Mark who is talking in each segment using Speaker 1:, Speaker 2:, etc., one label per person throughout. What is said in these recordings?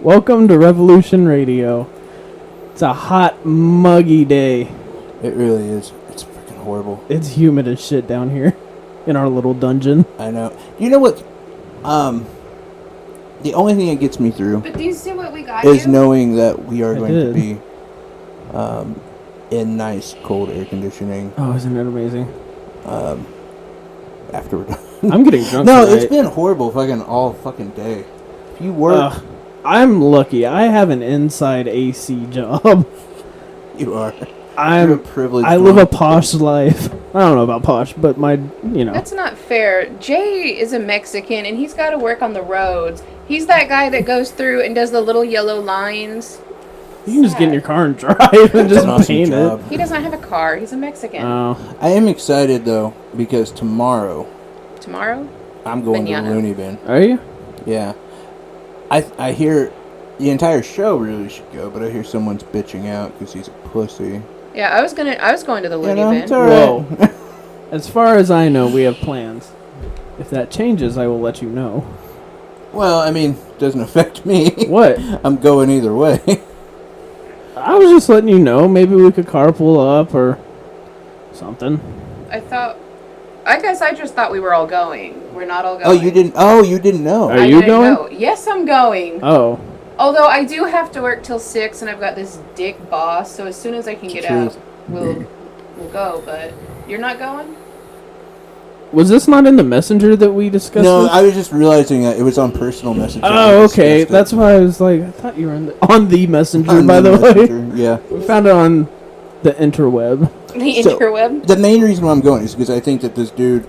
Speaker 1: Welcome to Revolution Radio. It's a hot, muggy day.
Speaker 2: It really is. It's freaking horrible.
Speaker 1: It's humid as shit down here in our little dungeon.
Speaker 2: I know. You know what? The only thing that gets me through
Speaker 3: But do you see what we got
Speaker 2: is
Speaker 3: you?
Speaker 2: knowing that we are
Speaker 1: I
Speaker 2: going
Speaker 1: did.
Speaker 2: to be in nice, cold air conditioning
Speaker 1: Oh, isn't it amazing?
Speaker 2: after we're done.
Speaker 1: I'm getting drunk
Speaker 2: No,
Speaker 1: tonight.
Speaker 2: it's been horrible fucking all fucking day. If you work,
Speaker 1: Ugh, I'm lucky. I have an inside AC job.
Speaker 2: you are. You're a
Speaker 1: I'm.
Speaker 2: privileged
Speaker 1: I live a
Speaker 2: one.
Speaker 1: posh life. I don't know about posh, but
Speaker 3: That's not fair. Jay is a Mexican and he's got to work on the roads. He's that guy that goes through and does the little yellow lines.
Speaker 1: You can just get in your car and drive and
Speaker 2: It's
Speaker 1: just
Speaker 2: an awesome
Speaker 1: paint
Speaker 2: job.
Speaker 3: He doesn't have a car. He's a Mexican.
Speaker 1: it. Oh,
Speaker 2: I am excited though because tomorrow
Speaker 3: Tomorrow?
Speaker 2: I'm going
Speaker 3: Mañana.
Speaker 2: to the Looney Bin.
Speaker 1: are you?
Speaker 2: Yeah, I hear the entire show really should go, but I hear someone's bitching out because he's a pussy.
Speaker 3: Yeah, I was going to the Looney Bin.
Speaker 2: it's alright.
Speaker 1: Whoa. As far as I know, we have plans. If that changes, I will let you know.
Speaker 2: Well, I mean, it doesn't affect me.
Speaker 1: What?
Speaker 2: I'm going either way.
Speaker 1: I was just letting you know. Maybe we could carpool up or something.
Speaker 3: I guess I just thought we were all going. We're not all going.
Speaker 2: Oh, you didn't. Oh, you didn't know.
Speaker 1: Are
Speaker 3: I
Speaker 1: you
Speaker 3: didn't
Speaker 1: going?
Speaker 3: know. Yes, I'm going.
Speaker 1: Oh.
Speaker 3: Although I do have to work till 6 and I've got this dick boss, so as soon as I can get out,
Speaker 2: Truth.
Speaker 3: we'll go, but you're not going?
Speaker 1: Was this not in the messenger that we discussed?
Speaker 2: No,
Speaker 1: this?
Speaker 2: I was just realizing that it was on personal message.
Speaker 1: Oh, okay. That's why I was like, I thought you were on the messenger, by the way.
Speaker 2: Yeah.
Speaker 1: We found it on the interweb.
Speaker 3: The
Speaker 2: So-
Speaker 3: interweb?
Speaker 2: The main reason why I'm going is because I think that this dude.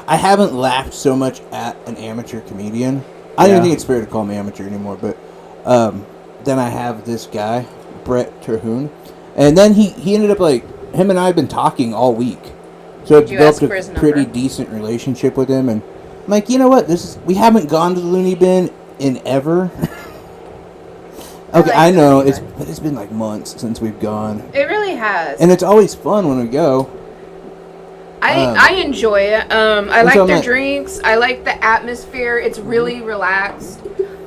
Speaker 2: I haven't laughed so much at an amateur comedian. I don't
Speaker 1: Yeah.
Speaker 2: even think it's fair to call him amateur anymore, but then I have this guy, Brett Terhune. And then he ended up like, him and I have been talking all week. So I've
Speaker 3: Did you ask
Speaker 2: developed
Speaker 3: for his
Speaker 2: a pretty
Speaker 3: number?
Speaker 2: decent relationship with him. And I'm like, you know what? We haven't gone to the Looney Bin in ever. Okay,
Speaker 3: like
Speaker 2: I know,
Speaker 3: Looney Bin.
Speaker 2: it's been like months since we've gone.
Speaker 3: It really has.
Speaker 2: And it's always fun when we go.
Speaker 3: I enjoy it. I like
Speaker 2: so I'm
Speaker 3: their
Speaker 2: like-
Speaker 3: drinks. I like the atmosphere. It's really relaxed.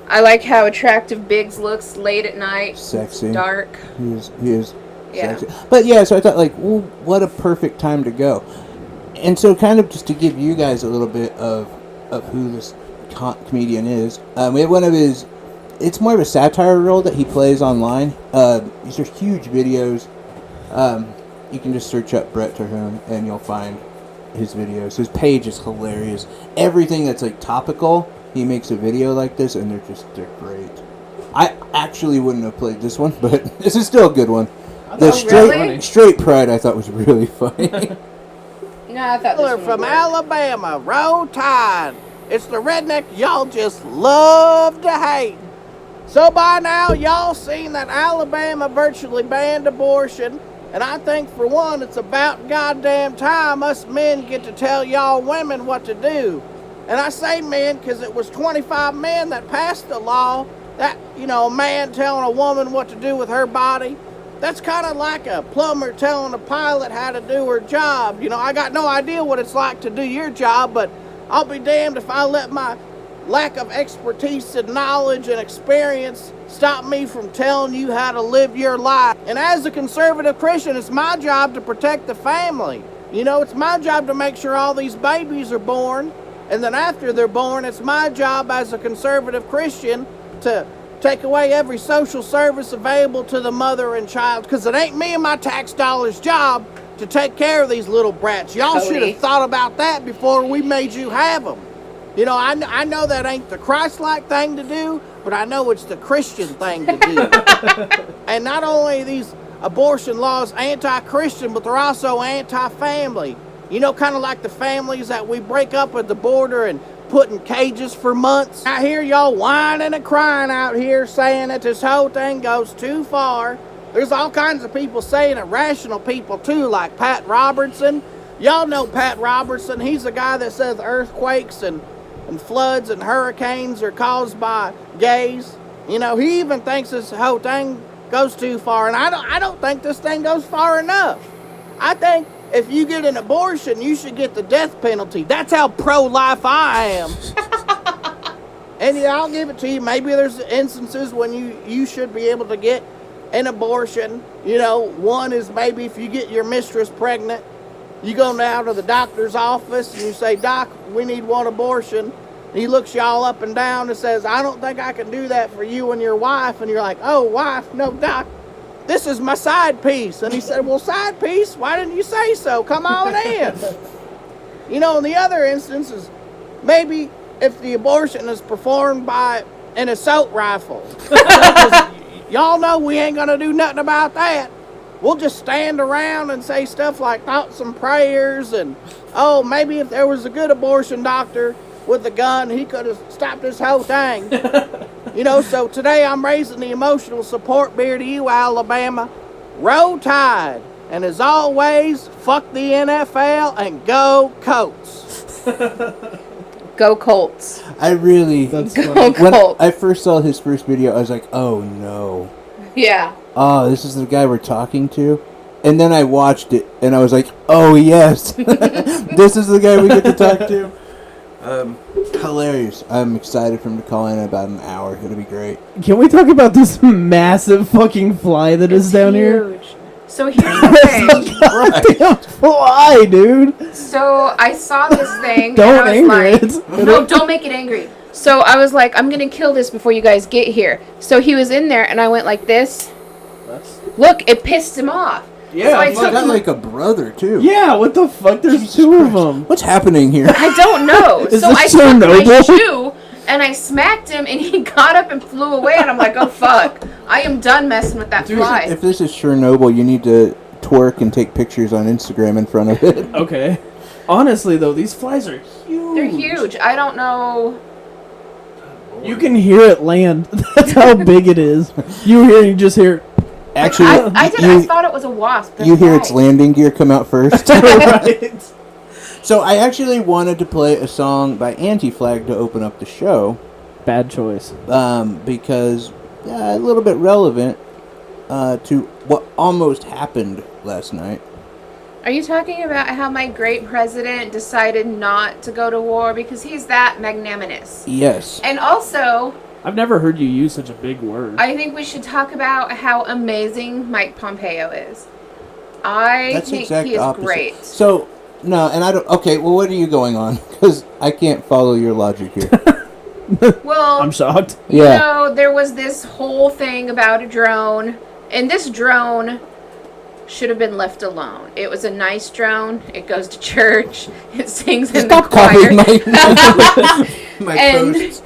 Speaker 3: I like how attractive Biggs looks late at night.
Speaker 2: Sexy.
Speaker 3: Dark.
Speaker 2: He is
Speaker 3: Yeah.
Speaker 2: sexy. But yeah, so I thought, like, well, what a perfect time to go. And so, kind of just to give you guys a little bit of who this comedian is, we have one of his. It's more of a satire role that he plays online. These are huge videos. You can just search up Brett Terhune and you'll find his videos. His page is hilarious. Everything that's like topical, he makes a video like this, and they're great. I actually wouldn't have played this one, but this is still a good one. The
Speaker 3: really?
Speaker 2: straight pride I thought was really funny.
Speaker 3: No, I thought this
Speaker 4: They're
Speaker 3: one would
Speaker 4: from
Speaker 3: work.
Speaker 4: Alabama, Roll Tide. It's the redneck y'all just love to hate. So by now, y'all seen that Alabama virtually banned abortion, and I think for one, it's about goddamn time us men get to tell y'all women what to do. And I say men because it was 25 men that passed the law that, a man telling a woman what to do with her body. That's kind of like a plumber telling a pilot how to do her job. I got no idea what it's like to do your job, but I'll be damned if I let my lack of expertise and knowledge and experience stop me from telling you how to live your life. And as a conservative Christian, it's my job to protect the family. It's my job to make sure all these babies are born. And then after they're born, it's my job as a conservative Christian to take away every social service available to the mother and child, because it ain't me and my tax dollars' job to take care of these little brats. Y'all
Speaker 3: Cody.
Speaker 4: should have thought about that before we made you have them. I know that ain't the Christ-like thing to do, but I know it's the Christian thing to do. And not only are these abortion laws anti-Christian, but they're also anti-family. Kind of like the families that we break up at the border and put in cages for months. I hear y'all whining and crying out here saying that this whole thing goes too far. There's all kinds of people saying it, rational people too, like Pat Robertson. Y'all know Pat Robertson. He's the guy that says earthquakes and floods and hurricanes are caused by gays. He even thinks this whole thing goes too far, and I don't think this thing goes far enough. I think if you get an abortion, you should get the death penalty. That's how pro-life I am. And yeah, I'll give it to you. Maybe there's instances when you should be able to get an abortion. You know, one is maybe if you get your mistress pregnant, you go down to the doctor's office and you say, Doc, we need one abortion. And he looks y'all up and down and says, I don't think I can do that for you and your wife. And you're like, oh, wife? No, Doc, this is my side piece. And he said, well, side piece? Why didn't you say so? Come on in. You know, in the other instance is maybe if the abortion is performed by an assault rifle. Y'all know we ain't going to do nothing about that. We'll just stand around and say stuff like thoughts and prayers and, oh, maybe if there was a good abortion doctor with a gun, he could have stopped this whole thing. You know, so today I'm raising the emotional support beer to you, Alabama. Roll Tide. And as always, fuck the NFL and go Colts.
Speaker 3: Go Colts.
Speaker 2: I really...
Speaker 1: That's
Speaker 3: Go
Speaker 1: funny.
Speaker 2: When
Speaker 3: Colts.
Speaker 2: I first saw his first video, I was like, oh no.
Speaker 3: Yeah.
Speaker 2: Oh, this is the guy we're talking to? And then I watched it, and I was like, oh yes. This is the guy we get to talk to. Hilarious. I'm excited for him to call in about an hour. It'll be great.
Speaker 1: Can we talk about this massive fucking fly that is down here?
Speaker 3: Huge. So here's the
Speaker 1: Goddamn fly, dude.
Speaker 3: So I saw this thing.
Speaker 1: Don't
Speaker 3: and I
Speaker 1: anger
Speaker 3: was
Speaker 1: it.
Speaker 3: like, no, don't make it angry. So I was like, I'm gonna kill this before you guys get here. So he was in there, and I went like this. Look, it pissed him off.
Speaker 1: Yeah,
Speaker 3: So I
Speaker 2: He's
Speaker 3: took
Speaker 2: got
Speaker 3: him.
Speaker 2: like a brother, too.
Speaker 1: Yeah, what the fuck? There's
Speaker 2: Jesus
Speaker 1: two of
Speaker 2: Christ.
Speaker 1: them.
Speaker 2: What's happening here?
Speaker 3: I don't know.
Speaker 1: Is
Speaker 3: So
Speaker 1: this
Speaker 3: I took my
Speaker 1: Chernobyl?
Speaker 3: shoe and I smacked him, and he got up and flew away. And I'm like, oh fuck, I am done messing with that fly.
Speaker 2: If this is Chernobyl, you need to twerk and take pictures on Instagram in front of it.
Speaker 1: Okay. Honestly, though, these flies are huge.
Speaker 3: They're huge. I don't know.
Speaker 1: You can hear it land. That's how big it is. You just hear.
Speaker 2: Actually,
Speaker 3: I thought it was a wasp. That's
Speaker 2: you hear
Speaker 3: why.
Speaker 2: its landing gear come out first.
Speaker 1: Right.
Speaker 2: So I actually wanted to play a song by Anti-Flag to open up the show,
Speaker 1: Bad choice.
Speaker 2: because a little bit relevant to what almost happened last night.
Speaker 3: Are you talking about how my great president decided not to go to war because he's that magnanimous?
Speaker 2: Yes.
Speaker 3: And also,
Speaker 1: I've never heard you use such a big word.
Speaker 3: I think we should talk about how amazing Mike Pompeo is. I
Speaker 2: That's
Speaker 3: think
Speaker 2: exact
Speaker 3: he is
Speaker 2: opposite.
Speaker 3: great.
Speaker 2: So, no, and I don't... Okay, well, what are you going on? Because I can't follow your logic here.
Speaker 3: Well,
Speaker 1: I'm shocked.
Speaker 3: you
Speaker 2: Yeah.
Speaker 3: know, there was this whole thing about a drone, and this drone should have been left alone. It was a nice drone. It goes to church. It sings in the
Speaker 2: Stop
Speaker 3: choir.
Speaker 2: copying my
Speaker 3: And
Speaker 2: posts.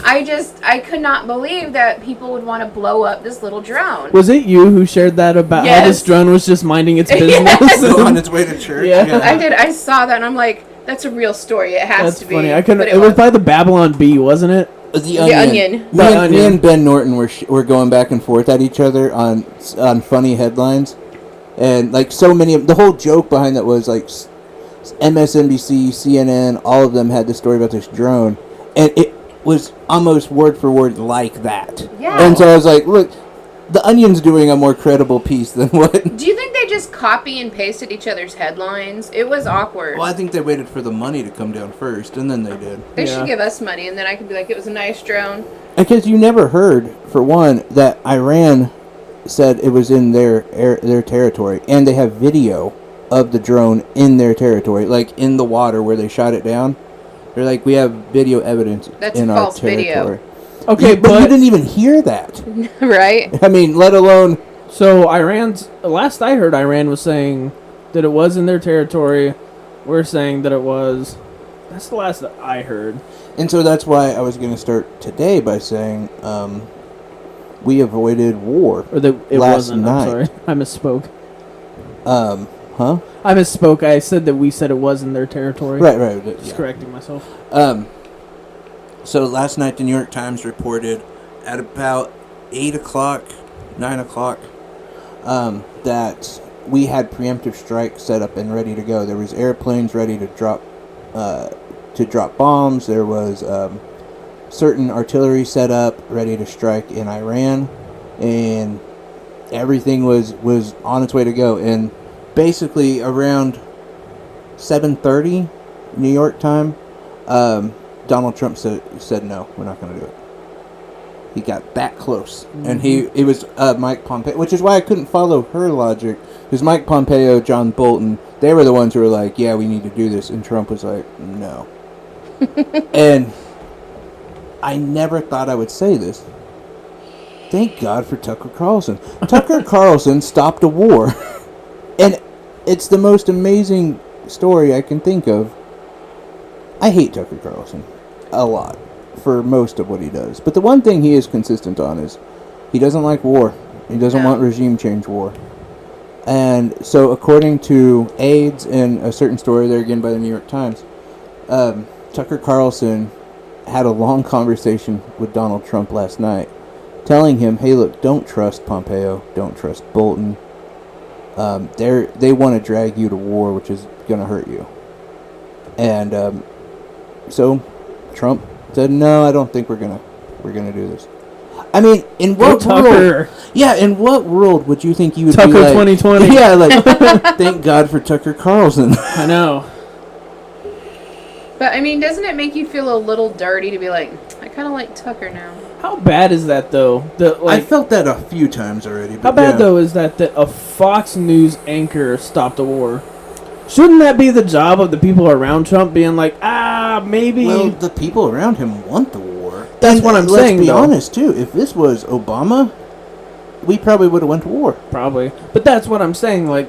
Speaker 3: I could not believe that people would want to blow up this little drone.
Speaker 1: Was it you who shared that about how
Speaker 3: Yes.
Speaker 1: this drone was just minding its business?
Speaker 3: Yes.
Speaker 2: Go on its way to church.
Speaker 1: Yeah.
Speaker 3: I did. I saw that, and I'm like, that's a real story. It has
Speaker 1: That's
Speaker 3: to be.
Speaker 1: funny. I couldn't.
Speaker 3: But
Speaker 1: It was by the Babylon Bee, wasn't it?
Speaker 2: The
Speaker 3: Onion.
Speaker 2: Me,
Speaker 1: The
Speaker 2: and,
Speaker 1: Onion.
Speaker 2: me and Ben Norton were going back and forth at each other on funny headlines, and like so many of the whole joke behind that was like MSNBC, CNN, all of them had this story about this drone, and it was almost word for word like that.
Speaker 3: Yeah.
Speaker 2: And so I was like, look, the Onion's doing a more credible piece than what.
Speaker 3: Do you think they just copy and pasted each other's headlines? It was awkward.
Speaker 2: Well, I think they waited for the money to come down first, and then they did.
Speaker 3: They
Speaker 1: Yeah.
Speaker 3: should give us money, and then I could be like, it was a nice drone.
Speaker 2: Because you never heard, for one, that Iran said it was in their territory, and they have video of the drone in their territory, like in the water where they shot it down. They're like, we have video evidence
Speaker 3: That's
Speaker 2: in our
Speaker 3: false video.
Speaker 2: territory.
Speaker 1: Okay,
Speaker 2: but you
Speaker 1: but
Speaker 2: didn't even hear that.
Speaker 3: Right?
Speaker 2: I mean, let alone.
Speaker 1: so Iran's last I heard, Iran was saying that it was in their territory. We're saying that it was. That's the last that I heard.
Speaker 2: And so that's why I was going to start today by saying we avoided war.
Speaker 1: Or that it
Speaker 2: Last
Speaker 1: wasn't.
Speaker 2: night.
Speaker 1: I'm sorry. I misspoke.
Speaker 2: Huh?
Speaker 1: I misspoke. I said that we said it was in their territory.
Speaker 2: Right.
Speaker 1: Just
Speaker 2: Yeah.
Speaker 1: correcting myself.
Speaker 2: So last night the New York Times reported at about 8 o'clock, 9 o'clock, that we had preemptive strikes set up and ready to go. There was airplanes ready to drop bombs. There was certain artillery set up ready to strike in Iran, and everything was on its way to go. And basically around 7:30 New York time, Donald Trump said no, we're not going to do it. He got that close, and it was Mike Pompeo, which is why I couldn't follow her logic, because Mike Pompeo, John Bolton, they were the ones who were like, yeah, we need to do this, and Trump was like, no. And I never thought I would say this. Thank God for Tucker Carlson. Tucker Carlson stopped a war, and it's the most amazing story I can think of. I hate Tucker Carlson a lot for most of what he does. But the one thing he is consistent on is he doesn't like war. He doesn't want regime change war. And so according to AIDS and a certain story there again by the New York Times, Tucker Carlson had a long conversation with Donald Trump last night telling him, hey, look, don't trust Pompeo. Don't trust Bolton. They want to drag you to war, which is going to hurt you. And so Trump said, no, I don't think we're gonna do this. I mean, in what
Speaker 1: Tucker.
Speaker 2: world? Yeah, in what world would you think you would
Speaker 1: Tucker
Speaker 2: be like?
Speaker 1: 2020.
Speaker 2: Yeah, like thank God for Tucker Carlson.
Speaker 1: I know.
Speaker 3: But I mean, doesn't it make you feel a little dirty to be like, I kind of like Tucker now?
Speaker 1: How bad is that though?
Speaker 2: I felt that a few times already. But
Speaker 1: how bad
Speaker 2: yeah.
Speaker 1: though is that a Fox News anchor stopped a war? Shouldn't that be the job of the people around Trump being like, maybe?
Speaker 2: Well, the people around him want the war.
Speaker 1: That's what I'm saying,
Speaker 2: Let's be
Speaker 1: though.
Speaker 2: honest too. If this was Obama, we probably would have went to war.
Speaker 1: Probably. But that's what I'm saying. Like,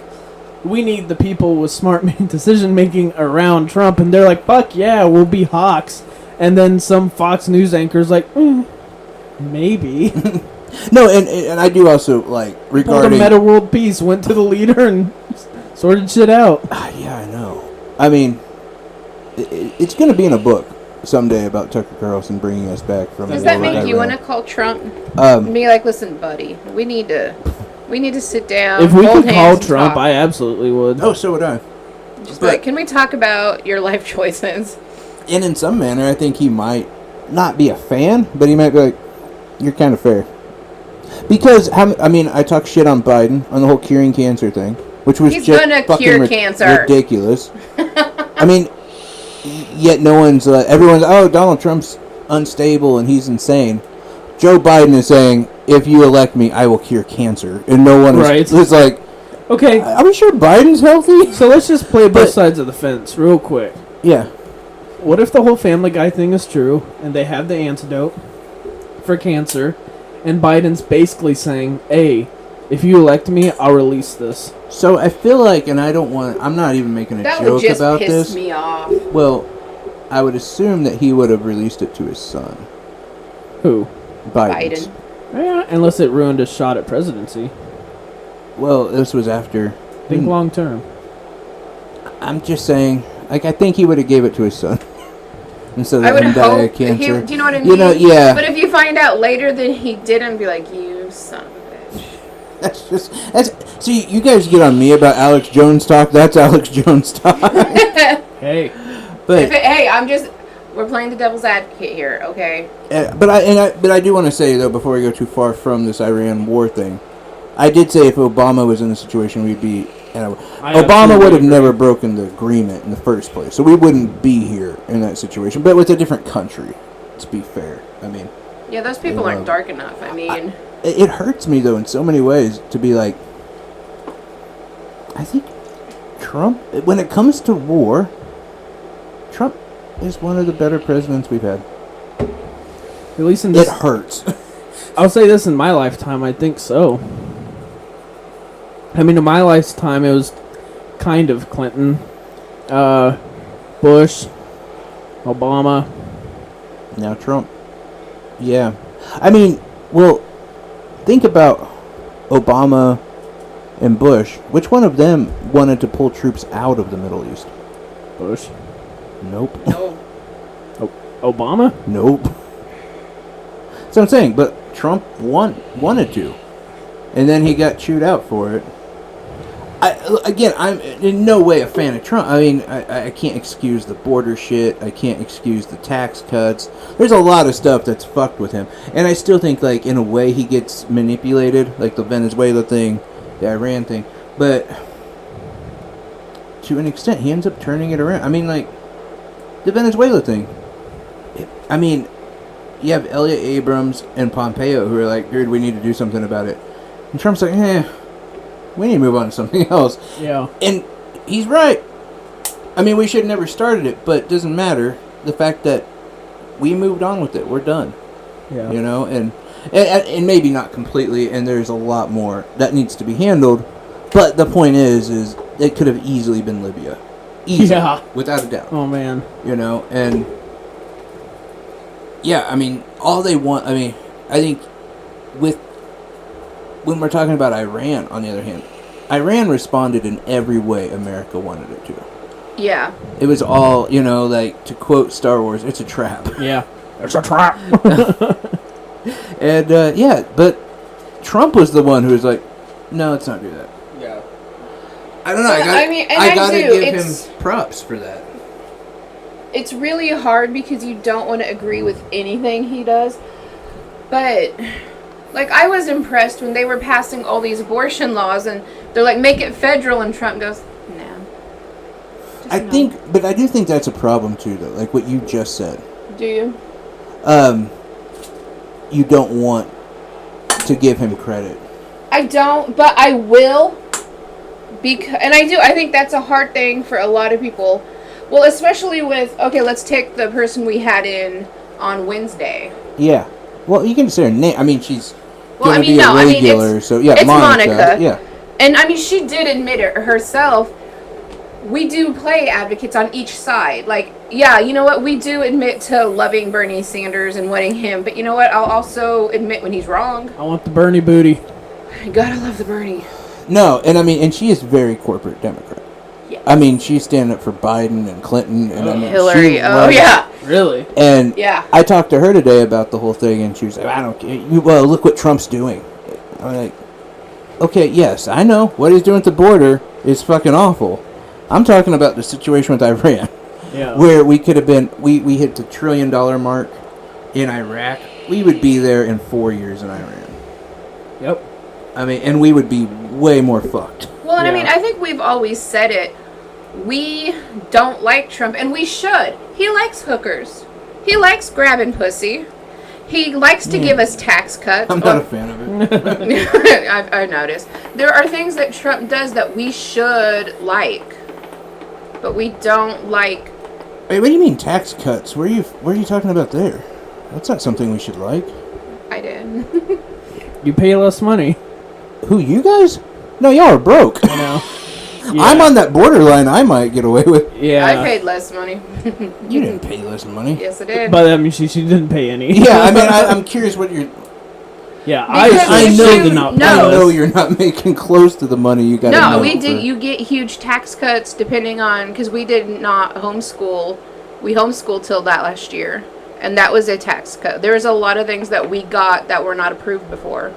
Speaker 1: we need the people with smart decision making around Trump, and they're like, fuck yeah, we'll be hawks. And then some Fox News anchor's like, maybe.
Speaker 2: No, and I do also like
Speaker 1: Pulled a
Speaker 2: regarding
Speaker 1: Meta World Peace, went to the leader and sorted shit out.
Speaker 2: Yeah, I know. I mean, it's going to be in a book someday about Tucker Carlson bringing us back from.
Speaker 3: Does
Speaker 2: the
Speaker 3: that
Speaker 2: war
Speaker 3: make
Speaker 2: with
Speaker 3: you
Speaker 2: Iran.
Speaker 3: want to call Trump and be like, listen, buddy, we need to sit down.
Speaker 1: If we
Speaker 3: hold
Speaker 1: could call
Speaker 3: hands, and
Speaker 1: Trump,
Speaker 3: talk.
Speaker 1: I absolutely would.
Speaker 2: Oh, so would I.
Speaker 3: Just be like, can we talk about your life choices?
Speaker 2: And in some manner, I think he might not be a fan, but he might be like, "You're kind of fair." Because I mean, I talk shit on Biden on the whole curing cancer thing, which was
Speaker 3: He's
Speaker 2: just
Speaker 3: gonna
Speaker 2: fucking
Speaker 3: cure cancer.
Speaker 2: ridiculous. I mean, yet no one's everyone's Donald Trump's unstable and he's insane. Joe Biden is saying, if you elect me, I will cure cancer, and no one is like,
Speaker 1: Okay,
Speaker 2: are we sure Biden's healthy?
Speaker 1: so let's just play both
Speaker 2: But-
Speaker 1: sides of the fence real quick.
Speaker 2: Yeah.
Speaker 1: What if the whole Family Guy thing is true, and they have the antidote for cancer, and Biden's basically saying, hey, if you elect me, I'll release this.
Speaker 2: So I feel like, and I'm not even making a
Speaker 3: That would
Speaker 2: joke
Speaker 3: just
Speaker 2: about
Speaker 3: piss
Speaker 2: this.
Speaker 3: me off.
Speaker 2: Well, I would assume that he would have released it to his son,
Speaker 1: Who?
Speaker 2: Biden.
Speaker 3: Biden.
Speaker 1: Yeah, unless it ruined his shot at presidency.
Speaker 2: Well, this was after.
Speaker 1: Think long term.
Speaker 2: I'm just saying, like, I think he would have gave it to his son instead of
Speaker 3: I would
Speaker 2: him die of
Speaker 3: hope.
Speaker 2: cancer.
Speaker 3: Do you know what I mean?
Speaker 2: You know, yeah.
Speaker 3: But if you find out later that he didn't, be like, you son of a bitch.
Speaker 2: That's see, you guys get on me about Alex Jones talk. That's Alex Jones talk.
Speaker 1: Hey,
Speaker 2: But
Speaker 3: We're playing the devil's advocate here, okay?
Speaker 2: but I do want to say though, before we go too far from this Iran war thing, I did say if Obama was in the situation, we'd be. Obama would have never broken the agreement in the first place, so we wouldn't be here in that situation. But with a different country, to be fair, I mean,
Speaker 3: Yeah, those people
Speaker 2: Yeah.
Speaker 3: aren't dark enough. I mean,
Speaker 2: it hurts me though in so many ways to be like, I think Trump, when it comes to war, Trump is one of the better presidents we've had.
Speaker 1: at least in
Speaker 2: It
Speaker 1: this,
Speaker 2: hurts.
Speaker 1: I'll say this in my lifetime, I think so. I mean, in my lifetime, it was kind of Clinton, Bush, Obama.
Speaker 2: Now Trump. Yeah. I mean, well, think about Obama and Bush. Which one of them wanted to pull troops out of the Middle East?
Speaker 1: Bush.
Speaker 2: Nope.
Speaker 3: no.
Speaker 1: Obama?
Speaker 2: Nope. That's what I'm saying. But Trump wanted to. And then he got chewed out for it. I'm in no way a fan of Trump. I mean, I can't excuse the border shit. I can't excuse the tax cuts. There's a lot of stuff that's fucked with him. And I still think, like, in a way he gets manipulated. Like the Venezuela thing, the Iran thing. But to an extent, he ends up turning it around. I mean, like, the Venezuela thing. I mean, you have Elliot Abrams and Pompeo who are like, dude, we need to do something about it. And Trump's like, we need to move on to something else.
Speaker 1: Yeah.
Speaker 2: And he's right. I mean, we should have never started it, but it doesn't matter. The fact that we moved on with it, we're done.
Speaker 1: Yeah.
Speaker 2: You know, and maybe not completely, and there's a lot more that needs to be handled. But the point is it could have easily been Libya. Easily,
Speaker 1: Yeah.
Speaker 2: without a doubt.
Speaker 1: Oh man.
Speaker 2: You know, and yeah, I mean, all they want, I mean, I think when we're talking about Iran, on the other hand, Iran responded in every way America wanted it to.
Speaker 3: Yeah.
Speaker 2: It was all, you know, like, to quote Star Wars, it's a trap.
Speaker 1: Yeah. It's a trap.
Speaker 2: And, yeah, but Trump was the one who was like, no, let's not do that.
Speaker 1: Yeah.
Speaker 2: I don't know.
Speaker 3: Well, I
Speaker 2: gotta
Speaker 3: do.
Speaker 2: give
Speaker 3: It's-
Speaker 2: him props for that.
Speaker 3: It's really hard because you don't want to agree with anything he does. But, like, I was impressed when they were passing all these abortion laws and they're like, make it federal, and Trump goes, no. Just
Speaker 2: I
Speaker 3: no.
Speaker 2: do think that's a problem too, though. Like what you just said.
Speaker 3: Do you?
Speaker 2: You don't want to give him credit.
Speaker 3: I don't, but I will. And I do. I think that's a hard thing for a lot of people. Well, especially with, okay, let's take the person we had in on Wednesday.
Speaker 2: Yeah. Well, you can say her name. I mean, she's
Speaker 3: Well,
Speaker 2: gonna
Speaker 3: I mean,
Speaker 2: be
Speaker 3: no,
Speaker 2: a
Speaker 3: I mean,
Speaker 2: regular. So yeah,
Speaker 3: it's
Speaker 2: Monica.
Speaker 3: Monica.
Speaker 2: Yeah.
Speaker 3: And I mean, she did admit it herself. We do play advocates on each side. Like, yeah, you know what? We do admit to loving Bernie Sanders and wanting him. But you know what? I'll also admit when he's wrong.
Speaker 1: I want the Bernie booty.
Speaker 3: You gotta love the Bernie.
Speaker 2: No, and I mean, and she is very corporate Democrat.
Speaker 3: Yeah.
Speaker 2: I mean, she's standing up for Biden and Clinton and I mean,
Speaker 3: Hillary.
Speaker 2: she
Speaker 3: Oh,
Speaker 2: loves-
Speaker 3: yeah.
Speaker 1: Really?
Speaker 2: And
Speaker 3: Yeah.
Speaker 2: I talked to her today about the whole thing, and she was like, I don't care. Well, look what Trump's doing. I'm like, okay, yes, I know. What he's doing at the border is fucking awful. I'm talking about the situation with Iran,
Speaker 1: Yeah.
Speaker 2: where we could have been, we hit the $1 trillion mark in Iraq. We would be there in 4 years in Iran.
Speaker 1: Yep.
Speaker 2: I mean, and we would be way more fucked.
Speaker 3: Well, and I
Speaker 1: Yeah.
Speaker 3: mean, I think we've always said it. We don't like Trump, and we should. He likes hookers. He likes grabbing pussy. He likes to give us tax cuts.
Speaker 2: I'm not a fan of it.
Speaker 3: I've noticed. There are things that Trump does that we should like, but we don't like.
Speaker 2: Wait, what do you mean tax cuts? Where are you talking about there? That's not something we should like.
Speaker 3: I did.
Speaker 1: You pay less money.
Speaker 2: Who, you guys? No, y'all are broke.
Speaker 1: You know. Yeah.
Speaker 2: I'm on that borderline I might get away with.
Speaker 1: Yeah.
Speaker 3: I paid less money.
Speaker 2: You didn't pay less money.
Speaker 3: Yes, I did.
Speaker 1: But I mean, she didn't pay any.
Speaker 2: Yeah, I mean, I'm curious what you're...
Speaker 1: Yeah,
Speaker 3: Because
Speaker 2: I
Speaker 3: if
Speaker 2: know
Speaker 3: you-
Speaker 1: did not
Speaker 3: no.
Speaker 2: I
Speaker 1: pay
Speaker 2: know
Speaker 1: less.
Speaker 2: you're not making close to the money you got.
Speaker 3: No, we did. You get huge tax cuts depending on, because we did not homeschool. We homeschooled till that last year, and that was a tax cut. There was a lot of things that we got that were not approved before.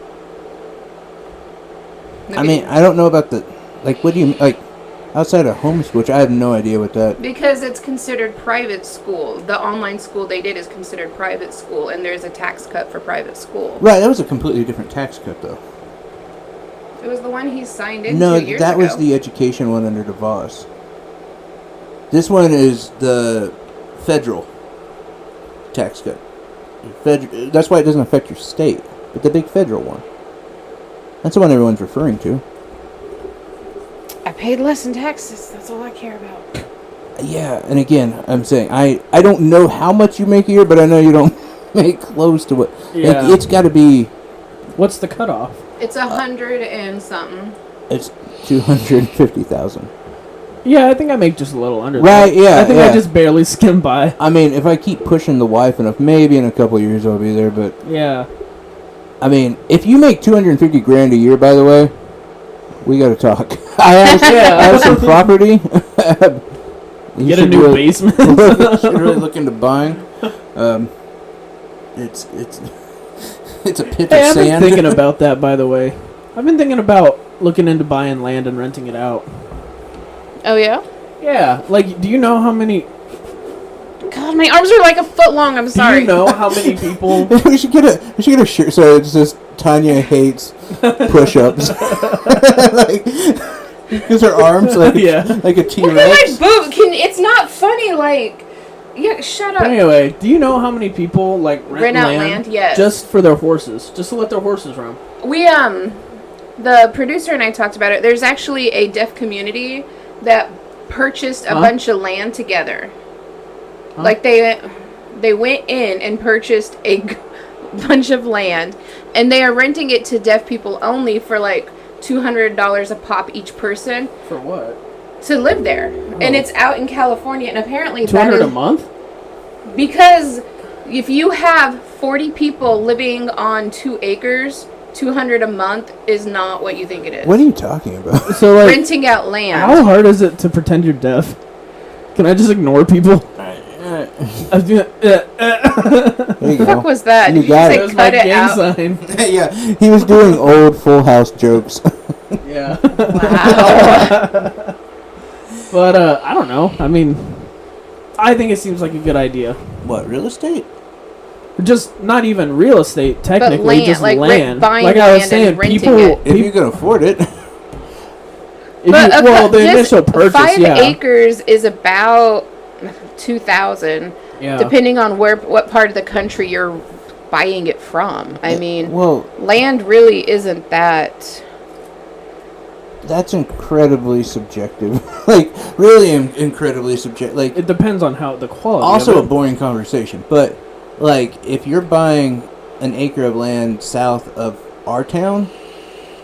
Speaker 2: I mean, I don't know about the... Like, what do you... Like, outside of homeschool, which I have no idea what that...
Speaker 3: Because it's considered private school. The online school they did is considered private school, and there's a tax cut for private school.
Speaker 2: Right, that was a completely different tax cut, though.
Speaker 3: It was the one he signed into
Speaker 2: No,
Speaker 3: years
Speaker 2: that
Speaker 3: ago.
Speaker 2: was the education one under DeVos. This one is the federal tax cut. That's why it doesn't affect your state, but the big federal one. That's the one everyone's referring to.
Speaker 3: I paid less in taxes. That's all I care about.
Speaker 2: Yeah, and again, I'm saying I don't know how much you make a year, but I know you don't make close to what.
Speaker 1: Yeah.
Speaker 2: Like, it's got to be.
Speaker 1: What's the cutoff?
Speaker 3: It's 100 and something.
Speaker 2: It's 250,000.
Speaker 1: Yeah, I think I make just a little under
Speaker 2: Right,
Speaker 1: that.
Speaker 2: yeah,
Speaker 1: I think
Speaker 2: yeah.
Speaker 1: I just barely skim by.
Speaker 2: I mean, if I keep pushing the wife enough, maybe in a couple of years I'll be there. But
Speaker 1: Yeah.
Speaker 2: I mean, if you make 250 grand a year, by the way, we got to talk. I have some property. You
Speaker 1: Get a
Speaker 2: should
Speaker 1: new
Speaker 2: really-
Speaker 1: basement.
Speaker 2: should really look into buying. It's a pit
Speaker 1: Hey,
Speaker 2: of
Speaker 1: I've been
Speaker 2: sand.
Speaker 1: thinking about that, by the way. I've been thinking about looking into buying land and renting it out.
Speaker 3: Oh, yeah?
Speaker 1: Yeah, like, do you know how many...
Speaker 3: God, my arms are like a foot long. I'm sorry.
Speaker 1: Do you know how many people...
Speaker 2: we should get a shirt. So it says Tanya hates push-ups. Like, because her arms like
Speaker 1: Yeah.
Speaker 2: like a T
Speaker 3: Look at my
Speaker 2: Rex.
Speaker 3: boob. It's not funny. Like, Yeah, shut
Speaker 1: But
Speaker 3: up.
Speaker 1: anyway, do you know how many people like rent
Speaker 3: Rent out land? Yes.
Speaker 1: just for their horses, just to let their horses roam?
Speaker 3: We the producer and I talked about it. There's actually a deaf community that purchased a bunch of land together.
Speaker 1: Huh?
Speaker 3: Like they went in and purchased a bunch of land, and they are renting it to deaf people only for like $200 a pop each person
Speaker 1: For what?
Speaker 3: to live there. And it's out in California, and apparently that
Speaker 1: $200
Speaker 3: is
Speaker 1: a month?
Speaker 3: because if you have 40 people living on 2 acres, $200 a month is not what you think it is.
Speaker 2: What are you talking about?
Speaker 1: So like,
Speaker 3: Renting out land.
Speaker 1: how hard is it to pretend you're deaf? Can I just ignore people?
Speaker 2: There
Speaker 1: There
Speaker 2: you
Speaker 3: What the
Speaker 2: go.
Speaker 3: fuck was that?
Speaker 2: You
Speaker 3: Did
Speaker 2: got
Speaker 3: you
Speaker 2: it.
Speaker 1: That
Speaker 3: say
Speaker 1: was my
Speaker 3: cut it
Speaker 1: gang
Speaker 3: out?
Speaker 1: sign.
Speaker 2: Yeah, he was doing old Full House jokes.
Speaker 1: Yeah.
Speaker 3: Wow.
Speaker 1: But I don't know. I mean, I think it seems like a good idea.
Speaker 2: What, real estate?
Speaker 1: Just not even real estate, technically,
Speaker 3: land,
Speaker 1: just
Speaker 3: like
Speaker 1: land.
Speaker 3: buying
Speaker 1: Like I was
Speaker 3: land
Speaker 1: saying,
Speaker 3: and renting
Speaker 1: people.
Speaker 3: it.
Speaker 2: If you can afford it.
Speaker 1: Well, the
Speaker 3: just
Speaker 1: initial purchase,
Speaker 3: 5
Speaker 1: yeah.
Speaker 3: acres is about 2,000,
Speaker 1: Yeah.
Speaker 3: depending on what part of the country you're buying it from. I mean,
Speaker 2: Well,
Speaker 3: land really isn't that.
Speaker 2: that's incredibly subjective. Like, really incredibly subjective. Like,
Speaker 1: It depends on how the quality.
Speaker 2: also a
Speaker 1: of it.
Speaker 2: boring conversation. But, like, if you're buying an acre of land south of our town,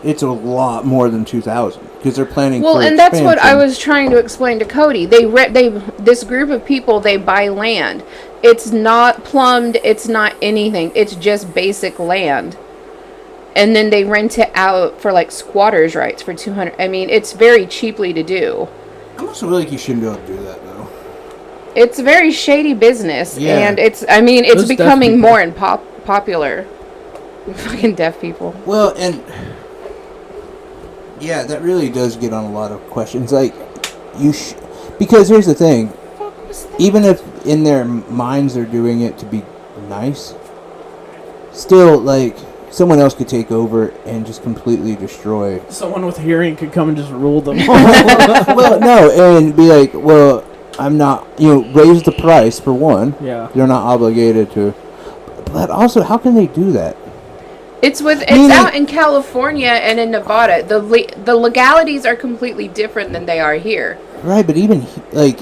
Speaker 2: it's a lot more than 2,000 because they're planning.
Speaker 3: Well,
Speaker 2: for
Speaker 3: and that's what I
Speaker 2: expansion.
Speaker 3: was trying to explain to Cody. This group of people, they buy land. It's not plumbed. It's not anything. It's just basic land. And then they rent it out for like squatters' rights for 200. I mean, it's very cheaply to do.
Speaker 2: I almost feel like you shouldn't be able to do that though.
Speaker 3: It's a very shady business,
Speaker 2: Yeah.
Speaker 3: and it's
Speaker 1: Those deaf
Speaker 3: becoming
Speaker 1: people.
Speaker 3: more and popular. Fucking deaf people.
Speaker 2: Well, and yeah, that really does get on a lot of questions. Like, because here's the thing: even if in their minds they're doing it to be nice, still, like, someone else could take over and just completely destroy.
Speaker 1: Someone with hearing could come and just rule them.
Speaker 2: Well, no, and be like, well, I'm not, raise the price for one.
Speaker 1: Yeah.
Speaker 2: They're not obligated to. But also, how can they do that?
Speaker 3: It's
Speaker 2: Meaning-
Speaker 3: out in California and in Nevada. The legalities are completely different than they are here.
Speaker 2: Right, but even like,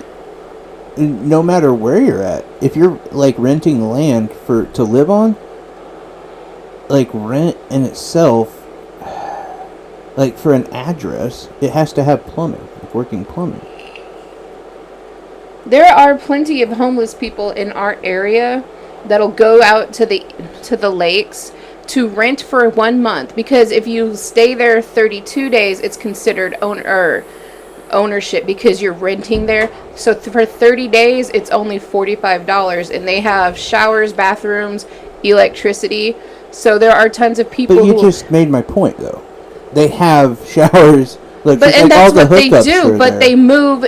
Speaker 2: no matter where you're at, if you're like renting land to live on, like rent in itself, like for an address, it has to have plumbing, like working plumbing.
Speaker 3: There are plenty of homeless people in our area that'll go out to the lakes to rent for 1 month, because if you stay there 32 days, it's considered ownership because you're renting there. So for 30 days, it's only $45, and they have showers, bathrooms, electricity. So there are tons of people
Speaker 2: But you
Speaker 3: who
Speaker 2: just made my point, though. They have showers, like,
Speaker 3: But
Speaker 2: just,
Speaker 3: and
Speaker 2: like all
Speaker 3: that's
Speaker 2: the
Speaker 3: what they
Speaker 2: hookups
Speaker 3: do.
Speaker 2: are
Speaker 3: But
Speaker 2: there.
Speaker 3: they move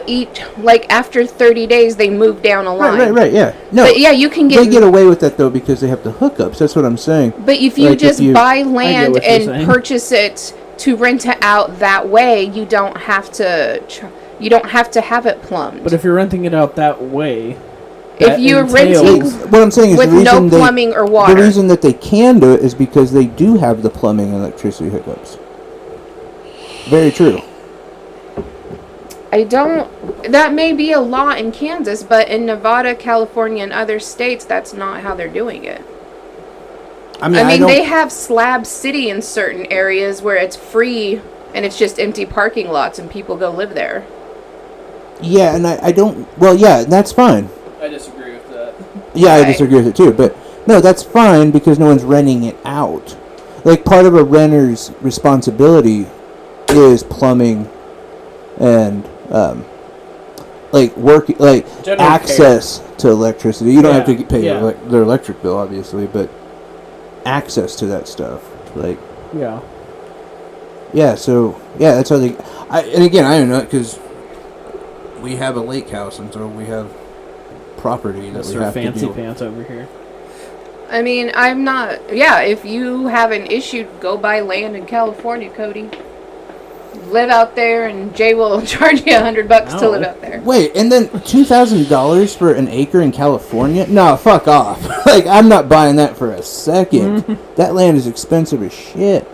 Speaker 3: after 30 days. They move down a line.
Speaker 2: Right, yeah. No,
Speaker 3: But yeah, you can
Speaker 2: they get away with that though because they have the hookups. That's what I'm saying.
Speaker 3: But if you
Speaker 2: Like,
Speaker 3: just
Speaker 2: if you-
Speaker 3: buy land
Speaker 1: what you're
Speaker 3: and
Speaker 1: saying.
Speaker 3: purchase it to rent it out that way, you don't have to. You don't have to have it plumbed.
Speaker 1: But if you're renting it out that way,
Speaker 3: If
Speaker 1: that
Speaker 3: you're
Speaker 1: entails-
Speaker 3: renting
Speaker 2: What I'm saying is
Speaker 3: with
Speaker 2: the reason
Speaker 3: no plumbing or water,
Speaker 2: The reason that they can do it is because they do have the plumbing and electricity hookups. Very true.
Speaker 3: I don't. That may be a law in Kansas, but in Nevada, California, and other states, that's not how they're doing it.
Speaker 2: I mean,
Speaker 3: I mean,
Speaker 2: don't,
Speaker 3: they have Slab City in certain areas where it's free and it's just empty parking lots and people go live there.
Speaker 2: Yeah, and I don't. Well, yeah, that's fine.
Speaker 1: I disagree with that.
Speaker 2: Yeah, I
Speaker 3: Right.
Speaker 2: disagree with it too. But no, that's fine because no one's renting it out. Like, part of a renter's responsibility is plumbing and like
Speaker 1: General
Speaker 2: access to electricity. You don't have
Speaker 1: Yeah,
Speaker 2: to pay
Speaker 1: yeah.
Speaker 2: their electric bill, obviously, but access to that stuff. Like,
Speaker 1: Yeah.
Speaker 2: yeah, so yeah, that's how they. And again, I don't know because we have a lake house, and so we have property that we
Speaker 1: Mr.
Speaker 2: have
Speaker 1: Fancy
Speaker 2: to deal.
Speaker 1: Pants over here.
Speaker 3: I mean, I'm not. Yeah, if you have an issue, go buy land in California, Cody. live out there, and Jay will charge you $100 to live
Speaker 1: No.
Speaker 3: out there.
Speaker 2: Wait, and then $2,000 for an acre in California? No, fuck off. Like, I'm not buying that for a second. That land is expensive as shit.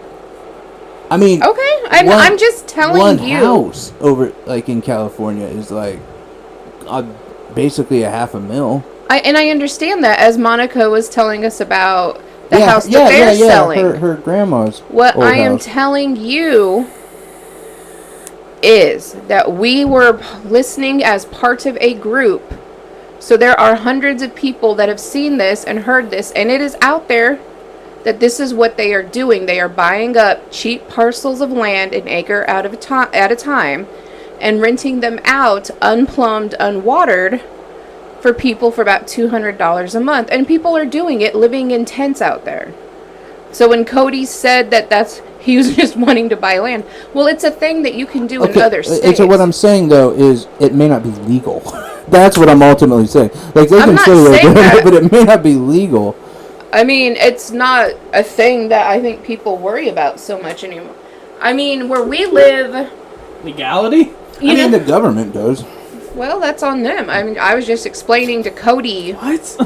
Speaker 2: I mean,
Speaker 3: Okay, I'm just telling
Speaker 2: one
Speaker 3: you.
Speaker 2: house over, like, in California is, like, basically a $500,000.
Speaker 3: I understand that, as Monica was telling us about the house that they're selling.
Speaker 2: Her grandma's
Speaker 3: What
Speaker 2: old
Speaker 3: I am
Speaker 2: house.
Speaker 3: telling you is that we were listening as part of a group. So there are hundreds of people that have seen this and heard this, and it is out there that this is what they are doing. They are buying up cheap parcels of land, an acre at a time, and renting them out unplumbed, unwatered, for people for about $200 a month. And people are doing it, living in tents out there. So when Cody said that he was just wanting to buy land, well, it's a thing that you can do in other states.
Speaker 2: And so what I'm saying, though, is it may not be legal. That's what I'm ultimately saying. Like, they
Speaker 3: I'm
Speaker 2: can
Speaker 3: not
Speaker 2: say they're
Speaker 3: saying
Speaker 2: doing
Speaker 3: that.
Speaker 2: it, but it may not be legal.
Speaker 3: I mean, it's not a thing that I think people worry about so much anymore. I mean, where we live,
Speaker 1: Legality?
Speaker 3: you
Speaker 2: I mean,
Speaker 3: know,
Speaker 2: the government does.
Speaker 3: well, that's on them. I mean, I was just explaining to Cody.
Speaker 1: What?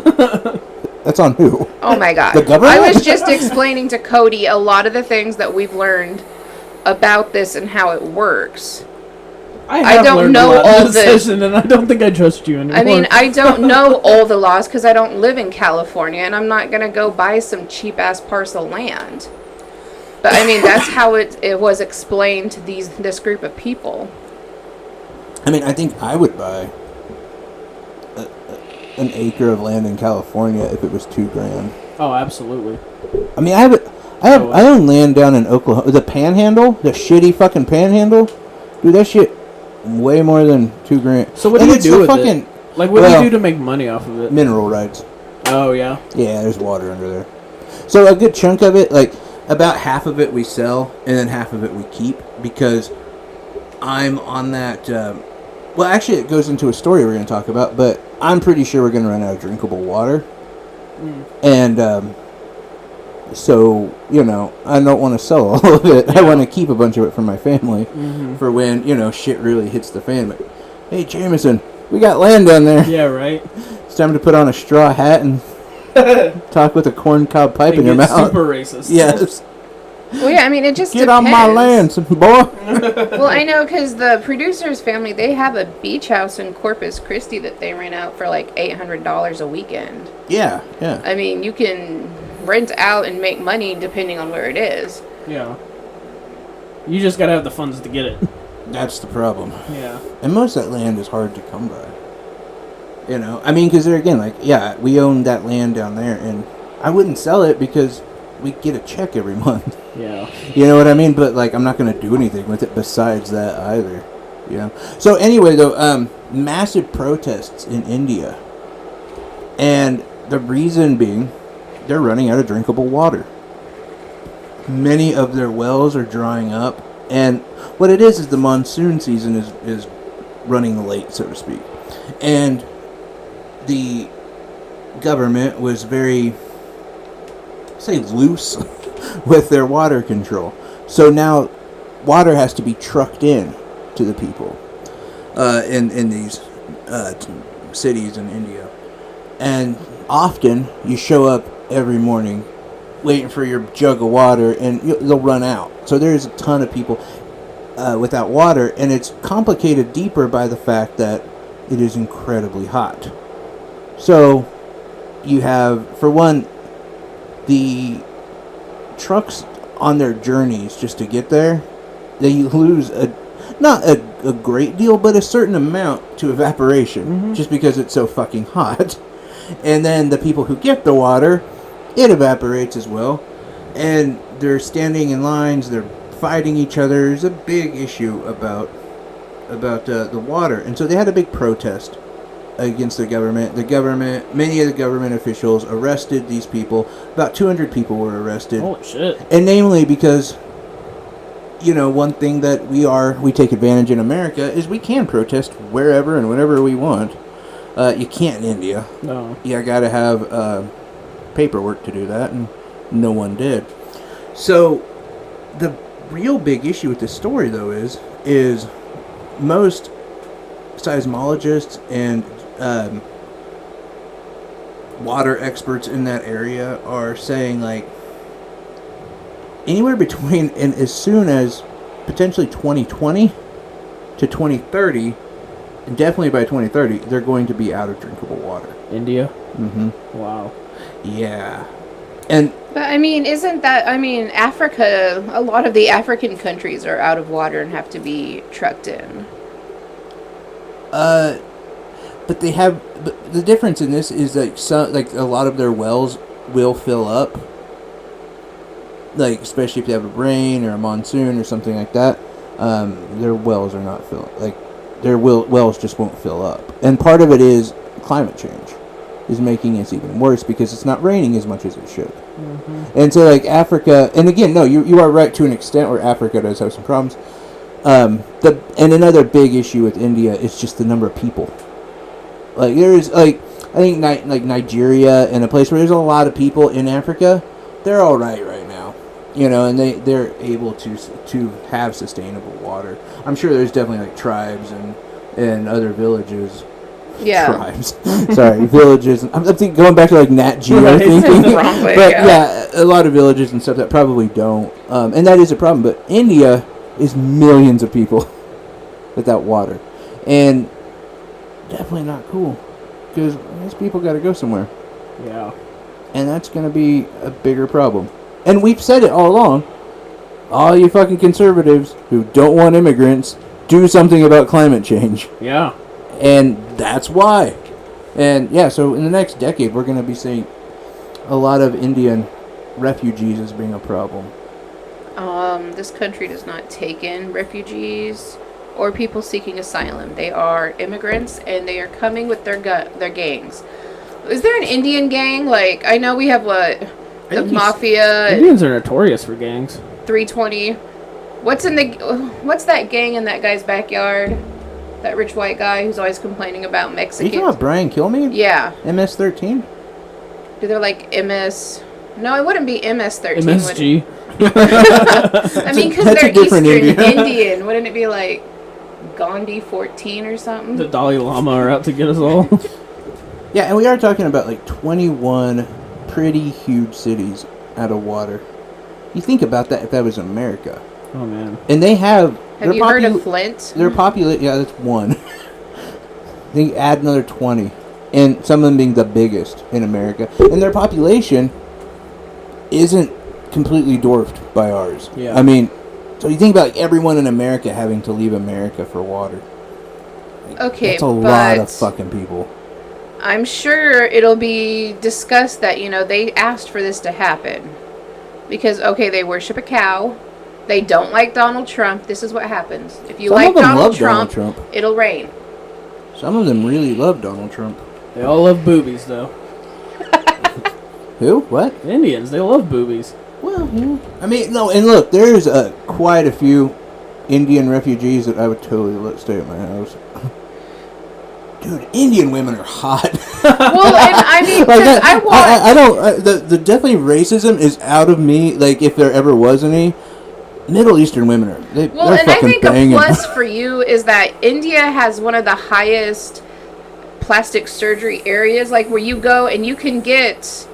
Speaker 2: That's on who?
Speaker 3: Oh my god.
Speaker 2: The government?
Speaker 3: I was just explaining to Cody a lot of the things that we've learned about this and how it works.
Speaker 1: I
Speaker 3: don't
Speaker 1: learned
Speaker 3: know
Speaker 1: a lot
Speaker 3: all
Speaker 1: in this
Speaker 3: the-
Speaker 1: session, and I don't think I trust you anymore.
Speaker 3: I mean, I don't know all the laws because I don't live in California, and I'm not gonna go buy some cheap ass parcel land. But I mean, that's how it was explained to this group of people.
Speaker 2: I mean, I think I would buy an acre of land in California if it was $2,000.
Speaker 1: Oh, absolutely.
Speaker 2: I mean, I own land down in Oklahoma. The Panhandle, the shitty fucking Panhandle, dude. That shit way more than $2,000.
Speaker 1: So what do
Speaker 2: And
Speaker 1: you
Speaker 2: it's
Speaker 1: do
Speaker 2: the
Speaker 1: with
Speaker 2: fucking
Speaker 1: it? Like, what do
Speaker 2: well,
Speaker 1: you do to make money off of it?
Speaker 2: mineral rights?
Speaker 1: Oh, yeah.
Speaker 2: Yeah, there's water under there. So a good chunk of it, like about half of it we sell, and then half of it we keep because I'm on that. Well, actually, it goes into a story we're going to talk about, but I'm pretty sure we're going to run out of drinkable water. And so, you know, I don't want to sell all of it. I want to keep a bunch of it for my family for when, you know, shit really hits the fan. But, hey, Jameson, we got land down there.
Speaker 1: Yeah, right?
Speaker 2: It's time to put on a straw hat and talk with a corn cob pipe
Speaker 1: And
Speaker 2: in your
Speaker 1: get
Speaker 2: mouth.
Speaker 1: super racist.
Speaker 2: Yes.
Speaker 3: Well, yeah, I mean, it just
Speaker 2: Get on my land,
Speaker 3: depends.
Speaker 2: boy.
Speaker 3: Well, I know because the producer's family, they have a beach house in Corpus Christi that they rent out for like $800 a weekend.
Speaker 2: Yeah, yeah.
Speaker 3: I mean, you can rent out and make money depending on where it is.
Speaker 1: Yeah. You just gotta have the funds to get it.
Speaker 2: That's the problem.
Speaker 1: Yeah.
Speaker 2: And most of that land is hard to come by. You know, I mean, because there again, like, yeah, we own that land down there, and I wouldn't sell it because we get a check every month.
Speaker 1: Yeah.
Speaker 2: You know what I mean? But, like, I'm not going to do anything with it besides that either. You know? So, anyway, though, massive protests in India. And the reason being, they're running out of drinkable water. Many of their wells are drying up. And what it is the monsoon season is running late, so to speak. And the government was very, say, loose with their water control. So now water has to be trucked in to the people in these cities in India. And often you show up every morning waiting for your jug of water and they'll run out. So there's a ton of people without water, and it's complicated deeper by the fact that it is incredibly hot. So you have, for one, the trucks on their journeys just to get there, they lose not a great deal, but a certain amount to evaporation, just because it's so fucking hot. And then the people who get the water, it evaporates as well. And they're standing in lines, they're fighting each other. There's a big issue about the water. And so they had a big protest against the government. Many of the government officials arrested these people. About 200 people were arrested.
Speaker 1: Holy shit.
Speaker 2: And namely because, you know, one thing that we take advantage in America is we can protest wherever and whenever we want. You can't in India.
Speaker 1: No.
Speaker 2: You gotta have paperwork to do that, and no one did. So the real big issue with this story, though, is most seismologists and water experts in that area are saying, like, anywhere between, and as soon as potentially 2020 to 2030, and definitely by 2030, they're going to be out of drinkable water.
Speaker 1: India.
Speaker 2: Mm-hmm.
Speaker 1: Wow.
Speaker 2: Yeah. And
Speaker 3: But I mean, isn't that, I mean, Africa, a lot of the African countries are out of water and have to be trucked in.
Speaker 2: but they have, but the difference in this is like a lot of their wells will fill up, like especially if they have a rain or a monsoon or something like that. Their wells are not filling, like their wells just won't fill up, and part of it is climate change is making it even worse because it's not raining as much as it should. And so, like, Africa, and again, no, you are right to an extent where Africa does have some problems. And another big issue with India is just the number of people. Like, there's, like, I think, like, Nigeria and a place where there's a lot of people in Africa, they're all right now. You know, and they're able to have sustainable water. I'm sure there's definitely, like, tribes and other villages.
Speaker 3: Yeah.
Speaker 2: Tribes. Sorry, villages. I'm thinking, going back to like Nat Geo
Speaker 1: Right.
Speaker 2: thinking.
Speaker 3: The wrong way,
Speaker 2: But
Speaker 3: yeah.
Speaker 2: yeah, a lot of villages and stuff that probably don't. And that is a problem. But India is millions of people without water. And definitely not cool. Because these people got to go somewhere.
Speaker 1: Yeah.
Speaker 2: And that's going to be a bigger problem. And we've said it all along. All you fucking conservatives who don't want immigrants, do something about climate change.
Speaker 1: Yeah.
Speaker 2: And that's why. And yeah, so in the next decade, we're going to be seeing a lot of Indian refugees as being a problem.
Speaker 3: This country does not take in refugees or people seeking asylum. They are immigrants, and they are coming with their gangs. Is there an Indian gang? Like, I know we have the
Speaker 2: think
Speaker 3: mafia,
Speaker 1: Indians are notorious for gangs.
Speaker 3: 320. What's that gang in that guy's backyard? That rich white guy who's always complaining about
Speaker 2: Are you
Speaker 3: Mexicans.
Speaker 2: talking about Brian Kilmeade?
Speaker 3: Yeah.
Speaker 2: MS-13?
Speaker 3: Do they like MS? No, it wouldn't be MS-13.
Speaker 1: MSG.
Speaker 3: I mean, because
Speaker 2: That's a
Speaker 3: they're
Speaker 2: different
Speaker 3: Eastern
Speaker 2: Indian.
Speaker 3: Indian. Wouldn't it be like Gandhi 14 or something?
Speaker 1: The Dalai Lama are out to get us all.
Speaker 2: Yeah, and we are talking about like 21 pretty huge cities out of water. You think about that if that was America.
Speaker 1: Oh, man.
Speaker 2: And they have...
Speaker 3: Have you heard of Flint?
Speaker 2: Their population... Yeah, that's one. They add another 20. And some of them being the biggest in America. And their population isn't completely dwarfed by ours.
Speaker 1: Yeah.
Speaker 2: I mean, so you think about like, everyone in America having to leave America for water.
Speaker 3: Okay,
Speaker 2: That's a lot of
Speaker 3: but
Speaker 2: fucking people.
Speaker 3: I'm sure it'll be discussed that, they asked for this to happen. Because, okay, they worship a cow. They don't like Donald Trump. This is what happens. If you
Speaker 2: Some
Speaker 3: like
Speaker 2: of them
Speaker 3: Donald
Speaker 2: love
Speaker 3: Trump,
Speaker 2: Donald Trump.
Speaker 3: it'll rain.
Speaker 2: Some of them really love Donald Trump.
Speaker 1: They all love boobies, though.
Speaker 2: Who? What?
Speaker 1: Indians, they love boobies.
Speaker 2: Well, yeah. I mean, no, and look, there's quite a few Indian refugees that I would totally let stay at my house. Dude, Indian women are hot.
Speaker 3: Well, and I mean,
Speaker 2: Like,
Speaker 3: 'cause I want...
Speaker 2: I don't. The definitely racism is out of me. Like, if there ever was any, Middle Eastern women are. They're
Speaker 3: Well, and I
Speaker 2: fucking
Speaker 3: think
Speaker 2: banging.
Speaker 3: a plus for you is that India has one of the highest plastic surgery areas, like where you go and you can get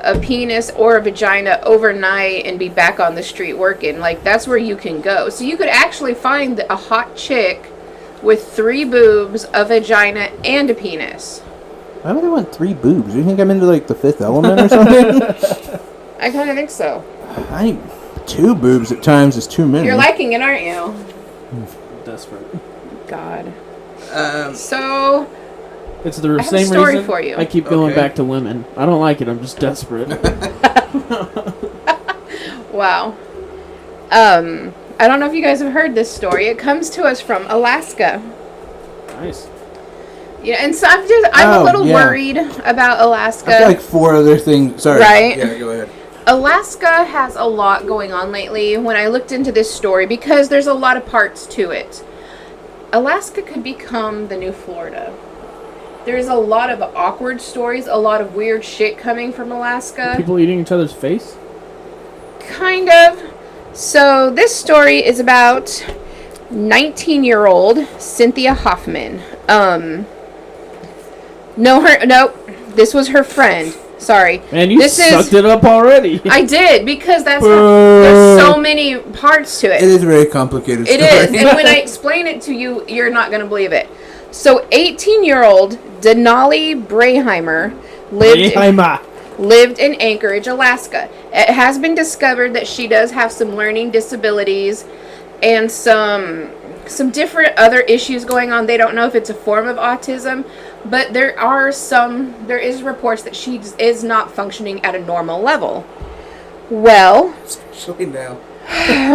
Speaker 3: a penis or a vagina overnight and be back on the street working. Like, that's where you can go. So you could actually find a hot chick with 3 boobs, a vagina, and a penis.
Speaker 2: Why would I want 3 boobs? Do you think I'm into like the Fifth Element or something?
Speaker 3: I kind of think so.
Speaker 2: 2 boobs at times is too many.
Speaker 3: You're liking it, aren't you?
Speaker 1: Desperate.
Speaker 3: God. So,
Speaker 1: It's the
Speaker 3: have a
Speaker 1: same
Speaker 3: story
Speaker 1: reason
Speaker 3: for you.
Speaker 1: I keep going
Speaker 2: Okay.
Speaker 1: back to women. I don't like it. I'm just desperate.
Speaker 3: wow. I don't know if you guys have heard this story. It comes to us from Alaska.
Speaker 1: Nice.
Speaker 3: Yeah, and so I'm a
Speaker 2: Oh,
Speaker 3: little
Speaker 2: yeah.
Speaker 3: worried about Alaska.
Speaker 2: I feel like 4 other things. Sorry.
Speaker 3: Right.
Speaker 2: Yeah, go ahead.
Speaker 3: Alaska has a lot going on lately when I looked into this story because there's a lot of parts to it. Alaska could become the new Florida. There's a lot of awkward stories, a lot of weird shit coming from Alaska.
Speaker 1: People eating each other's face?
Speaker 3: Kind of. So this story is about 19-year-old Cynthia Hoffman. This was her friend. Sorry.
Speaker 1: Man, you sucked it up already.
Speaker 3: I did, because there's so many parts to it.
Speaker 2: It is a very complicated story.
Speaker 3: It is, and when I explain it to you, you're not going to believe it. So 18-year-old Denali Breheimer lived in Anchorage, Alaska. It has been discovered that she does have some learning disabilities and some different other issues going on. They don't know if it's a form of autism, but there is reports that she is not functioning at a normal level. Well,
Speaker 2: Especially now.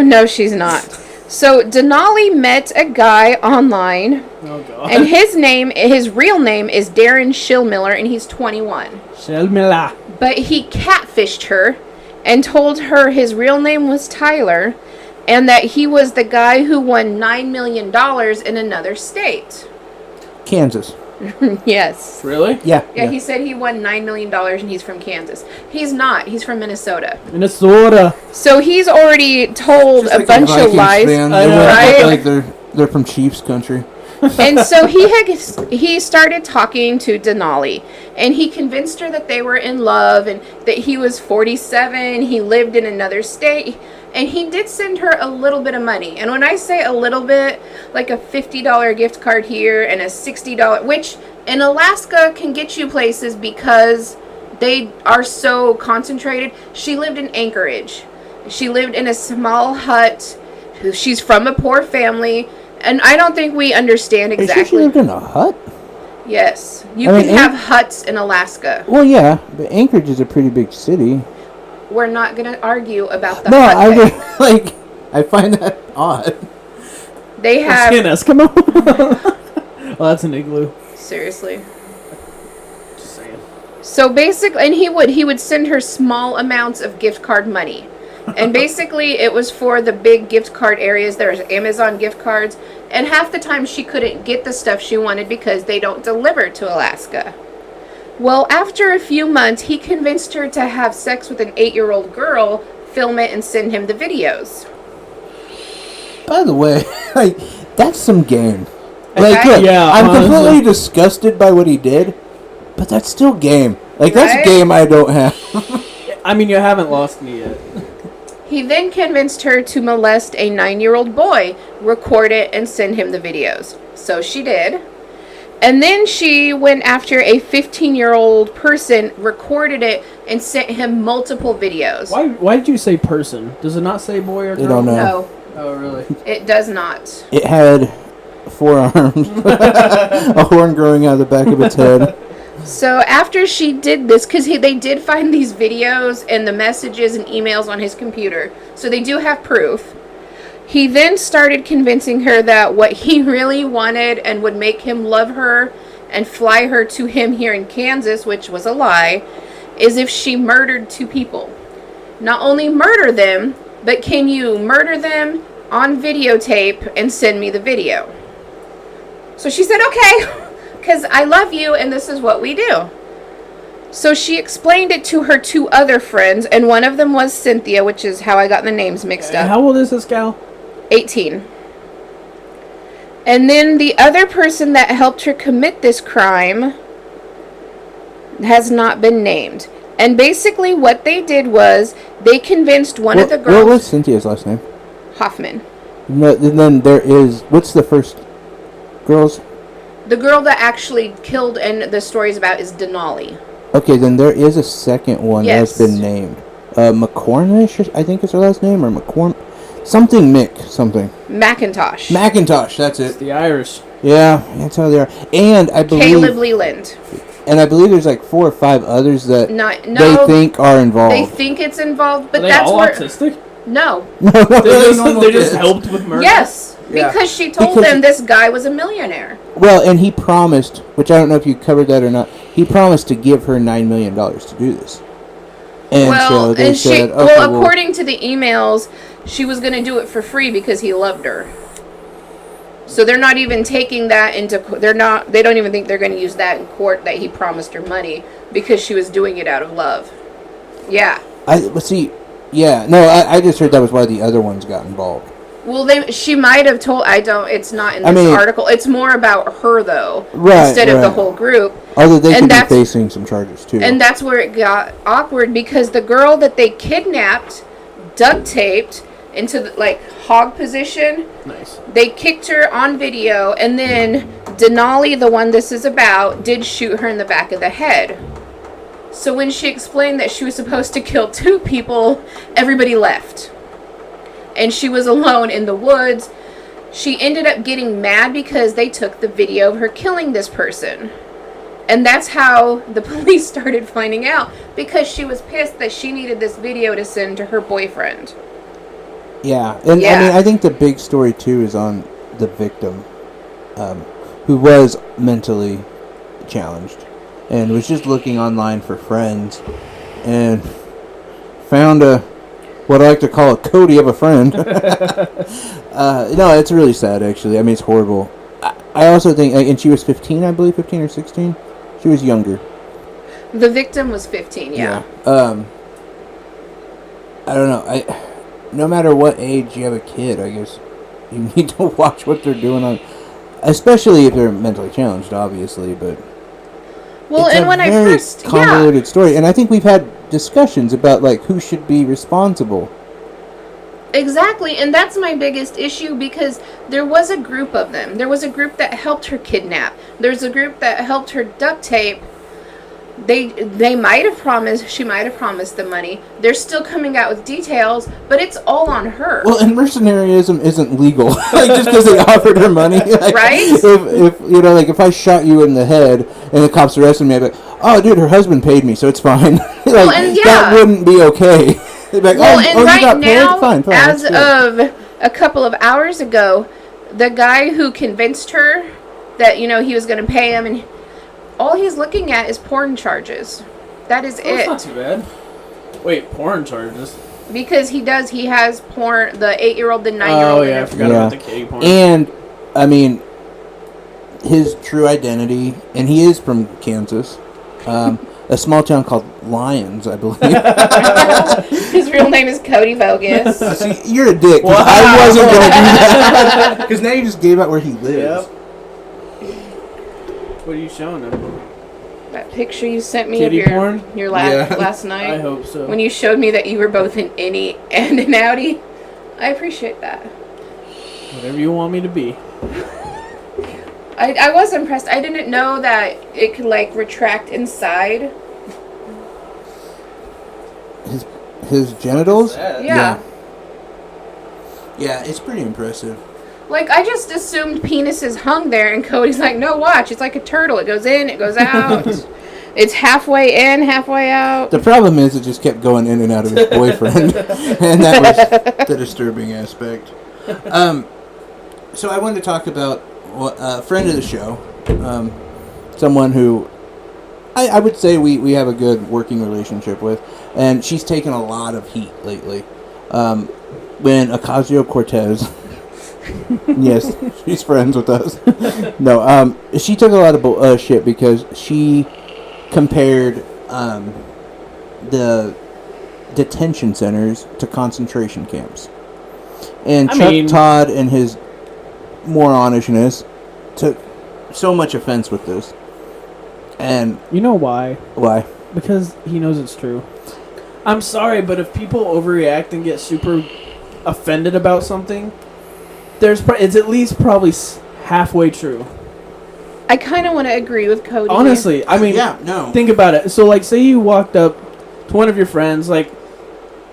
Speaker 3: no, she's not. So Denali met a guy online,
Speaker 1: Oh God.
Speaker 3: and his real name is Darren Shillmiller, and he's 21.
Speaker 1: Shellmilla.
Speaker 3: But he catfished her and told her his real name was Tyler, and that he was the guy who won $9 million in another state.
Speaker 2: Kansas.
Speaker 3: Yes.
Speaker 1: Really?
Speaker 2: Yeah.
Speaker 3: Yeah, he said he won $9 million and he's from Kansas. He's not. He's from Minnesota.
Speaker 1: Minnesota.
Speaker 3: So he's already told
Speaker 2: Just
Speaker 3: a
Speaker 2: like
Speaker 3: bunch
Speaker 2: Vikings
Speaker 3: of lies.
Speaker 2: fan.
Speaker 1: I
Speaker 2: They
Speaker 1: know.
Speaker 2: went
Speaker 3: Right?
Speaker 2: like they're from Chiefs country.
Speaker 3: And so he started talking to Denali, and he convinced her that they were in love and that he was 47, he lived in another state, and he did send her a little bit of money. And when I say a little bit, like a $50 gift card here and a $60, which in Alaska can get you places because they are so concentrated. She lived in Anchorage. She lived in a small hut. She's from a poor family. And I don't think we understand
Speaker 2: Are you sure she
Speaker 3: exactly.
Speaker 2: lived in a hut?
Speaker 3: Yes. You
Speaker 2: I
Speaker 3: can
Speaker 2: mean,
Speaker 3: have huts in Alaska.
Speaker 2: Well, yeah, but Anchorage is a pretty big city.
Speaker 3: We're not going to argue about the
Speaker 2: No,
Speaker 3: hut
Speaker 2: I
Speaker 3: thing.
Speaker 2: like. I find that odd.
Speaker 3: They have...
Speaker 1: It's an Eskimo. Oh, that's an igloo.
Speaker 3: Seriously.
Speaker 1: Just saying.
Speaker 3: So basically, and he would send her small amounts of gift card money. And basically, it was for the big gift card areas. There's Amazon gift cards. And half the time, she couldn't get the stuff she wanted because they don't deliver to Alaska. Well, after a few months, he convinced her to have sex with an 8-year-old girl, film it, and send him the videos.
Speaker 2: By the way, like that's some game. Like,
Speaker 3: Okay.
Speaker 2: look,
Speaker 1: Yeah,
Speaker 2: I'm
Speaker 1: honestly.
Speaker 2: completely disgusted by what he did, but that's still game. Like that's
Speaker 3: Right?
Speaker 2: a game I don't have.
Speaker 1: I mean, you haven't lost me yet.
Speaker 3: He then convinced her to molest a 9-year-old boy, record it, and send him the videos. So she did. And then she went after a 15-year-old person, recorded it, and sent him multiple videos.
Speaker 1: Why did you say person? Does it not say boy or girl?
Speaker 2: You don't know.
Speaker 3: No,
Speaker 1: Oh, really?
Speaker 3: it does not.
Speaker 2: It had 4 arms, a horn growing out of the back of its head.
Speaker 3: So after she did this, because they did find these videos and the messages and emails on his computer, so they do have proof. He then started convincing her that what he really wanted and would make him love her and fly her to him here in Kansas, which was a lie, is if she murdered 2 people. Not only murder them, but can you murder them on videotape and send me the video? So she said, okay. Because I love you, and this is what we do. So she explained it to her 2 other friends, and one of them was Cynthia, which is how I got the names mixed up.
Speaker 1: How old is this gal?
Speaker 3: 18. And then the other person that helped her commit this crime has not been named. And basically what they did was they convinced one of the
Speaker 2: What was
Speaker 3: girls,
Speaker 2: Cynthia's last name?
Speaker 3: Hoffman,
Speaker 2: No, and then there is. What's the first girl's?
Speaker 3: the girl that actually killed and the story's about is Denali.
Speaker 2: Okay, then there is a second one
Speaker 3: Yes.
Speaker 2: that's been named. McCormish, I think is her last name, or McCorm, something Mick, something.
Speaker 3: Macintosh.
Speaker 2: Macintosh, that's
Speaker 1: It's
Speaker 2: it.
Speaker 1: the Irish.
Speaker 2: Yeah, that's how they are. And I
Speaker 3: Caleb
Speaker 2: believe,
Speaker 3: Leland.
Speaker 2: there's like 4 or 5 others that
Speaker 3: No,
Speaker 2: they think are involved.
Speaker 3: they think it's involved, but
Speaker 1: Are they
Speaker 3: that's
Speaker 1: all
Speaker 3: where
Speaker 1: autistic?
Speaker 3: no.
Speaker 1: They just helped with murder?
Speaker 3: Yes,
Speaker 2: Yeah.
Speaker 3: because she told
Speaker 2: Because-
Speaker 3: them this guy was a millionaire.
Speaker 2: Well, and he promised, which I don't know if you covered that or not. He promised to give her $9 million to do this. And so they said, okay,
Speaker 3: well, according to the emails, she was going to do it for free because he loved her. So they're not even taking that into. They don't even think they're going to use that in court that he promised her money because she was doing it out of love. Yeah.
Speaker 2: But see, Yeah, no, I just heard that was why the other ones got involved.
Speaker 3: Well, she might have told. I don't. It's not in this article. It's more about her though, instead of the whole group.
Speaker 2: Although they could be facing some charges too.
Speaker 3: And that's where it got awkward because the girl that they kidnapped, duct taped into the, like hog position.
Speaker 1: Nice.
Speaker 3: They kicked her on video, and then Denali, the one this is about, did shoot her in the back of the head. So when she explained that she was supposed to kill 2 people, everybody left. And she was alone in the woods. She ended up getting mad because they took the video of her killing this person. And that's how the police started finding out, because she was pissed that she needed this video to send to her boyfriend.
Speaker 2: Yeah, and I mean, I think the big story too is on the victim, who was mentally challenged and was just looking online for friends and found what I like to call a Cody of a friend. No, it's really sad, actually. I mean, it's horrible. I also think, and she was 15, I believe, 15 or 16. She was younger.
Speaker 3: The victim was 15, yeah.
Speaker 2: I don't know. No matter what age you have a kid, I guess you need to watch what they're doing on, especially if they're mentally challenged, obviously. But
Speaker 3: well,
Speaker 2: it's
Speaker 3: and when I first
Speaker 2: convoluted story, and I think we've had discussions about like who should be responsible.
Speaker 3: Exactly, and that's my biggest issue, because there was a group of them. There was a group that helped her kidnap. There's a group that helped her duct tape. They might have promised, she might have promised the money. They're still coming out with details, but it's all on her.
Speaker 2: Well, and mercenaryism isn't legal. Like, just because they offered her money. Like,
Speaker 3: right?
Speaker 2: If you know, like, if I shot you in the head and the cops arrested me, I'd be like, oh, dude, her husband paid me, so it's fine. Like,
Speaker 3: well, and
Speaker 2: that wouldn't be okay. They'd be like,
Speaker 3: well,
Speaker 2: oh,
Speaker 3: and
Speaker 2: you
Speaker 3: right
Speaker 2: got
Speaker 3: now,
Speaker 2: paid? Fine,
Speaker 3: as of a couple of hours ago, the guy who convinced her that, you know, he was going to pay him, and all he's looking at is porn charges. That is it.
Speaker 1: That's not too bad. Wait, porn charges?
Speaker 3: Because he has porn, the 8-year-old, the 9-year-old.
Speaker 1: Oh, yeah, I forgot about the kitty porn.
Speaker 2: And, I mean, his true identity, and he is from Kansas, a small town called Lyons, I believe.
Speaker 3: His real name is Cody Bogus.
Speaker 2: See, you're a dick.
Speaker 1: Wow.
Speaker 2: I wasn't going to do that. Because now you just gave out where he lives.
Speaker 1: Yep. What are you showing them?
Speaker 3: That picture you sent me
Speaker 1: Kitty
Speaker 3: of
Speaker 1: porn?
Speaker 3: your last night.
Speaker 1: I hope so.
Speaker 3: When you showed me that you were both an innie and an outie. I appreciate that.
Speaker 1: Whatever you want me to be.
Speaker 3: I was impressed. I didn't know that it could, like, retract inside.
Speaker 2: His genitals?
Speaker 3: Yeah.
Speaker 2: Yeah, it's pretty impressive.
Speaker 3: Like, I just assumed penises hung there, and Cody's like, no, watch. It's like a turtle. It goes in, it goes out. It's halfway in, halfway out.
Speaker 2: The problem is it just kept going in and out of his boyfriend. And that was the disturbing aspect. So I wanted to talk about a friend of the show. Someone who I would say we have a good working relationship with. And she's taken a lot of heat lately. When Ocasio-Cortez... yes, she's friends with us. No, she took a lot of shit because she compared the detention centers to concentration camps. And Chuck Todd and his moronishness took so much offense with this. And
Speaker 1: you know why?
Speaker 2: Why?
Speaker 1: Because he knows it's true. I'm sorry, but if people overreact and get super offended about something, it's at least probably halfway true.
Speaker 3: I kind of want to agree with Cody.
Speaker 1: Honestly, I mean, think about it. So, like, say you walked up to one of your friends, like,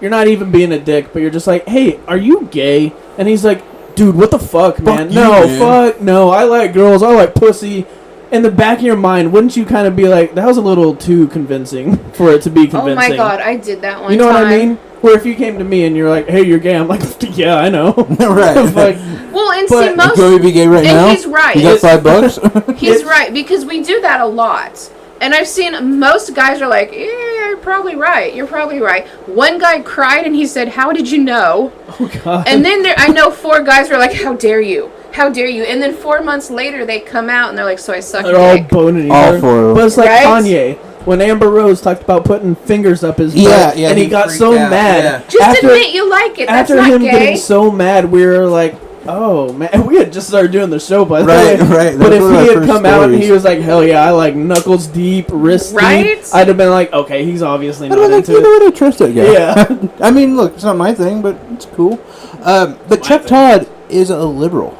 Speaker 1: you're not even being a dick, but you're just like, hey, are you gay? And he's like, dude, what the fuck, man? Fuck, no, I like girls, I like pussy. In the back of your mind, wouldn't you kind of be like, that was a little too convincing for it to be convincing?
Speaker 3: Oh my god, I did that one time.
Speaker 1: You know what I mean? Where if you came to me and you're like, hey, you're gay, I'm like, yeah, I know.
Speaker 2: Right.
Speaker 3: Well, and see, most...
Speaker 2: Can we be gay right now?
Speaker 3: He's right.
Speaker 2: You got $5?
Speaker 3: He's right, because we do that a lot. And I've seen most guys are like, yeah, you're probably right. You're probably right. One guy cried and he said, how did you know?
Speaker 1: Oh, God.
Speaker 3: And then I know 4 guys were like, how dare you? How dare you? And then 4 months later, they come out and they're like, so I suck your dick.
Speaker 1: All boning
Speaker 2: all 4 of them.
Speaker 1: But it's like Kanye. when Amber Rose talked about putting fingers up his butt,
Speaker 2: Yeah,
Speaker 1: and he
Speaker 2: he
Speaker 1: got
Speaker 2: freaked
Speaker 1: so
Speaker 2: out,
Speaker 1: mad.
Speaker 2: yeah.
Speaker 3: Just admit you like it. That's
Speaker 1: After
Speaker 3: not
Speaker 1: him
Speaker 3: gay.
Speaker 1: getting so mad, we were like, "Oh man, we had just started doing the show, by the
Speaker 2: Right,
Speaker 1: way."
Speaker 2: right.
Speaker 1: But
Speaker 2: That's
Speaker 1: if
Speaker 2: one of our
Speaker 1: he had
Speaker 2: first
Speaker 1: come out and
Speaker 2: stories.
Speaker 1: he was like, "Hell yeah, I like knuckles deep, wrist
Speaker 3: Right?
Speaker 1: deep," I'd have been like, "Okay, he's obviously
Speaker 2: But
Speaker 1: not
Speaker 2: I'm like,
Speaker 1: into
Speaker 2: you know
Speaker 1: it."
Speaker 2: what? I trust that guy.
Speaker 1: Yeah.
Speaker 2: I mean, look, it's not my thing, but it's cool. But Chuck Todd is a liberal.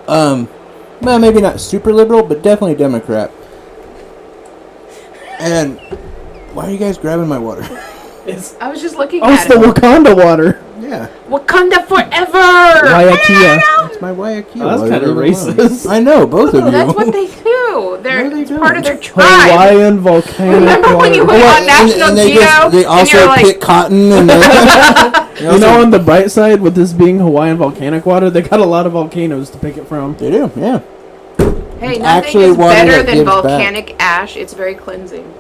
Speaker 2: Well, maybe not super liberal, but definitely Democrat. And why are you guys grabbing my water?
Speaker 1: It's,
Speaker 3: I was just looking
Speaker 1: oh, it's
Speaker 3: at
Speaker 1: the
Speaker 3: it.
Speaker 1: Wakanda water.
Speaker 2: Yeah,
Speaker 3: Wakanda forever.
Speaker 1: Guayaquil.
Speaker 2: it's my Guayaquil.
Speaker 1: Oh, that's
Speaker 2: water.
Speaker 1: kind of
Speaker 2: Leave it alone.
Speaker 1: racist.
Speaker 2: I know, both of you.
Speaker 3: That's what they do. They're
Speaker 2: No, they
Speaker 3: it's part of their
Speaker 2: don't.
Speaker 3: tribe.
Speaker 1: Hawaiian volcanic
Speaker 3: Remember when you
Speaker 1: water.
Speaker 3: went on National
Speaker 2: they
Speaker 3: Geo
Speaker 2: they
Speaker 3: and
Speaker 2: also
Speaker 3: you're like,
Speaker 2: pick cotton and they,
Speaker 1: You know, on the bright side, with this being Hawaiian volcanic water, they got a lot of volcanoes to pick it from.
Speaker 2: they do, yeah.
Speaker 3: hey, nothing
Speaker 2: actually
Speaker 3: is
Speaker 2: water
Speaker 3: better
Speaker 2: that
Speaker 3: than
Speaker 2: gives back.
Speaker 3: volcanic ash. It's very cleansing.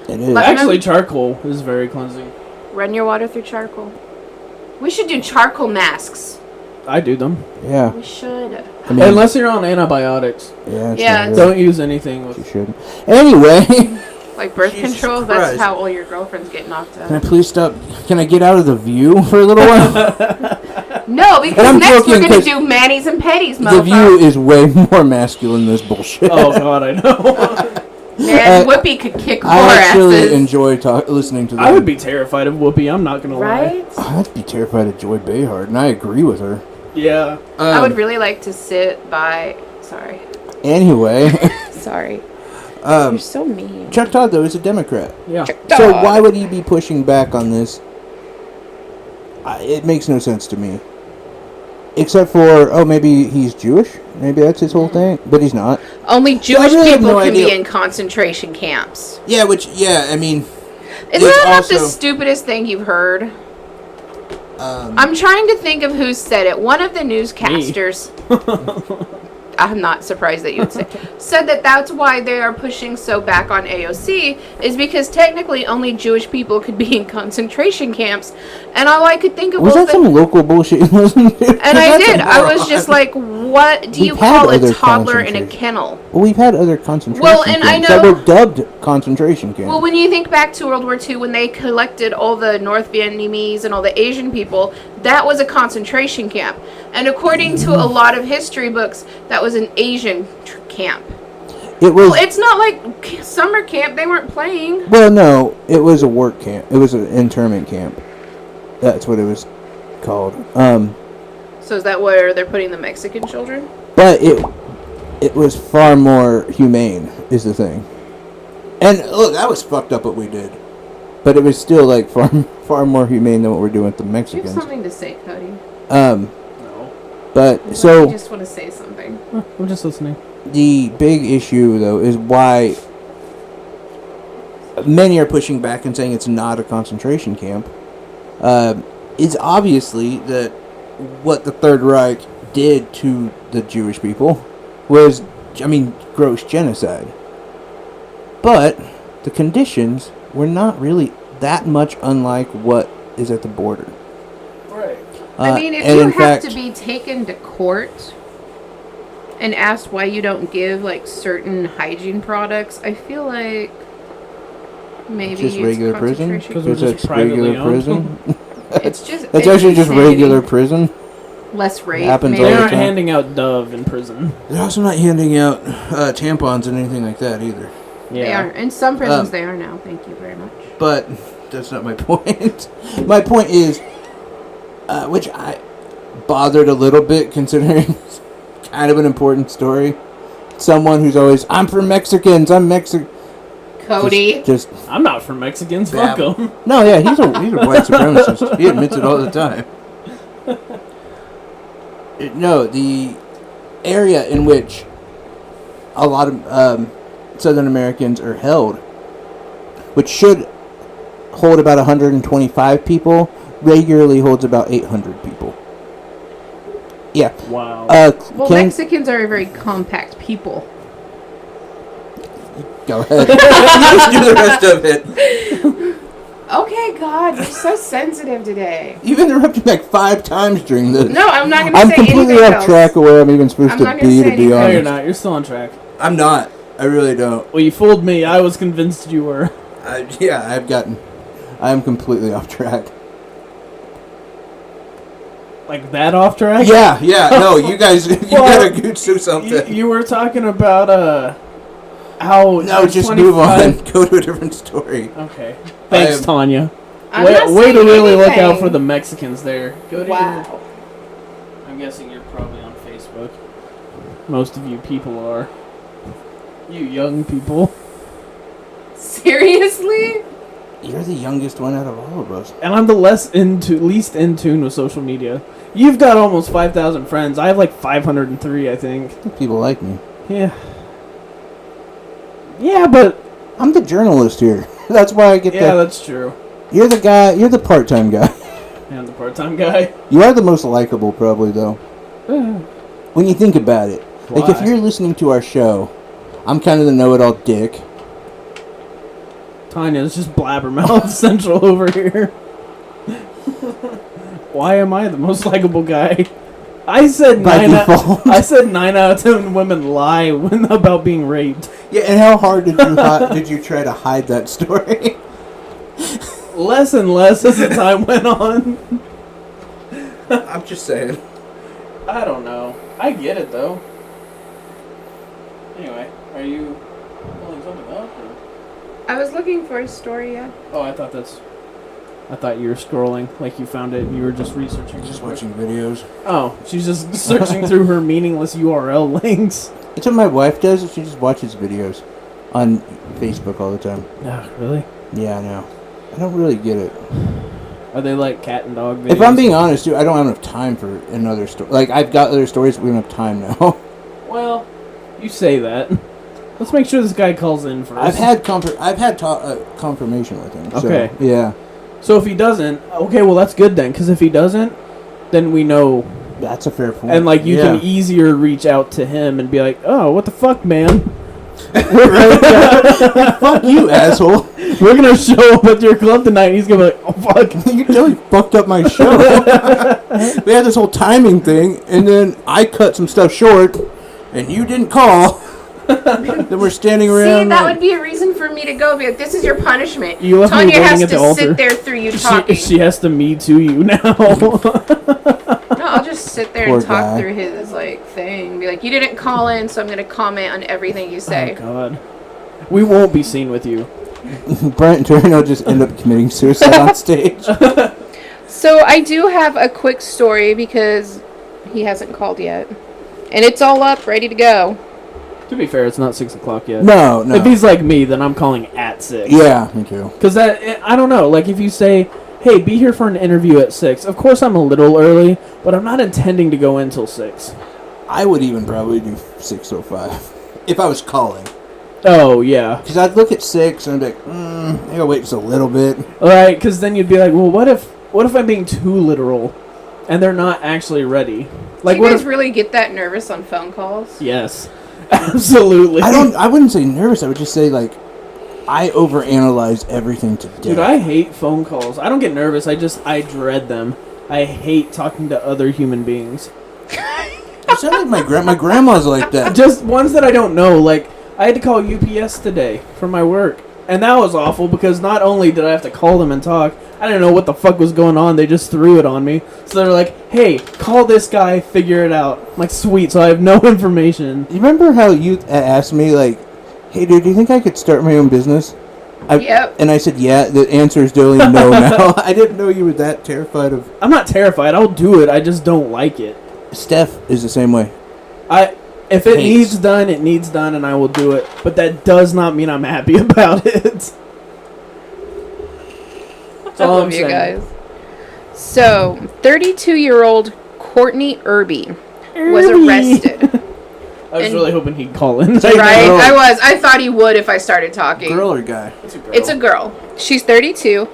Speaker 2: It is.
Speaker 3: Like-
Speaker 1: Actually, charcoal is very cleansing.
Speaker 3: Run your water through charcoal. We should do charcoal masks.
Speaker 1: I do them.
Speaker 2: Yeah.
Speaker 3: We should.
Speaker 2: I mean,
Speaker 1: Unless you're on antibiotics.
Speaker 2: yeah, it's
Speaker 3: Yeah,
Speaker 2: not good.
Speaker 1: Don't use anything with...
Speaker 2: You shouldn't. Anyway,
Speaker 3: Like birth
Speaker 2: Jesus
Speaker 3: control,
Speaker 2: Christ.
Speaker 3: that's how all your girlfriends get knocked
Speaker 2: can I
Speaker 3: out.
Speaker 2: please stop? Can I get out of the view for a little while?
Speaker 3: No,
Speaker 2: And
Speaker 3: because
Speaker 2: I'm
Speaker 3: next we're
Speaker 2: joking,
Speaker 3: going
Speaker 2: 'cause
Speaker 3: to do Manny's and Petties,
Speaker 2: The view
Speaker 3: motherfucker.
Speaker 2: is way more masculine than this bullshit.
Speaker 1: Oh, God, I know.
Speaker 3: Man, Whoopi could kick
Speaker 2: I
Speaker 3: more
Speaker 2: actually
Speaker 3: asses.
Speaker 2: enjoy listening to them.
Speaker 1: I would be terrified of Whoopi, I'm not going to lie.
Speaker 3: Right?
Speaker 2: I'd be terrified of Joy Behar, and I agree with her.
Speaker 1: Yeah.
Speaker 3: I would really like to sit by... Sorry.
Speaker 2: Anyway,
Speaker 3: Sorry. You're so mean.
Speaker 2: Chuck Todd, though, is a Democrat.
Speaker 1: Yeah.
Speaker 2: So why would he be pushing back on this? It makes no sense to me. Except for, oh, maybe he's Jewish? Maybe that's his whole thing? But he's not.
Speaker 3: Only Jewish
Speaker 2: really have
Speaker 3: people
Speaker 2: no
Speaker 3: can be
Speaker 2: idea.
Speaker 3: in concentration camps.
Speaker 2: Yeah, I mean...
Speaker 3: Isn't
Speaker 2: It's
Speaker 3: that not
Speaker 2: also-
Speaker 3: the stupidest thing you've heard? I'm trying to think of who said it. One of the newscasters, I'm not surprised that you would say, said that that's why they are pushing so back on AOC, is because technically only Jewish people could be in concentration camps. And all I could think of
Speaker 2: Was
Speaker 3: was
Speaker 2: that some local bullshit you listened to?
Speaker 3: and I
Speaker 2: That's
Speaker 3: did.
Speaker 2: a
Speaker 3: I was
Speaker 2: moron.
Speaker 3: just like, what do you
Speaker 2: We've had
Speaker 3: call a
Speaker 2: other
Speaker 3: toddler in a
Speaker 2: concentration-
Speaker 3: kennel?
Speaker 2: Well, we've had other concentration
Speaker 3: Well, and I
Speaker 2: camps
Speaker 3: know-
Speaker 2: that were dubbed concentration camps.
Speaker 3: Well, when you think back to World War II, when they collected all the North Vietnamese and all the Asian people, that was a concentration camp. And according to a lot of history books, that was an Asian camp.
Speaker 2: it was...
Speaker 3: Well, it's not like summer camp. They weren't playing.
Speaker 2: Well, no, it was a work camp. It was an internment camp. That's what it was called.
Speaker 3: So is that where they're putting the Mexican children?
Speaker 2: But it was far more humane, is the thing. And look, that was fucked up what we did. But it was still like far more humane than what we're doing with the
Speaker 3: Do you have
Speaker 2: Mexicans.
Speaker 3: something to say, Cody?
Speaker 1: No.
Speaker 2: But
Speaker 3: I
Speaker 2: so
Speaker 3: just want to say something.
Speaker 1: I'm just listening.
Speaker 2: the big issue though is why many are pushing back and saying it's not a concentration camp. It's obviously that what the Third Reich did to the Jewish people was, I mean, gross genocide. But the conditions were not really that much unlike what is at the border.
Speaker 1: Right.
Speaker 3: I mean, if
Speaker 2: and
Speaker 3: you
Speaker 2: in
Speaker 3: have
Speaker 2: fact,
Speaker 3: to be taken to court and asked why you don't give like certain hygiene products, I feel like maybe
Speaker 2: just regular prison,
Speaker 3: concentration
Speaker 1: Because we're
Speaker 2: because
Speaker 1: just
Speaker 2: that's
Speaker 1: privately
Speaker 2: regular
Speaker 1: owned.
Speaker 2: prison.
Speaker 3: It's just
Speaker 2: That's
Speaker 3: it's
Speaker 2: actually just
Speaker 3: insanity.
Speaker 2: regular prison.
Speaker 3: Less rape.
Speaker 2: Happens
Speaker 3: maybe.
Speaker 1: They
Speaker 2: all the
Speaker 1: aren't
Speaker 2: time.
Speaker 1: handing out Dove in prison.
Speaker 2: They're also not handing out tampons and anything like that either.
Speaker 3: They
Speaker 1: Yeah.
Speaker 3: are. In some prisons,
Speaker 2: Um,
Speaker 3: they are now. Thank you very much.
Speaker 2: But that's not my point. My point is, which I bothered a little bit considering it's kind of an important story. Someone who's always, I'm for Mexicans, I'm Mexican.
Speaker 3: Cody.
Speaker 2: Just
Speaker 1: I'm not for Mexicans. Fuck
Speaker 2: Bab.
Speaker 1: 'em.
Speaker 2: no, yeah, he's a white supremacist. He admits it all the time. No, the area in which a lot of Southern Americans are held, which should hold about 125 people, regularly holds about 800 people. Yeah.
Speaker 1: Wow.
Speaker 3: Well, Mexicans are a very compact people.
Speaker 2: Go ahead. You just do the rest of it.
Speaker 3: Okay, God, you're so sensitive today.
Speaker 2: You've interrupted like 5 times during this.
Speaker 3: No, I'm not going to
Speaker 2: I'm
Speaker 3: say
Speaker 2: completely
Speaker 3: anything
Speaker 2: off
Speaker 3: else.
Speaker 2: track of where I'm even supposed
Speaker 3: I'm
Speaker 2: to
Speaker 3: not gonna
Speaker 2: be,
Speaker 3: say
Speaker 2: to be
Speaker 3: anything.
Speaker 1: No, you're
Speaker 2: honest.
Speaker 1: not. You're still on track.
Speaker 2: I'm not. I really don't.
Speaker 1: Well, you fooled me. I was convinced you were.
Speaker 2: I'm completely off track.
Speaker 1: Like that off track?
Speaker 2: Yeah, no, you guys, you
Speaker 1: Well,
Speaker 2: gotta do something.
Speaker 1: You were talking about, how...
Speaker 2: No, just
Speaker 1: 25
Speaker 2: move on. Go to a different story.
Speaker 1: Okay. Thanks, Tanya.
Speaker 3: I'm not
Speaker 1: Way to
Speaker 3: saying
Speaker 1: really look out
Speaker 3: anything.
Speaker 1: for the Mexicans there. Go to your...
Speaker 3: Wow.
Speaker 1: I'm guessing you're probably on Facebook. Most of you people are. You young people.
Speaker 3: Seriously?
Speaker 2: You're the youngest one out of all of us.
Speaker 1: And I'm the least in tune with social media. You've got almost 5,000 friends. I have like 503, I think.
Speaker 2: People like me.
Speaker 1: Yeah. Yeah, but...
Speaker 2: I'm the journalist here. That's why I get
Speaker 1: Yeah,
Speaker 2: that.
Speaker 1: that's true.
Speaker 2: You're the guy. You're the part-time guy.
Speaker 1: Yeah, I'm the part-time guy.
Speaker 2: You are the most likable, probably, though. When you think about it. Like, if
Speaker 1: Why?
Speaker 2: you're listening to our show, I'm kind of the know-it-all dick.
Speaker 1: Tanya's just blabbermouth central over here. Why am I the most likable guy? I said
Speaker 2: By
Speaker 1: 9
Speaker 2: default.
Speaker 1: I said 9 out of 10 women lie about being raped.
Speaker 2: Yeah, and how hard did you try to hide that story?
Speaker 1: Less and less as the time went on.
Speaker 2: I'm just saying.
Speaker 1: I don't know. I get it though. Anyway, are you pulling something up? Or?
Speaker 3: I was looking for a story, yeah.
Speaker 1: Oh, I thought you were scrolling, like you found it and you were just researching.
Speaker 2: Just watching videos.
Speaker 1: Oh, she's just searching through her meaningless URL links.
Speaker 2: That's what my wife does. She just watches videos on Facebook all the time.
Speaker 1: Oh, really?
Speaker 2: Yeah, I know. I don't really get it.
Speaker 1: Are they like cat and dog videos?
Speaker 2: If I'm being honest, dude, I don't have enough time for another story. Like, I've got other stories, but we don't have time now.
Speaker 1: Well, you say that. Let's make sure this guy calls in first.
Speaker 2: I've had confirmation with him. So,
Speaker 1: Okay.
Speaker 2: yeah.
Speaker 1: So if he doesn't, okay, well that's good then, because if he doesn't, then we know,
Speaker 2: That's a fair point.
Speaker 1: and like you
Speaker 2: Yeah.
Speaker 1: can easier reach out to him and be like, oh, what the fuck, man?
Speaker 2: Fuck you, asshole.
Speaker 1: We're gonna show up at your club tonight. And he's gonna be like, oh fuck.
Speaker 2: You totally fucked up my show. We had this whole timing thing, and then I cut some stuff short, and you didn't call. Then we're standing around.
Speaker 3: See, that would be a reason for me to go. Be like, this is your punishment.
Speaker 1: You left me
Speaker 3: Tanya
Speaker 1: waiting
Speaker 3: has
Speaker 1: at
Speaker 3: to
Speaker 1: the altar.
Speaker 3: sit there through you talking.
Speaker 1: She has to me to you now.
Speaker 3: No, I'll just sit there
Speaker 2: Poor
Speaker 3: and talk
Speaker 2: guy.
Speaker 3: through his thing. Be like, you didn't call in, so I'm gonna comment on everything you
Speaker 1: Oh
Speaker 3: say.
Speaker 1: god. We won't be seen with you.
Speaker 2: Brent Turner will just end up committing suicide on stage.
Speaker 3: So I do have a quick story because he hasn't called yet, and it's all up, ready to go.
Speaker 1: To be fair, it's not 6 o'clock yet.
Speaker 2: No.
Speaker 1: If he's like me, then I'm calling at 6.
Speaker 2: Yeah, me too.
Speaker 1: Because I don't know, like if you say, hey, be here for an interview at 6, of course I'm a little early, but I'm not intending to go in till 6.
Speaker 2: I would even probably do 6:05 if I was calling.
Speaker 1: Oh, yeah.
Speaker 2: Because I'd look at 6 and I'd be like, maybe I'll wait just a little bit.
Speaker 1: Alright, because then you'd be like, well, what if I'm being too literal and they're not actually ready? Like,
Speaker 3: Do you
Speaker 1: what
Speaker 3: guys
Speaker 1: if...
Speaker 3: really get that nervous on phone calls?
Speaker 1: Yes. Absolutely.
Speaker 2: I wouldn't say nervous. I would just say, like, I overanalyze everything to death.
Speaker 1: Dude, I hate phone calls. I don't get nervous. I dread them. I hate talking to other human beings.
Speaker 2: You sound like my grandma's like that.
Speaker 1: Just ones that I don't know. Like, I had to call UPS today for my work. And that was awful because not only did I have to call them and talk, I didn't know what the fuck was going on. They just threw it on me. So they're like, hey, call this guy, figure it out. I'm like, sweet, so I have no information.
Speaker 2: You remember how you asked me, like, hey, dude, do you think I could start my own business?
Speaker 3: Yep.
Speaker 2: And I said, yeah. The answer is totally no now. I didn't know you were that terrified of...
Speaker 1: I'm not terrified. I'll do it. I just don't like it.
Speaker 2: Steph is the same way.
Speaker 1: If it
Speaker 2: Hates.
Speaker 1: needs done, it needs done, and I will do it. But that does not mean I'm happy about it. That's
Speaker 3: I
Speaker 1: all
Speaker 3: love
Speaker 1: I'm
Speaker 3: you
Speaker 1: saying.
Speaker 3: guys. So, 32-year-old Courtney Irby was
Speaker 1: Irby.
Speaker 3: arrested.
Speaker 1: I was
Speaker 3: And-
Speaker 1: really hoping he'd call in.
Speaker 2: Say
Speaker 3: Right?
Speaker 2: girl.
Speaker 3: I thought he would if I started talking.
Speaker 2: Girl or guy?
Speaker 3: It's a girl. She's 32,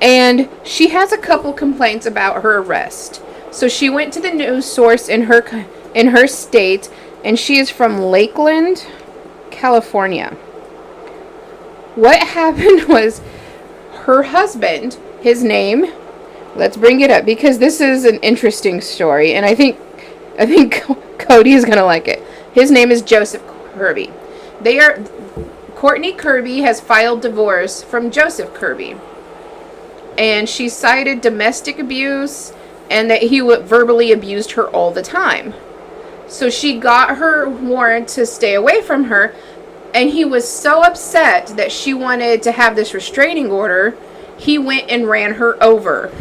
Speaker 3: and she has a couple complaints about her arrest. So she went to the news source in her state, and she is from Lakeland, California. What happened was her husband, his name, let's bring it up because this is an interesting story, and I think Cody is gonna like it. His name is Joseph Kirby. Courtney Kirby has filed divorce from Joseph Kirby. And she cited domestic abuse and that he verbally abused her all the time. So she got her warrant to stay away from her, and he was so upset that she wanted to have this restraining order, he went and ran her over.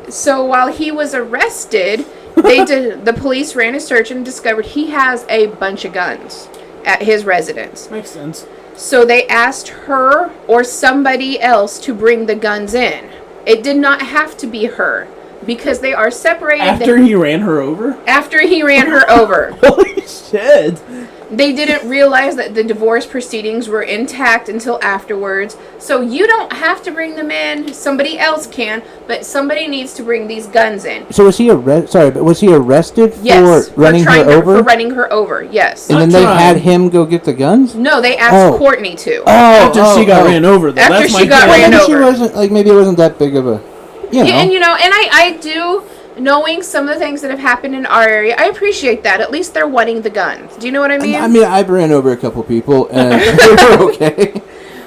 Speaker 3: So while he was arrested, the police ran a search and discovered he has a bunch of guns at his residence.
Speaker 1: Makes sense.
Speaker 3: So they asked her or somebody else to bring the guns in. It did not have to be her because they are separated.
Speaker 1: After he ran her over?
Speaker 3: After he ran her over.
Speaker 1: Holy shit.
Speaker 3: They didn't realize that the divorce proceedings were intact until afterwards. So you don't have to bring them in. Somebody else can, but somebody needs to bring these guns in.
Speaker 2: So was he arrested
Speaker 3: Yes,
Speaker 2: for running her over?
Speaker 3: For running her over, yes.
Speaker 2: And then they had him go get the guns?
Speaker 3: No, they asked Courtney to.
Speaker 1: After she got ran over, though.
Speaker 3: After
Speaker 1: That's
Speaker 3: she
Speaker 1: my
Speaker 3: got
Speaker 1: point.
Speaker 3: ran
Speaker 2: Maybe
Speaker 3: over.
Speaker 2: she wasn't, like, maybe it wasn't that big of a, you know.
Speaker 3: Yeah, and I do, knowing some of the things that have happened in our area, I appreciate that. At least they're wanting the guns. Do you know what I mean?
Speaker 2: I mean, I've ran over a couple people, and they were okay.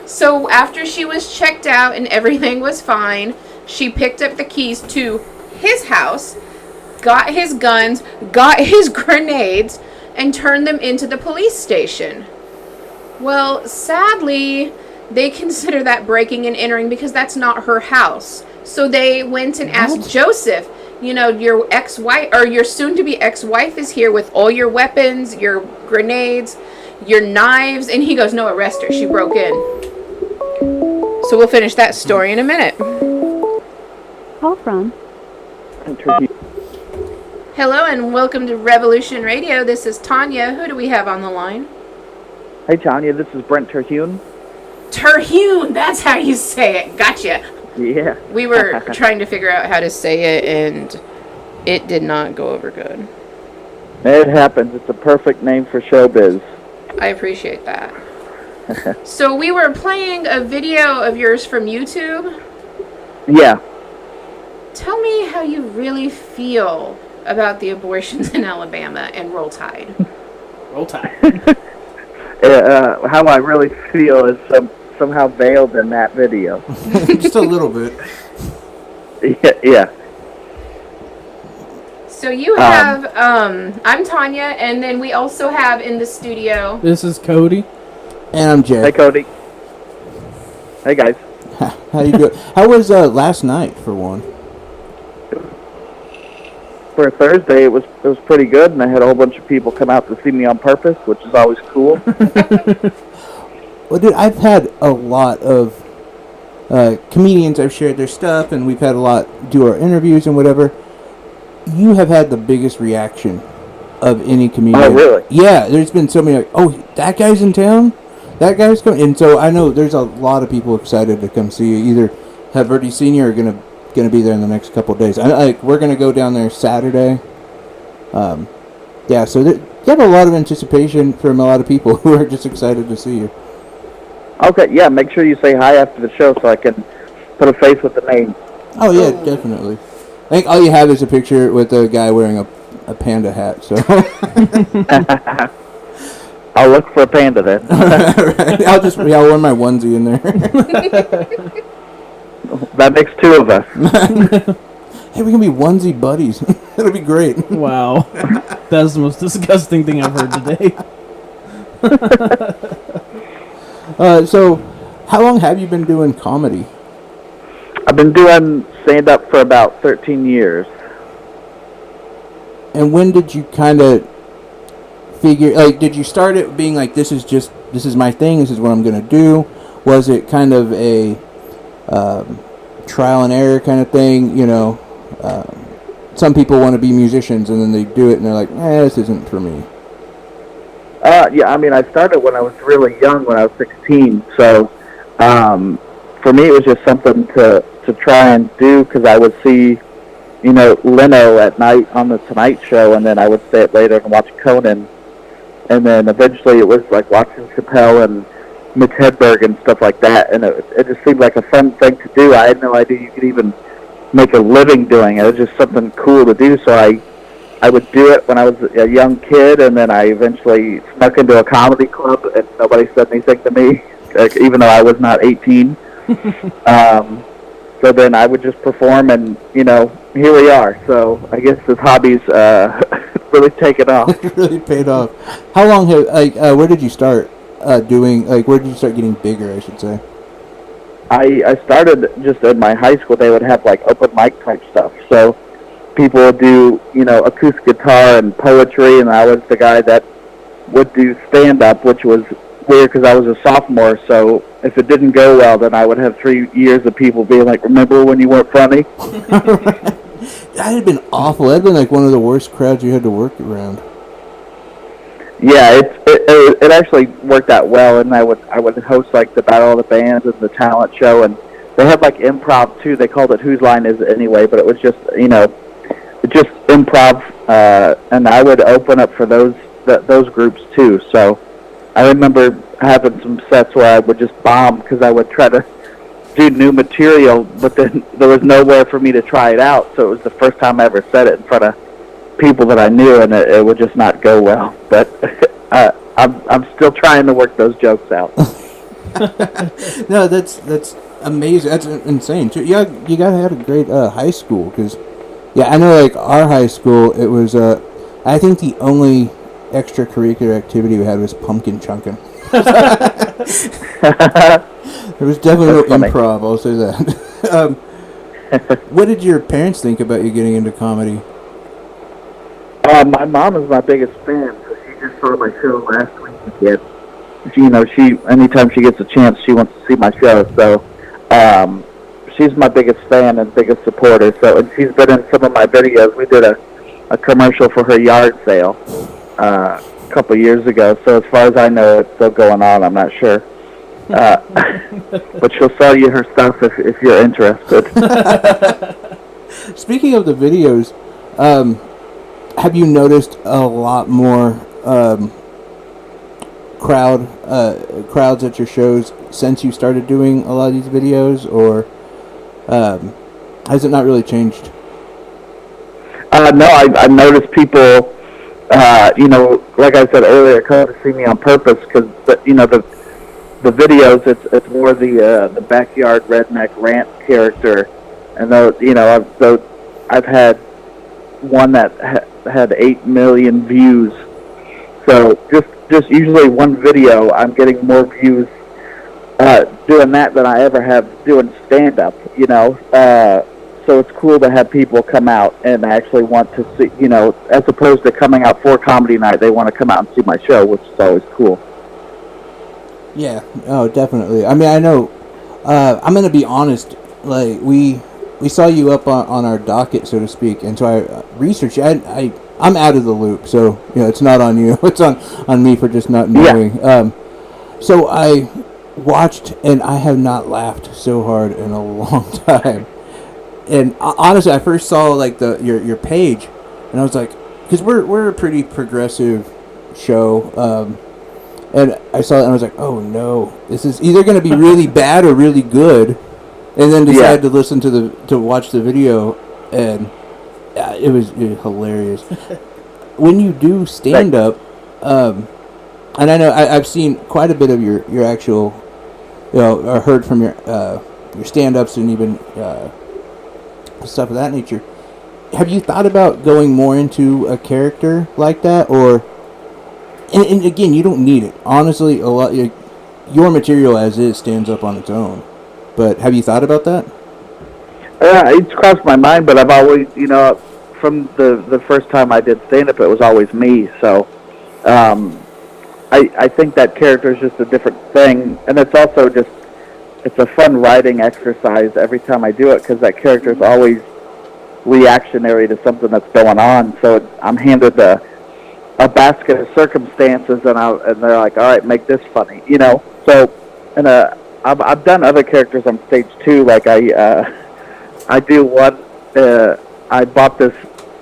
Speaker 3: So after she was checked out and everything was fine, she picked up the keys to his house, got his guns, got his grenades, and turned them into the police station. Well, sadly, they consider that breaking and entering because that's not her house. So they went and asked Joseph, you know, your ex-wife, or your soon-to-be ex-wife is here with all your weapons, your grenades, your knives, and he goes, no, arrest her, she broke in. So we'll finish that story in a minute.
Speaker 5: Call from.
Speaker 3: Hello and welcome to Revolution Radio. This is Tanya. Who do we have on the line?
Speaker 6: Hey, Tanya, this is Brent Terhune.
Speaker 3: Terhune, that's how you say it. Gotcha.
Speaker 6: Yeah.
Speaker 3: We were trying to figure out how to say it, and it did not go over good.
Speaker 6: It happens. It's a perfect name for showbiz.
Speaker 3: I appreciate that. So we were playing a video of yours from YouTube.
Speaker 6: Yeah.
Speaker 3: Tell me how you really feel about the abortions in Alabama and Roll Tide.
Speaker 1: Roll Tide.
Speaker 6: How I really feel is somehow veiled in that video.
Speaker 2: Just a little bit.
Speaker 6: Yeah.
Speaker 3: So you have, I'm Tanya, and then we also have in the studio.
Speaker 1: This is Cody.
Speaker 2: And I'm Jay.
Speaker 6: Hey, Cody. Hey, guys.
Speaker 2: How you doing? How was last night, for one?
Speaker 6: For Thursday, it was pretty good, and I had a whole bunch of people come out to see me on purpose, which is always cool.
Speaker 2: Well, dude, I've had a lot of comedians. I've shared their stuff, and we've had a lot do our interviews and whatever. You have had the biggest reaction of any comedian.
Speaker 6: Oh, really?
Speaker 2: Yeah, there's been so many, like, oh, that guy's in town? That guy's coming? And so I know there's a lot of people excited to come see you. Either have already seen you or gonna be there in the next couple of days. We're gonna go down there Saturday. Yeah, so you have a lot of anticipation from a lot of people who are just excited to see you.
Speaker 6: Okay, yeah, make sure you say hi after the show so I can put a face with the name.
Speaker 2: Oh, yeah, definitely. I think all you have is a picture with a guy wearing a panda hat, so...
Speaker 6: I'll look for a panda then.
Speaker 2: Right. I'll wear my onesie in there.
Speaker 6: That makes two of us.
Speaker 2: Hey, we can be onesie buddies. It'll be great.
Speaker 1: Wow. That's the most disgusting thing I've heard today.
Speaker 2: So, how long have you been doing comedy?
Speaker 6: I've been doing stand-up for about 13 years.
Speaker 2: And when did you kind of figure, like, did you start it being like, this is my thing, this is what I'm going to do? Was it kind of a trial and error kind of thing? You know, some people want to be musicians and then they do it and they're like, this isn't for me.
Speaker 6: Yeah, I mean, I started when I was really young, when I was 16. So, for me, it was just something to try and do because I would see, you know, Leno at night on the Tonight Show, and then I would stay up later and watch Conan. And then eventually it was like watching Chappelle and Mitch Hedberg and stuff like that. And it just seemed like a fun thing to do. I had no idea you could even make a living doing it. It was just something cool to do. So I I would do it when I was a young kid, and then I eventually snuck into a comedy club, and nobody said anything to me, even though I was not 18. So then I would just perform, and here we are. So I guess this hobby's really taken off.
Speaker 2: It really paid off. How long where did you start doing, where did you start getting bigger, I should say?
Speaker 6: I started just in my high school. They would have like open mic type stuff. So people would do, acoustic guitar and poetry, and I was the guy that would do stand-up, which was weird because I was a sophomore. So if it didn't go well, then I would have 3 years of people being like, "Remember when you weren't funny?"
Speaker 2: That had been awful. That'd been like one of the worst crowds you had to work around.
Speaker 6: Yeah, it actually worked out well, and I would host like the Battle of the Bands and the talent show, and they had like improv too. They called it Whose Line Is It Anyway? But it was just just improv, and I would open up for those groups too. So I remember having some sets where I would just bomb because I would try to do new material, but then there was nowhere for me to try it out. So it was the first time I ever said it in front of people that I knew, and it would just not go well. But I'm still trying to work those jokes out.
Speaker 2: No, that's amazing. That's insane too. Yeah, you gotta have a great high school, because I know like our high school, it was I think the only extracurricular activity we had was pumpkin chunking. There was definitely no improv, I'll say that. What did your parents think about you getting into comedy?
Speaker 6: My mom is my biggest fan, so she just saw my show last week again. She anytime she gets a chance, she wants to see my show. So she's my biggest fan and biggest supporter. So, and she's been in some of my videos. We did a commercial for her yard sale a couple years ago. So as far as I know, it's still going on. I'm not sure. But she'll sell you her stuff if you're interested.
Speaker 2: Speaking of the videos, have you noticed a lot more crowds at your shows since you started doing a lot of these videos, or has it not really changed?
Speaker 6: No, I've noticed people, like I said earlier, come to see me on purpose because the videos, it's more the backyard redneck rant character, and though I've had one that had 8 million views. So just usually one video, I'm getting more views doing that than I ever have doing stand up. So it's cool to have people come out and actually want to see, as opposed to coming out for comedy night, they want to come out and see my show, which is always cool.
Speaker 2: Yeah, oh, definitely. I mean, I know, I'm going to be honest, like, we saw you up on our docket, so to speak, and so I researched. I'm out of the loop, so it's not on you. It's on me for just not knowing. Yeah. So I watched, and I have not laughed so hard in a long time. And honestly, I first saw like your page, and I was like, because we're a pretty progressive show, and I saw it, and I was like, oh no, this is either going to be really bad or really good. And then decided to listen to watch the video, and it was hilarious. When you do stand up, and I know I've seen quite a bit of your actual, or heard from your stand ups and even stuff of that nature. Have you thought about going more into a character like that, or? And again, you don't need it. Honestly, a lot your material as is stands up on its own. But have you thought about that?
Speaker 6: It's crossed my mind, but I've always, from the first time I did stand-up, it was always me. So I think that character is just a different thing. And it's also just, it's a fun writing exercise every time I do it, because that character is always reactionary to something that's going on. So I'm handed a basket of circumstances, and they're like, all right, make this funny, So, and I've done other characters on stage too. Like I do one. I bought this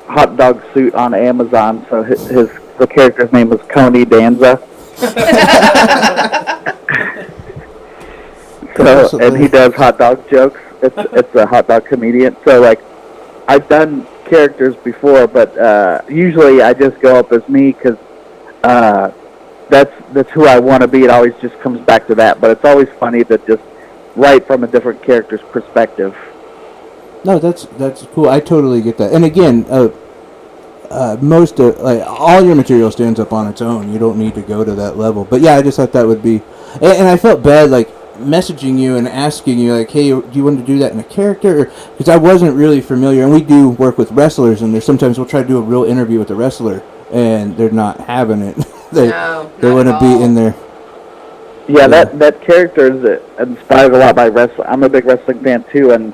Speaker 6: hot dog suit on Amazon, so the character's name is Coney Danza. So, and he does hot dog jokes. It's a hot dog comedian. So like, I've done characters before, but usually I just go up as me because that's who I want to be. It always just comes back to that. But it's always funny to just write from a different character's perspective.
Speaker 2: No, that's cool. I totally get that. And again, most of all your material stands up on its own. You don't need to go to that level. But yeah, I just thought that would be, and I felt bad messaging you and asking you hey, do you want to do that in a character? Because I wasn't really familiar, and we do work with wrestlers, and there's sometimes we'll try to do a real interview with a wrestler, and they're not having it. they want to be in there.
Speaker 6: Yeah, that character is inspired a lot by wrestling. I'm a big wrestling fan too, and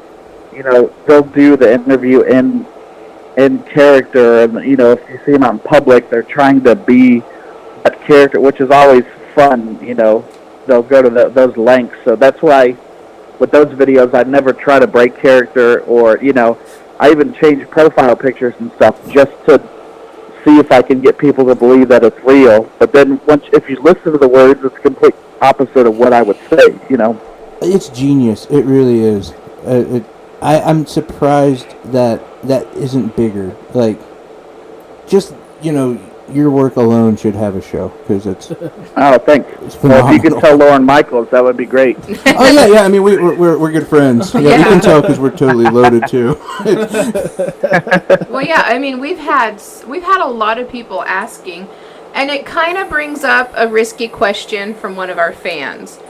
Speaker 6: they'll do the interview in character, and if you see them out in public, they're trying to be that character, which is always fun. They'll go to those lengths. So that's why with those videos, I never try to break character, or I even change profile pictures and stuff just to see if I can get people to believe that it's real. But then if you listen to the words, it's complete opposite of what I would say.
Speaker 2: It's genius. It really is. I'm surprised that isn't bigger. Your work alone should have a show because it's.
Speaker 6: Oh, thanks.
Speaker 2: It's
Speaker 6: well, if you could tell Lauren Michaels, that would be great.
Speaker 2: Oh yeah. I mean, we're good friends. Yeah, you can tell because we're totally loaded too.
Speaker 3: Well, yeah. I mean, we've had a lot of people asking, and it kind of brings up a risky question from one of our fans.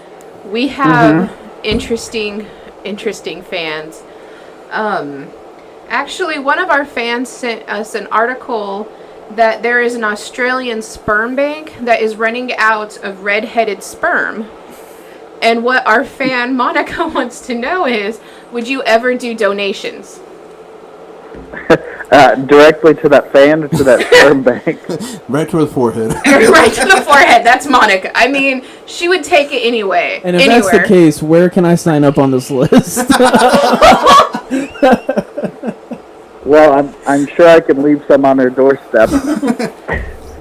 Speaker 3: We have interesting fans. Actually, one of our fans sent us an article that there is an Australian sperm bank that is running out of red-headed sperm. And what our fan Monica wants to know is, would you ever do donations?
Speaker 6: Directly to that fan or to that sperm bank?
Speaker 2: Right to the forehead.
Speaker 3: Right to the forehead. That's Monica. I mean, she would take it anyway.
Speaker 1: And if that's the case, where can I sign up on this list?
Speaker 6: Well, I'm sure I can leave some on her doorstep.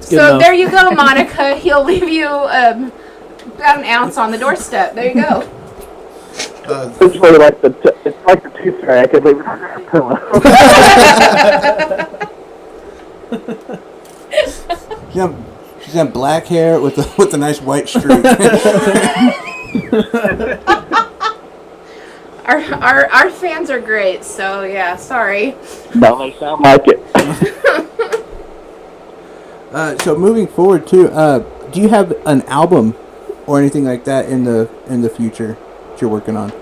Speaker 3: So there you go, Monica. He'll leave you about an ounce on the doorstep. There you go.
Speaker 6: It's really like it's like the tooth fairy. I could leave it under her pillow.
Speaker 2: She's got black hair with a nice white streak.
Speaker 3: Our fans are great, so yeah, sorry.
Speaker 6: No, they sound like it.
Speaker 2: So moving forward too, do you have an album or anything like that in the future that you're working on?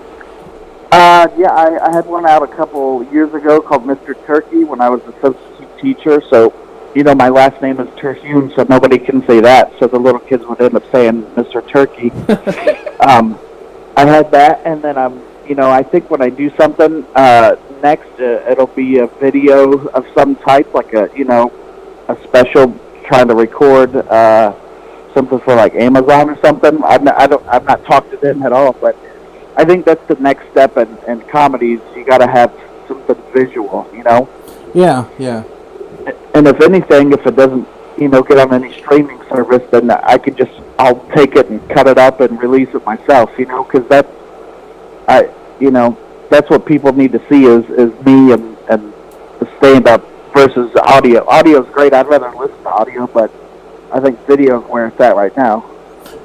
Speaker 6: Yeah, I had one out a couple years ago called Mr. Turkey when I was a substitute teacher. So, my last name is Terhune, so nobody can say that. So the little kids would end up saying Mr. Turkey. I had that, and then I think when I do something next, it'll be a video of some type, like a special trying to record something for like Amazon or something. I've not talked to them at all, but I think that's the next step in comedies. You got to have something visual,
Speaker 2: Yeah.
Speaker 6: And if anything, if it doesn't, get on any streaming service, then I'll take it and cut it up and release it myself, because that's what people need to see is me and the stand-up versus the audio. Audio is great. I'd rather listen to audio, but I think video is where it's at right now.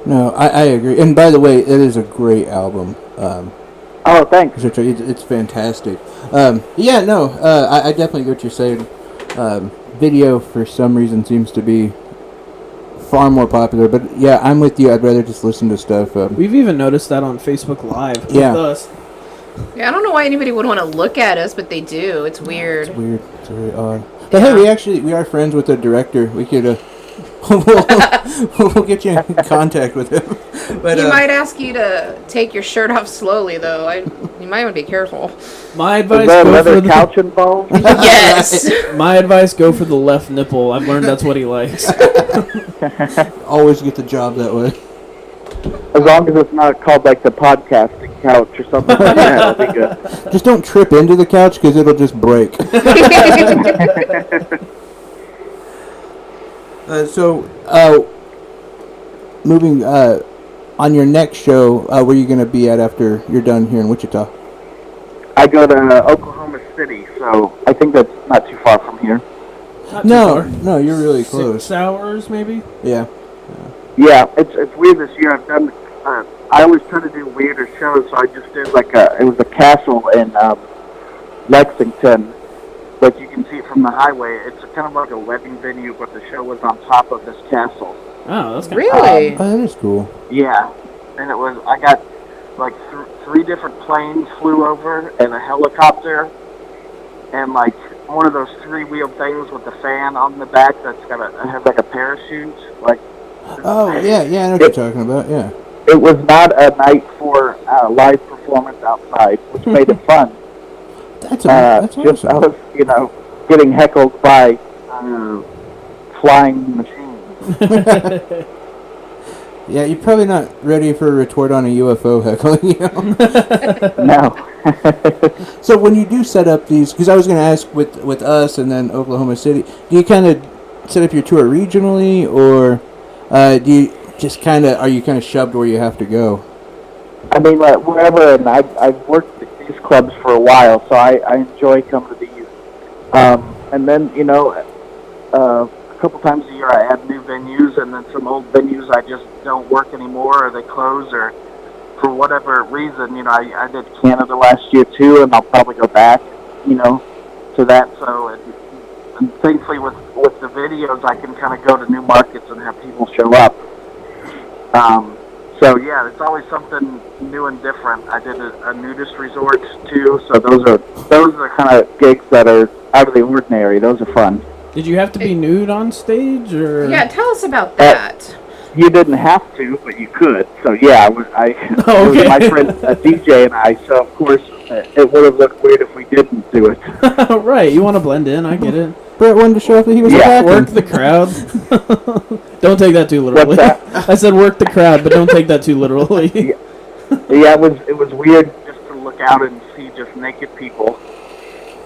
Speaker 2: No, I agree. And by the way, it is a great album.
Speaker 6: Oh, thanks.
Speaker 2: It's fantastic. I definitely get what you're saying. Video, for some reason, seems to be far more popular. But yeah, I'm with you. I'd rather just listen to stuff.
Speaker 1: We've even noticed that on Facebook Live with us.
Speaker 3: Yeah, I don't know why anybody would want to look at us, but they do. It's weird.
Speaker 2: It's weird. It's very odd. But hey, we are friends with the director. We could we'll get you in contact with him. But
Speaker 3: he might ask you to take your shirt off slowly, though. You might want to be careful.
Speaker 1: My advice:
Speaker 6: is there
Speaker 1: go
Speaker 6: another
Speaker 1: for
Speaker 6: couch involved?
Speaker 3: Yes.
Speaker 1: My advice: go for the left nipple. I've learned that's what he likes.
Speaker 2: Always get the job that way.
Speaker 6: As long as it's not called like the podcasting couch or something like that, that'll be good.
Speaker 2: Just don't trip into the couch because it'll just break. Moving on your next show, where are you going to be at after you're done here in Wichita?
Speaker 6: I go to Oklahoma City, so I think that's not too far from here.
Speaker 1: Not too
Speaker 2: No,
Speaker 1: far.
Speaker 2: no, you're really close.
Speaker 1: 6 hours, maybe.
Speaker 2: Yeah.
Speaker 6: Yeah, it's weird this year. I've done. I always try to do weirder shows, so I just did it was a castle in Lexington, but you can see it from the highway. It's kind of like a wedding venue, but the show was on top of this castle.
Speaker 1: Oh, that's kind
Speaker 3: Really?
Speaker 2: Oh, that is cool.
Speaker 6: Yeah, and I got like three different planes flew over and a helicopter, and like one of those three-wheel things with the fan on the back that's has like a parachute. Like,
Speaker 2: Oh, yeah, I know what you're talking about, yeah.
Speaker 6: it was not a night for live performance outside, which made it fun.
Speaker 2: That's
Speaker 6: Just I
Speaker 2: awesome.
Speaker 6: was, getting heckled by flying machines.
Speaker 2: Yeah, you're probably not ready for a retort on a UFO heckling,
Speaker 6: No.
Speaker 2: So when you do set up these, because I was going to ask with us and then Oklahoma City, do you kind of set up your tour regionally, or do you just are you kind of shoved where you have to go?
Speaker 6: I mean, wherever, and I've worked at these clubs for a while, so I enjoy coming to these. And then, a couple times a year I add new venues, and then some old venues I just don't work anymore, or they close, or for whatever reason, I did Canada last year too, and I'll probably go back, to that. So, and thankfully with the videos, I can kind of go to new markets and have people show up. So yeah, it's always something new and different. I did a nudist resort too, so those are kind of gigs that are out of the ordinary. Those are fun.
Speaker 1: Did you have to be nude on stage, or?
Speaker 3: Yeah, tell us about that.
Speaker 6: You didn't have to, but you could. So yeah, it was
Speaker 1: Okay.
Speaker 6: my friend DJ and I. So of course, it would have looked weird if we didn't do it.
Speaker 1: Right, you want to blend in. I get it.
Speaker 2: Brett wanted to show off that he was attacking.
Speaker 1: Work the crowd. Don't take that too literally.
Speaker 6: What's that?
Speaker 1: I said work the crowd, but don't take that too literally.
Speaker 6: Yeah, it was weird just to look out and see just naked people.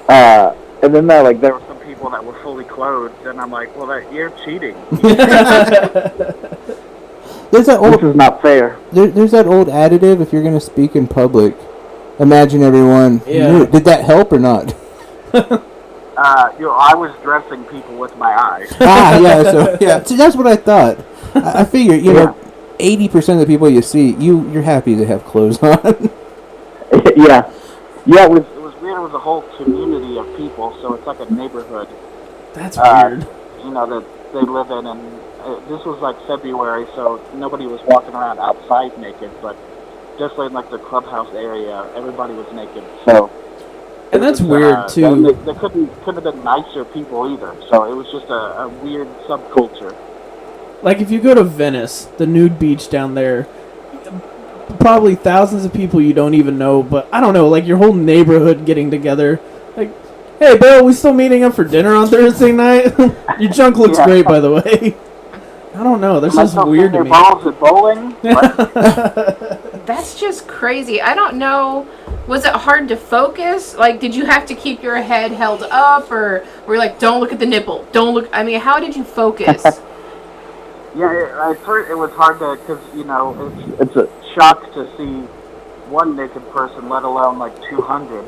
Speaker 6: And then there were some people that were fully clothed, and I'm like, well, you're cheating.
Speaker 2: There's that
Speaker 6: This
Speaker 2: old
Speaker 6: is not fair.
Speaker 2: there's that old additive. If you're going to speak in public, imagine everyone.
Speaker 1: Yeah.
Speaker 2: nude. Did that help or not?
Speaker 6: I was dressing people with my eyes.
Speaker 2: Yeah. So yeah, see, that's what I thought. I figure, 80% of the people you see, you're happy to have clothes on.
Speaker 6: Yeah. It was weird. It was a whole community of people, so it's like a neighborhood.
Speaker 1: That's weird.
Speaker 6: That they live in, and this was like February, so nobody was walking around outside naked, but just in like the clubhouse area, everybody was naked. So,
Speaker 1: And that's weird too.
Speaker 6: They couldn't have been nicer people either. So it was just a weird subculture.
Speaker 1: Like if you go to Venice, the nude beach down there, probably thousands of people you don't even know, but I don't know, like your whole neighborhood getting together. Like, hey Bill, we still meeting up for dinner on Thursday night? Your junk looks
Speaker 6: Yeah.
Speaker 1: great, by the way. I don't know. That's just weird to me.
Speaker 6: Balls at bowling. What?
Speaker 3: That's just crazy. I don't know. Was it hard to focus? Like, did you have to keep your head held up, or were you like, don't look at the nipple? Don't look. I mean, how did you focus?
Speaker 6: Yeah, at first it was hard to, because it's a shock to see one naked person, let alone like 200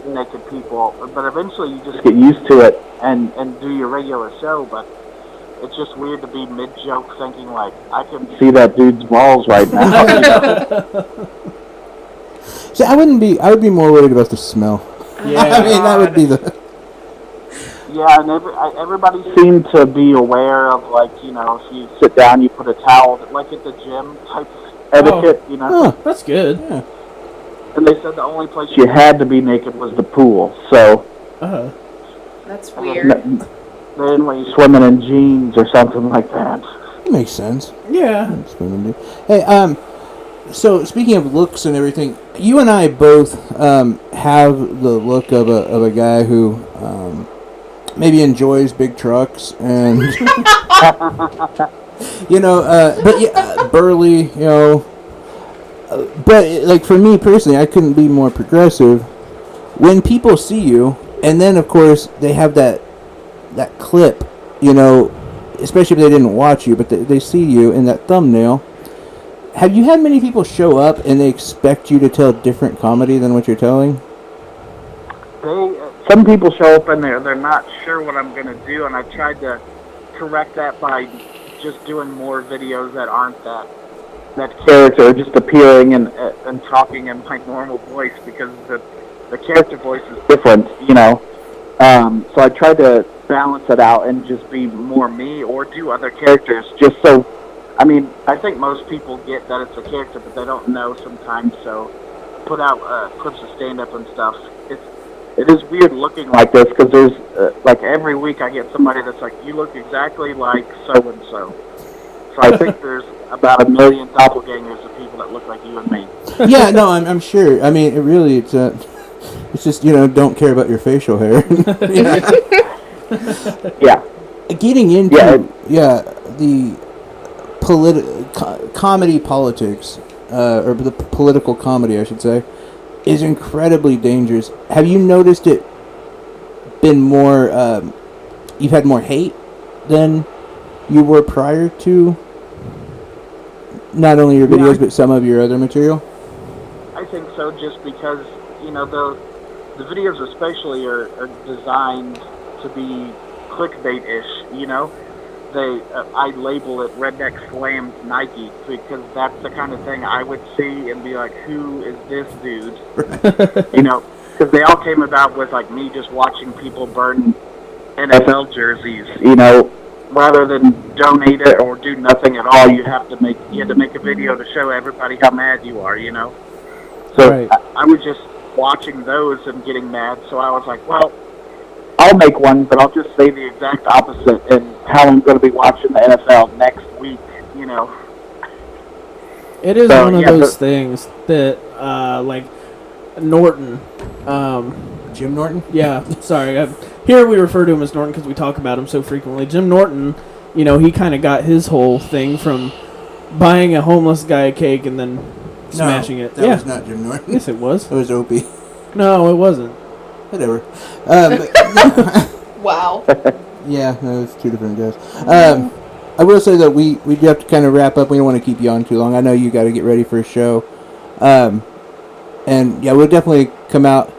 Speaker 6: naked people. But eventually you just get used to it and do your regular show. But it's just weird to be mid-joke thinking like, I can see that dude's balls right now.
Speaker 2: See, I would be more worried about the smell.
Speaker 1: Yeah.
Speaker 2: I mean, that would be the.
Speaker 6: Yeah, and everybody seemed to be aware of, like, if you sit down, you put a towel, like at the gym type etiquette,
Speaker 2: Huh.
Speaker 1: That's good.
Speaker 2: Yeah.
Speaker 6: And they said the only place you had to be naked was the pool, so
Speaker 3: That's
Speaker 6: they
Speaker 3: weird.
Speaker 6: didn't want you swimming in jeans or something like that.
Speaker 2: That makes sense.
Speaker 1: Yeah.
Speaker 2: Hey, so speaking of looks and everything, you and I both have the look of a guy who maybe enjoys big trucks and but yeah, burly, but like for me personally, I couldn't be more progressive. When people see you, and then of course they have that clip, especially if they didn't watch you, but they see you in that thumbnail. Have you had many people show up and they expect you to tell different comedy than what you're telling?
Speaker 6: some people show up and they're not sure what I'm gonna do, and I tried to correct that by just doing more videos that aren't that character, just appearing and talking in my normal voice, because the character voice is different, you know. So I tried to balance it out and just be more me or do other characters, just so. I mean, I think most people get that it's a character, but they don't know sometimes. So put out clips of stand-up and stuff. It is weird looking like this, because there's like every week I get somebody that's like, you look exactly like so and so. So I think there's about 1 million doppelgangers of people that look like you and me.
Speaker 2: Yeah, no, I'm sure. I mean, it's just, you know, don't care about your facial hair.
Speaker 6: Yeah.
Speaker 2: Getting into the comedy politics, or the political comedy, I should say, is incredibly dangerous. Have you noticed it been more, you've had more hate than you were prior to not only your videos, but some of your other material?
Speaker 6: I think so, just because, you know, the videos especially are designed to be clickbait-ish, you know? I label it Redneck Slams Nike, because that's the kind of thing I would see and be like, who is this dude? You know, because they all came about with, like, me just watching people burn NFL jerseys, you know. Rather than donate it or do nothing at all, you had to make a video to show everybody how mad you are, you know. So
Speaker 1: Right.
Speaker 6: I was just watching those and getting mad, so I was like, well, I'll make one, but I'll just say the exact opposite and how I'm going to be watching the NFL next week, you know.
Speaker 1: It is
Speaker 6: So,
Speaker 1: one of
Speaker 6: yeah,
Speaker 1: those
Speaker 6: but-
Speaker 1: things that, like, Norton,
Speaker 2: Jim Norton?
Speaker 1: yeah, sorry. Here we refer to him as Norton because we talk about him so frequently. Jim Norton, you know, he kind of got his whole thing from buying a homeless guy a cake and then smashing it.
Speaker 2: That
Speaker 1: Yeah,
Speaker 2: was not Jim Norton.
Speaker 1: yes, it was.
Speaker 2: It was Opie.
Speaker 1: No, it wasn't.
Speaker 2: Whatever.
Speaker 3: Wow.
Speaker 2: Yeah, no, it's two different guys. I will say that we do have to kind of wrap up. We don't want to keep you on too long. I know you got to get ready for a show. And yeah, we'll definitely come out,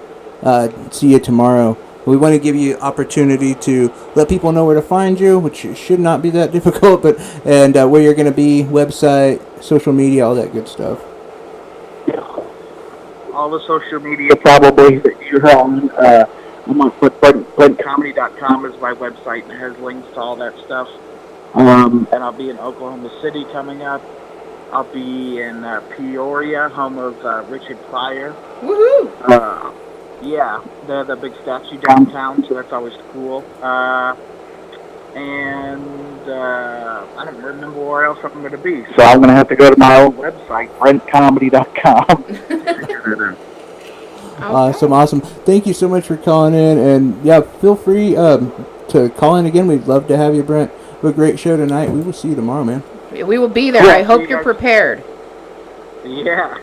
Speaker 2: see you tomorrow. We want to give you opportunity to let people know where to find you, which should not be that difficult, but where you're going to be, website, social media, all that good stuff.
Speaker 6: All the social media probably that you're on. I'm on BlintComedy.com is my website, and it has links to all that stuff. And I'll be in Oklahoma City coming up. I'll be in Peoria, home of Richard Pryor.
Speaker 3: Woohoo!
Speaker 6: Yeah, they have that big statue downtown, so that's always cool. And I don't remember where else I'm going to be. So I'm going to have to go to my own website, BrentComedy.com.
Speaker 2: Awesome. Thank you so much for calling in, and yeah, feel free to call in again. We'd love to have you, Brent. Have a great show tonight. We will see you tomorrow, man.
Speaker 3: We will be there.
Speaker 6: Yeah,
Speaker 3: I hope
Speaker 6: see you
Speaker 3: you're
Speaker 6: guys.
Speaker 3: prepared.
Speaker 6: Yeah.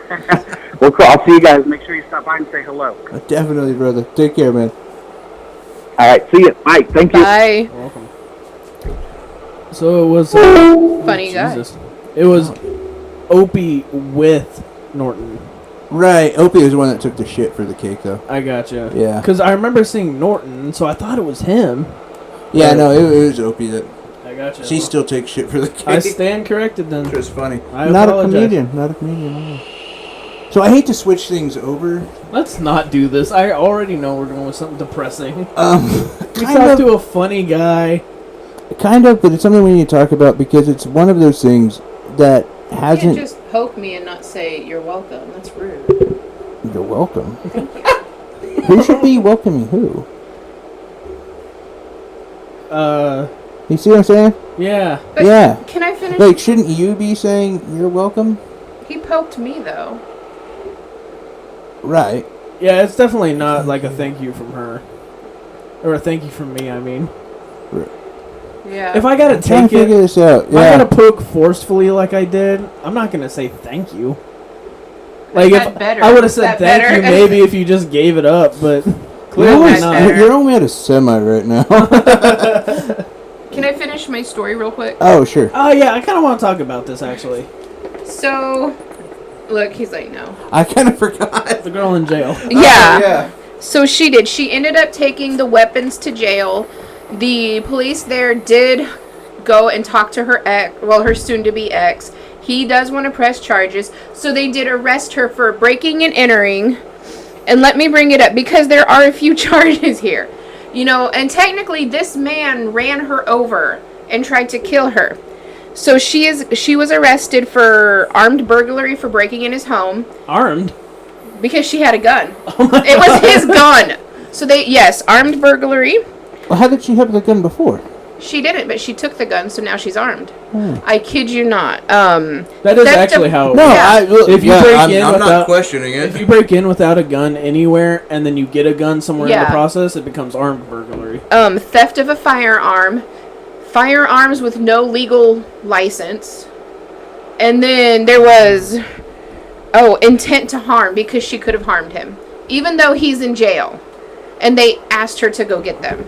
Speaker 6: Well, cool. I'll see you guys. Make sure you stop by and say hello.
Speaker 2: Definitely, brother. Take care, man.
Speaker 6: All right. See you. Bye. Thank you.
Speaker 3: Bye.
Speaker 1: Welcome. So it was
Speaker 3: Funny guy.
Speaker 1: Jesus. It was Opie with Norton.
Speaker 2: Right. Opie was the one that took the shit for the cake, though.
Speaker 1: I gotcha.
Speaker 2: Yeah.
Speaker 1: Because I remember seeing Norton, so I thought it was him.
Speaker 2: Yeah, no, it was Opie that.
Speaker 1: I gotcha.
Speaker 2: She still takes shit for the cake.
Speaker 1: I stand corrected then.
Speaker 2: Which was funny.
Speaker 1: I
Speaker 2: Not
Speaker 1: apologize.
Speaker 2: a comedian. Not a comedian. No. So I hate to switch things over.
Speaker 1: Let's not do this. I already know we're going with something depressing. We
Speaker 2: Kind
Speaker 1: talked
Speaker 2: of,
Speaker 1: to a funny guy.
Speaker 2: but it's something we need to talk about because it's one of those things that
Speaker 3: You can't
Speaker 2: hasn't.
Speaker 3: just poke me and not say you're welcome. That's rude.
Speaker 2: You're welcome. Who should be welcoming who? You see what I'm saying?
Speaker 1: Yeah.
Speaker 3: But
Speaker 2: Yeah.
Speaker 3: Can I finish?
Speaker 2: Like, shouldn't you be saying you're welcome?
Speaker 3: He poked me though.
Speaker 2: Right.
Speaker 1: Yeah, it's definitely not like a thank you from her. Or a thank you from me, I mean.
Speaker 3: Yeah.
Speaker 1: If I gotta
Speaker 2: I'm trying
Speaker 1: take
Speaker 2: to figure
Speaker 1: it,
Speaker 2: this out.
Speaker 1: if I
Speaker 2: Yeah.
Speaker 1: gotta poke forcefully like I did, I'm not gonna say thank you. Like,
Speaker 3: Is
Speaker 1: if
Speaker 3: that better?
Speaker 1: I would have
Speaker 3: Is
Speaker 1: said
Speaker 3: that
Speaker 1: thank
Speaker 3: better?
Speaker 1: you maybe if you just gave it up, but
Speaker 2: You're
Speaker 1: clearly
Speaker 2: only,
Speaker 3: That's
Speaker 1: not.
Speaker 3: better.
Speaker 2: you're only at a semi right now.
Speaker 3: Can I finish my story real quick?
Speaker 2: Oh, sure.
Speaker 1: Oh, yeah, I kind of want to talk about this, actually.
Speaker 3: So, look, he's like, no.
Speaker 2: I kind of forgot.
Speaker 1: The girl in jail.
Speaker 3: Yeah.
Speaker 2: Yeah.
Speaker 3: So she did. She ended up taking the weapons to jail. The police there did go and talk to her ex, well, her soon-to-be ex. He does want to press charges. So they did arrest her for breaking and entering. And let me bring it up because there are a few charges here. You know, and technically this man ran her over and tried to kill her. So she was arrested for armed burglary for breaking in his home.
Speaker 1: Armed?
Speaker 3: Because she had a gun.
Speaker 1: Oh my
Speaker 3: It was his gun. So armed burglary.
Speaker 2: Well, how did she have the gun before?
Speaker 3: She didn't, but she took the gun, so now she's armed. I kid you not.
Speaker 1: That is
Speaker 3: theft
Speaker 1: actually
Speaker 3: of-
Speaker 1: how it
Speaker 2: No,
Speaker 1: works. If you break
Speaker 7: I'm,
Speaker 1: in
Speaker 7: I'm
Speaker 1: without,
Speaker 7: not questioning
Speaker 1: if
Speaker 7: it.
Speaker 1: you break in without a gun anywhere and then you get a gun somewhere in
Speaker 3: Yeah.
Speaker 1: the process, it becomes armed burglary.
Speaker 3: Theft of a firearm, firearms with no legal license, and then there was, intent to harm because she could have harmed him, even though he's in jail, and they asked her to go get them.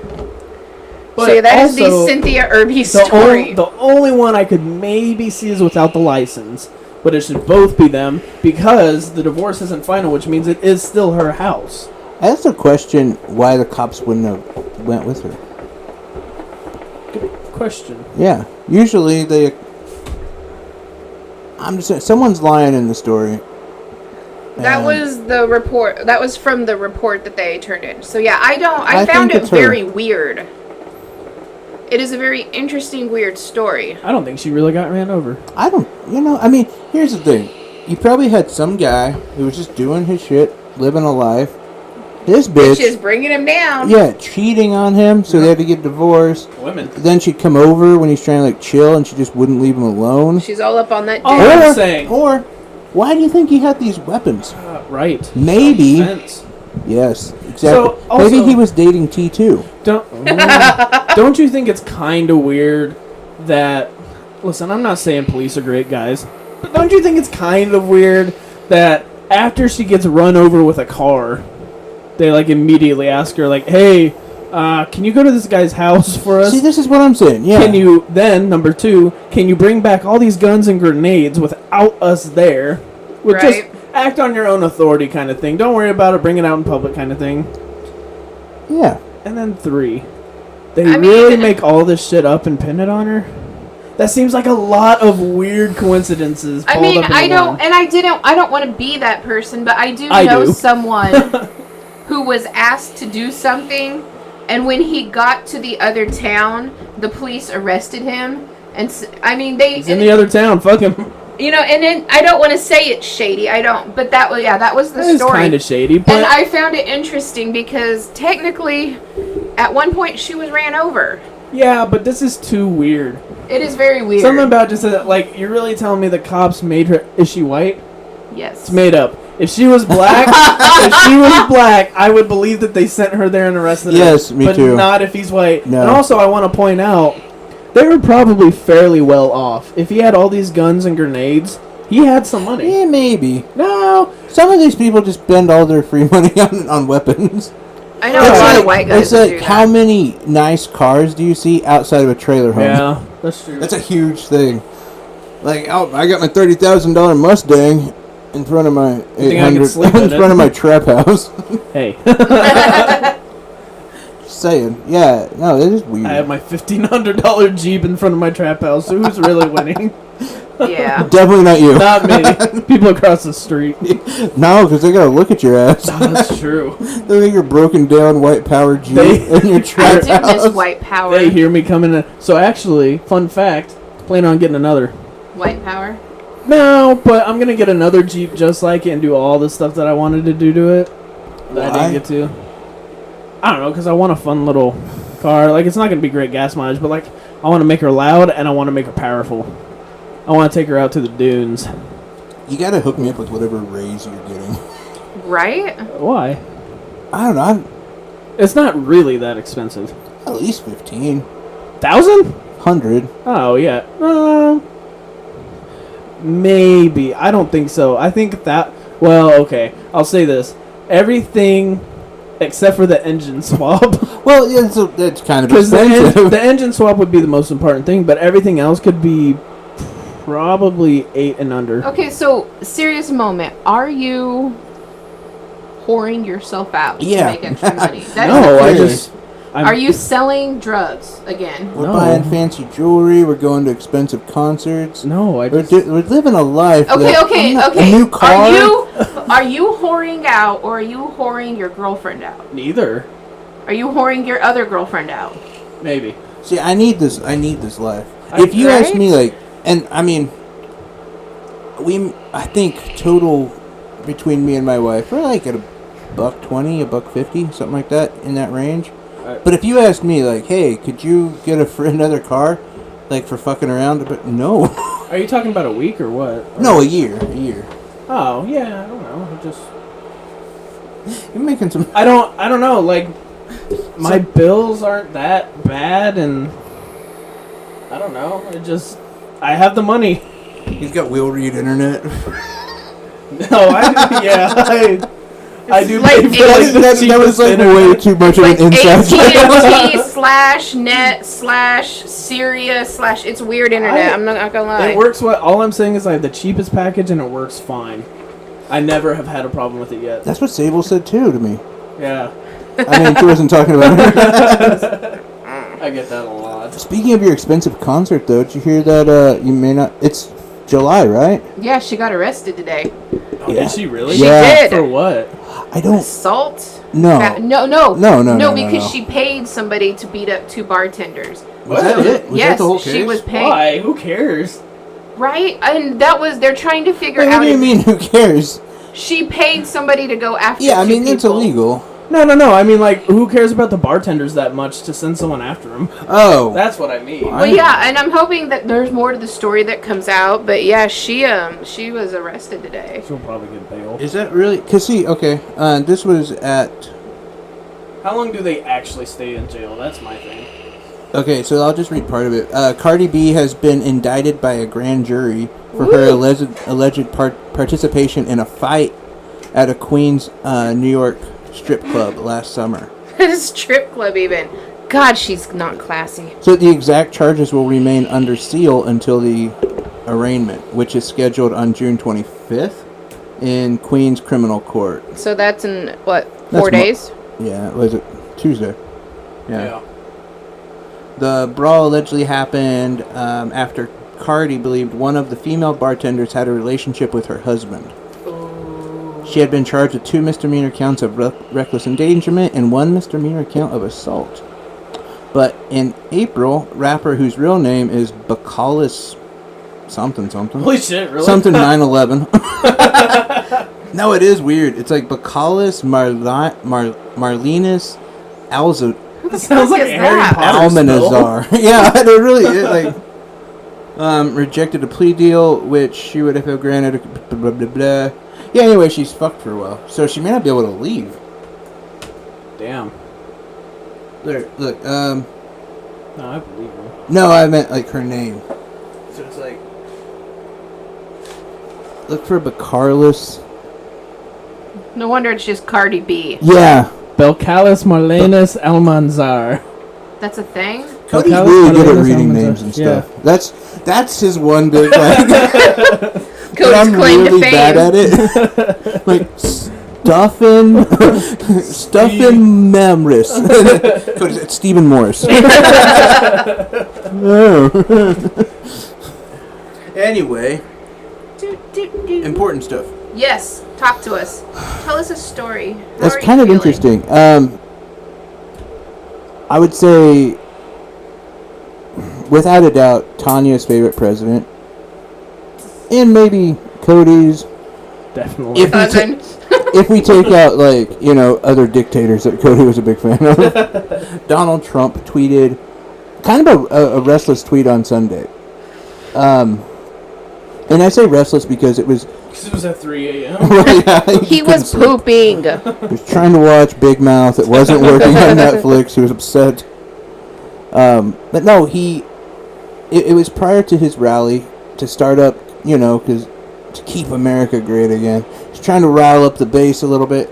Speaker 1: But
Speaker 3: So that is the
Speaker 1: also,
Speaker 3: Cynthia Irby
Speaker 1: the
Speaker 3: story.
Speaker 1: the only one I could maybe see is without the license, but it should both be them because the divorce isn't final, which means it is still her house.
Speaker 2: I also question why the cops wouldn't have went with her.
Speaker 1: Question.
Speaker 2: Yeah, usually they. I'm just saying, someone's lying in the story.
Speaker 3: That
Speaker 2: And
Speaker 3: was the report. That was from the report that they turned in. So yeah, I
Speaker 2: I
Speaker 3: found
Speaker 2: think
Speaker 3: it
Speaker 2: it's her.
Speaker 3: very weird. It is a very interesting, weird story.
Speaker 1: I don't think she really got ran over.
Speaker 2: I don't. I mean, here's the thing. You probably had some guy who was just doing his shit, living a life. His bitch.
Speaker 3: Which is bringing him down.
Speaker 2: Yeah, cheating on him, so they had to get divorced.
Speaker 1: Women.
Speaker 2: Then she'd come over when he's trying to like chill, and she just wouldn't leave him alone.
Speaker 3: She's all up on that dude.
Speaker 1: Oh, I'm saying.
Speaker 2: Or, why do you think he had these weapons?
Speaker 1: Right.
Speaker 2: Maybe.
Speaker 1: Self-defense.
Speaker 2: Yes, exactly.
Speaker 1: So, also-
Speaker 2: Maybe he was dating T2.
Speaker 1: Don't you think it's kind of weird that? Listen, I'm not saying police are great guys, but don't you think it's kind of weird that after she gets run over with a car, they like immediately ask her like, "Hey, can you go to this guy's house for us?
Speaker 2: See, this is what I'm saying. Yeah.
Speaker 1: Can you then number 2? Can you bring back all these guns and grenades without us there? With just
Speaker 3: Right.
Speaker 1: act on your own authority kind of thing. Don't worry about it. Bring it out in public kind of thing."
Speaker 2: Yeah.
Speaker 1: And then 3, they
Speaker 3: I
Speaker 1: really
Speaker 3: mean-
Speaker 1: make all this shit up and pin it on her. That seems like a lot of weird coincidences.
Speaker 3: I
Speaker 1: pulled
Speaker 3: mean,
Speaker 1: up into
Speaker 3: I don't,
Speaker 1: one.
Speaker 3: and I don't want to be that person, but I do
Speaker 1: I
Speaker 3: know
Speaker 1: do.
Speaker 3: someone who was asked to do something, and when he got to the other town, the police arrested him. And I mean,
Speaker 1: He's in the other town. Fuck him.
Speaker 3: you know, and then I don't want to say it's shady. I don't, but that was the
Speaker 1: It's
Speaker 3: story.
Speaker 1: kind of shady, but
Speaker 3: And I found it interesting because technically, at one point, she was ran over.
Speaker 1: yeah, but this is too weird.
Speaker 3: It is very weird.
Speaker 1: Something about just like you're really telling me the cops made her. Is she white?
Speaker 3: yes.
Speaker 1: It's made up. If she was black, I would believe that they sent her there and arrested her.
Speaker 2: Yes, me
Speaker 1: but
Speaker 2: too.
Speaker 1: not if he's white.
Speaker 2: No.
Speaker 1: And also, I want to point out, they were probably fairly well off. If he had all these guns and grenades, he had some money.
Speaker 2: Yeah, maybe.
Speaker 1: No,
Speaker 2: Some of these people just spend all their free money on weapons.
Speaker 3: I know a lot of white guys
Speaker 2: It's
Speaker 3: that
Speaker 2: like,
Speaker 3: do
Speaker 2: how
Speaker 3: that.
Speaker 2: many nice cars do you see outside of a trailer home?
Speaker 1: yeah, that's true.
Speaker 2: That's a huge thing. Like, oh, I got my $30,000 Mustang in front of my
Speaker 1: think I can
Speaker 2: 800
Speaker 1: sleep
Speaker 2: in
Speaker 1: in it?
Speaker 2: front of my trap house.
Speaker 1: Hey,
Speaker 2: Just saying. Yeah, no, it is weird.
Speaker 1: I have my $1,500 Jeep in front of my trap house. So who's really winning?
Speaker 3: Yeah.
Speaker 2: Definitely not you.
Speaker 1: Not me. People across the street.
Speaker 2: No, because they gotta look at your ass.
Speaker 1: Oh, that's true.
Speaker 2: They think you're broken down white power Jeep
Speaker 1: They-
Speaker 2: in your
Speaker 3: I
Speaker 2: trap
Speaker 3: do miss
Speaker 2: house.
Speaker 3: white power.
Speaker 1: They hear me coming in. So actually, fun fact, plan on getting another.
Speaker 3: White power.
Speaker 1: No, but I'm gonna get another Jeep just like it and do all the stuff that I wanted to do to it that I
Speaker 2: Why?
Speaker 1: didn't get to. I don't know, because I want a fun little car. Like, it's not gonna be great gas mileage, but like, I want to make her loud and I want to make her powerful. I want to take her out to the dunes.
Speaker 2: You gotta hook me up with whatever raise you're getting.
Speaker 3: Right?
Speaker 1: Why?
Speaker 2: I don't know.
Speaker 1: It's not really that expensive.
Speaker 2: At least 15,
Speaker 1: 1,000?
Speaker 2: 100.
Speaker 1: Oh yeah. Maybe. I don't think so. I think that. Well, okay. I'll say this. Everything except for the engine swap.
Speaker 2: Well, yeah, so that's kind of
Speaker 1: Because
Speaker 2: expensive.
Speaker 1: the engine swap would be the most important thing, but everything else could be probably 8 and under.
Speaker 3: Okay, so serious moment. Are you whoring yourself out
Speaker 2: Yeah.
Speaker 3: to make extra money? That
Speaker 1: No, I
Speaker 2: Really?
Speaker 1: just. I'm,
Speaker 3: Are you selling drugs again?
Speaker 2: We're
Speaker 1: No.
Speaker 2: buying fancy jewelry. We're going to expensive concerts.
Speaker 1: No, I
Speaker 2: We're,
Speaker 1: just.
Speaker 2: we're living a life.
Speaker 3: Okay,
Speaker 2: that-
Speaker 3: okay,
Speaker 2: I'm not-
Speaker 3: okay.
Speaker 2: A new car.
Speaker 3: Are you whoring out, or are you whoring your girlfriend out?
Speaker 1: Neither.
Speaker 3: Are you whoring your other girlfriend out?
Speaker 1: Maybe.
Speaker 2: See, I need this life.
Speaker 1: I-
Speaker 2: If you ask
Speaker 3: Right?
Speaker 2: me, like, and I mean, I think total between me and my wife, we're like at $120, $150, something like that, in that range. But if you ask me, like, hey, could you get another car, like, for fucking around? But no.
Speaker 1: Are you talking about a week or what?
Speaker 2: No, a year.
Speaker 1: Oh yeah, I don't know. I just.
Speaker 2: You're making some.
Speaker 1: I don't know. Like, my bills aren't that bad, and I don't know. I have the money.
Speaker 2: He's got Will Reed internet.
Speaker 1: No, I do
Speaker 3: like
Speaker 1: pay for like the
Speaker 2: that
Speaker 1: cheapest
Speaker 2: was like
Speaker 1: internet.
Speaker 2: way too much of
Speaker 3: Like
Speaker 2: an inside joke.
Speaker 3: AT&T/net/Syria/ it's weird internet. I'm not gonna lie.
Speaker 1: It works. All I'm saying is I have the cheapest package, and it works fine. I never have had a problem with it yet.
Speaker 2: That's what Sable said too to me.
Speaker 1: Yeah,
Speaker 2: I mean, she wasn't talking about it.
Speaker 1: I get that a lot.
Speaker 2: Speaking of your expensive concert, though, did you hear that you may not... It's July, right?
Speaker 3: Yeah, she got arrested today.
Speaker 1: Oh,
Speaker 2: Yeah.
Speaker 1: did she really?
Speaker 3: She
Speaker 2: Yeah.
Speaker 3: did.
Speaker 1: For what?
Speaker 2: I don't...
Speaker 3: Assault?
Speaker 2: No.
Speaker 3: No, because
Speaker 2: no.
Speaker 3: she paid somebody to beat up 2 bartenders.
Speaker 2: Was that it? Was
Speaker 3: yes,
Speaker 2: that the whole case?
Speaker 3: she was paid.
Speaker 1: Why? Who cares?
Speaker 3: Right? And they're trying to figure
Speaker 2: Wait,
Speaker 3: out
Speaker 2: what do you
Speaker 3: if
Speaker 2: mean, who cares?
Speaker 3: she paid somebody to go after
Speaker 2: Yeah, I
Speaker 3: 2
Speaker 2: mean, it's
Speaker 3: people.
Speaker 2: illegal.
Speaker 1: No. I mean, like, who cares about the bartenders that much to send someone after them?
Speaker 2: Oh.
Speaker 1: That's what I mean.
Speaker 3: Well, yeah, and I'm hoping that there's more to the story that comes out. But yeah, she was arrested today.
Speaker 1: She'll probably get bail.
Speaker 2: Is that really... Because, see, okay, this was at...
Speaker 1: How long do they actually stay in jail? That's my thing.
Speaker 2: Okay, so I'll just read part of it. Cardi B has been indicted by a grand jury for her alleged participation in a fight at a Queens, New York strip club last summer.
Speaker 3: Strip club even. God, she's not classy.
Speaker 2: So the exact charges will remain under seal until the arraignment, which is scheduled on June 25th in Queens Criminal Court.
Speaker 3: So that's in what,
Speaker 2: That's
Speaker 3: 4 days?
Speaker 2: Yeah, was it Tuesday?
Speaker 1: Yeah.
Speaker 2: The brawl allegedly happened after Cardi believed one of the female bartenders had a relationship with her husband. She had been charged with 2 misdemeanor counts of reckless endangerment and 1 misdemeanor count of assault. But in April, rapper whose real name is Bacallus something.
Speaker 1: Holy shit, really?
Speaker 2: Something 9/11. No, it is weird. It's like Bacallus Marlinus Alza.
Speaker 1: Sounds like
Speaker 3: is
Speaker 1: a Harry
Speaker 3: that?
Speaker 1: Potter spell.
Speaker 2: Almanazar. Yeah, it really is. Like, rejected a plea deal, which she would have granted. Blah, blah, blah. Yeah, anyway, she's fucked for a while. So she may not be able to leave.
Speaker 1: Damn.
Speaker 2: Look,
Speaker 1: No, I believe her.
Speaker 2: no, I meant, like, her name. So it's like... Look for Bacallus.
Speaker 3: No wonder it's just Cardi B.
Speaker 2: Yeah.
Speaker 1: Belcalis Marlenus Almanzar.
Speaker 3: That's a thing?
Speaker 2: Cody's
Speaker 1: Bacallus
Speaker 2: really good at
Speaker 1: Marlinus
Speaker 2: reading
Speaker 1: Almanzar.
Speaker 2: names and
Speaker 1: Yeah.
Speaker 2: stuff. That's his one big, like... but
Speaker 3: Cody's
Speaker 2: I'm
Speaker 3: claim
Speaker 2: really
Speaker 3: to fame.
Speaker 2: bad at it. Like stuffin Mamris. It's Stephen Morris. Anyway, important stuff.
Speaker 3: Yes, talk to us. Tell us a story. How
Speaker 2: That's
Speaker 3: are you
Speaker 2: kind of
Speaker 3: feeling?
Speaker 2: interesting. I would say, without a doubt, Tanya's favorite president, and maybe Cody's.
Speaker 1: Definitely.
Speaker 2: If we,
Speaker 3: Cousin.
Speaker 2: if we take out, like, you know, other dictators that Cody was a big fan of. Donald Trump tweeted kind of a restless tweet on Sunday. And I say restless because it was...
Speaker 1: It was at 3 a.m.
Speaker 3: He was pooping.
Speaker 2: He was trying to watch Big Mouth. It wasn't working on Netflix. He was upset. But no, it was prior to his rally to start up, you know, to keep America great again. He's trying to rile up the base a little bit.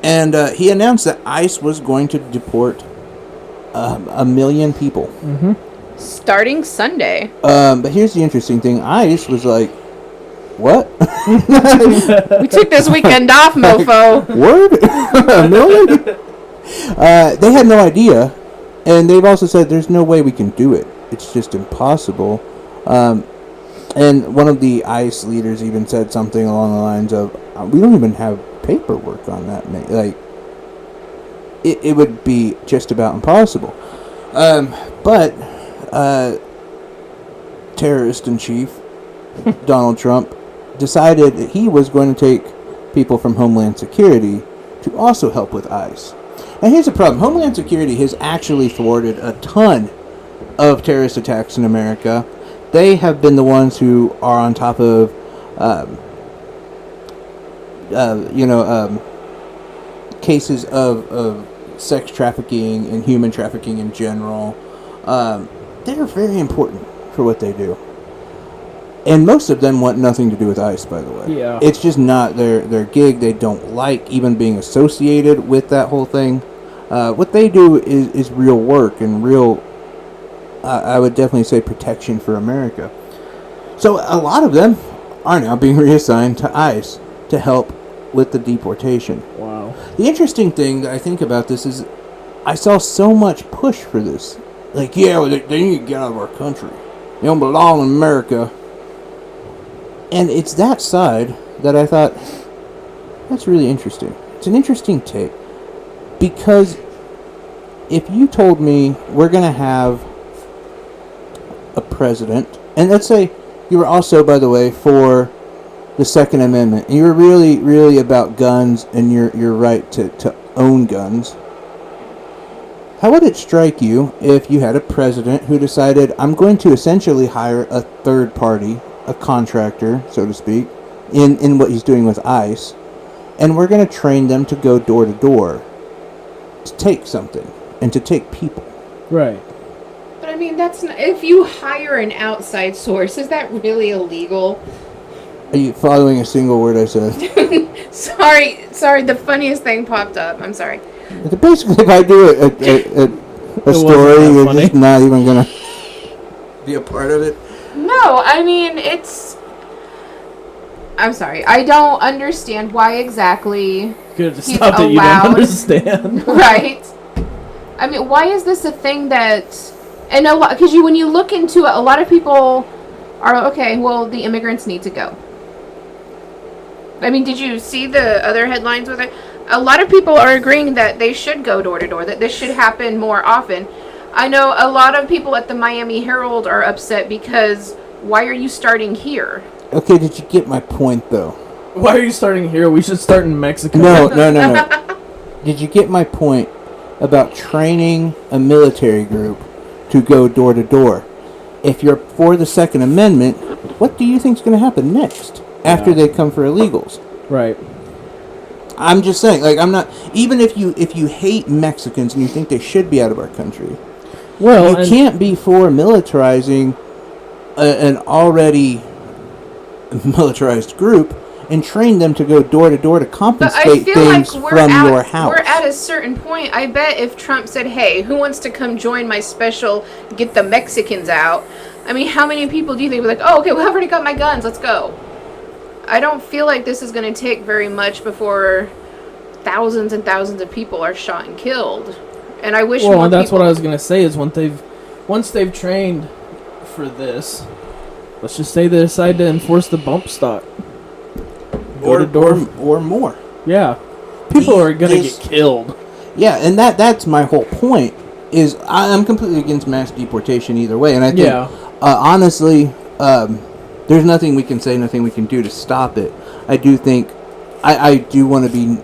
Speaker 2: And he announced that ICE was going to deport 1 million people.
Speaker 3: Starting Sunday.
Speaker 2: But here's the interesting thing. ICE was like, what?
Speaker 3: We took this weekend off, mofo.
Speaker 2: Word? A million? They had no idea, and they've also said there's no way we can do it. It's just impossible. And one of the ICE leaders even said something along the lines of, we don't even have paperwork on that. Like, it would be just about impossible. But terrorist-in-chief Donald Trump decided that he was going to take people from Homeland Security to also help with ICE. Now here's the problem. Homeland Security has actually thwarted a ton of terrorist attacks in America. They have been the ones who are on top of, cases of sex trafficking and human trafficking in general. They're very important for what they do. And most of them want nothing to do with ICE, by the way.
Speaker 1: Yeah.
Speaker 2: It's just not their gig. They don't like even being associated with that whole thing. What they do is real work and real, I would definitely say, protection for America. So a lot of them are now being reassigned to ICE to help with the deportation.
Speaker 1: Wow.
Speaker 2: The interesting thing that I think about this is I saw so much push for this. Like, yeah, well, they need to get out of our country. They don't belong in America. And it's that side that I thought, that's really interesting. It's an interesting take. Because if you told me we're going to have a president, and let's say you were also, by the way, for the Second Amendment, and you were really, really about guns and your right to own guns, how would it strike you if you had a president who decided, I'm going to essentially hire a third party, a contractor, so to speak, in what he's doing with ICE, and we're going to train them to go door to door to take something and to take people.
Speaker 1: Right.
Speaker 3: But I mean, that's not, if you hire an outside source, is that really illegal?
Speaker 2: Are you following a single word I said?
Speaker 3: Sorry, the funniest thing popped up. I'm sorry.
Speaker 2: Basically, if I do a story, you're just not even going to be a part of it.
Speaker 3: No, I mean, I'm sorry. I don't understand why exactly
Speaker 1: Good to
Speaker 3: he's
Speaker 1: stop that you
Speaker 3: allowed.
Speaker 1: don't understand.
Speaker 3: Right. I mean, why is this a thing that... And a lot, because when you look into it, a lot of people are, okay, well, the immigrants need to go. I mean, did you see the other headlines with it? A lot of people are agreeing that they should go door to door, that this should happen more often. I know a lot of people at the Miami Herald are upset because why are you starting here?
Speaker 2: Okay, did you get my point, though?
Speaker 1: Why are you starting here? We should start in Mexico.
Speaker 2: No. Did you get my point about training a military group to go door to door? If you're for the Second Amendment, what do you think is going to happen next after they come for illegals?
Speaker 1: Right.
Speaker 2: I'm just saying, like, I'm not, even if you hate Mexicans and you think they should be out of our country,
Speaker 1: Well,
Speaker 2: you can't be for militarizing an already militarized group and train them to go door to door to compensate things from your house.
Speaker 3: We're at a certain point. I bet if Trump said, hey, who wants to come join my special get the Mexicans out? I mean, how many people do you think would be like, oh, okay, well, I've already got my guns, let's go. I don't feel like this is going to take very much before thousands and thousands of people are shot and killed. And I wish more
Speaker 1: and that's
Speaker 3: people...
Speaker 1: what I was gonna say is once they've trained for this, let's just say they decide to enforce the bump stock. Door to door
Speaker 2: or more.
Speaker 1: Yeah. People are gonna get killed.
Speaker 2: Yeah, and that's my whole point. Is I'm completely against mass deportation either way, and I think honestly, there's nothing we can say, nothing we can do to stop it. I do think I do want to be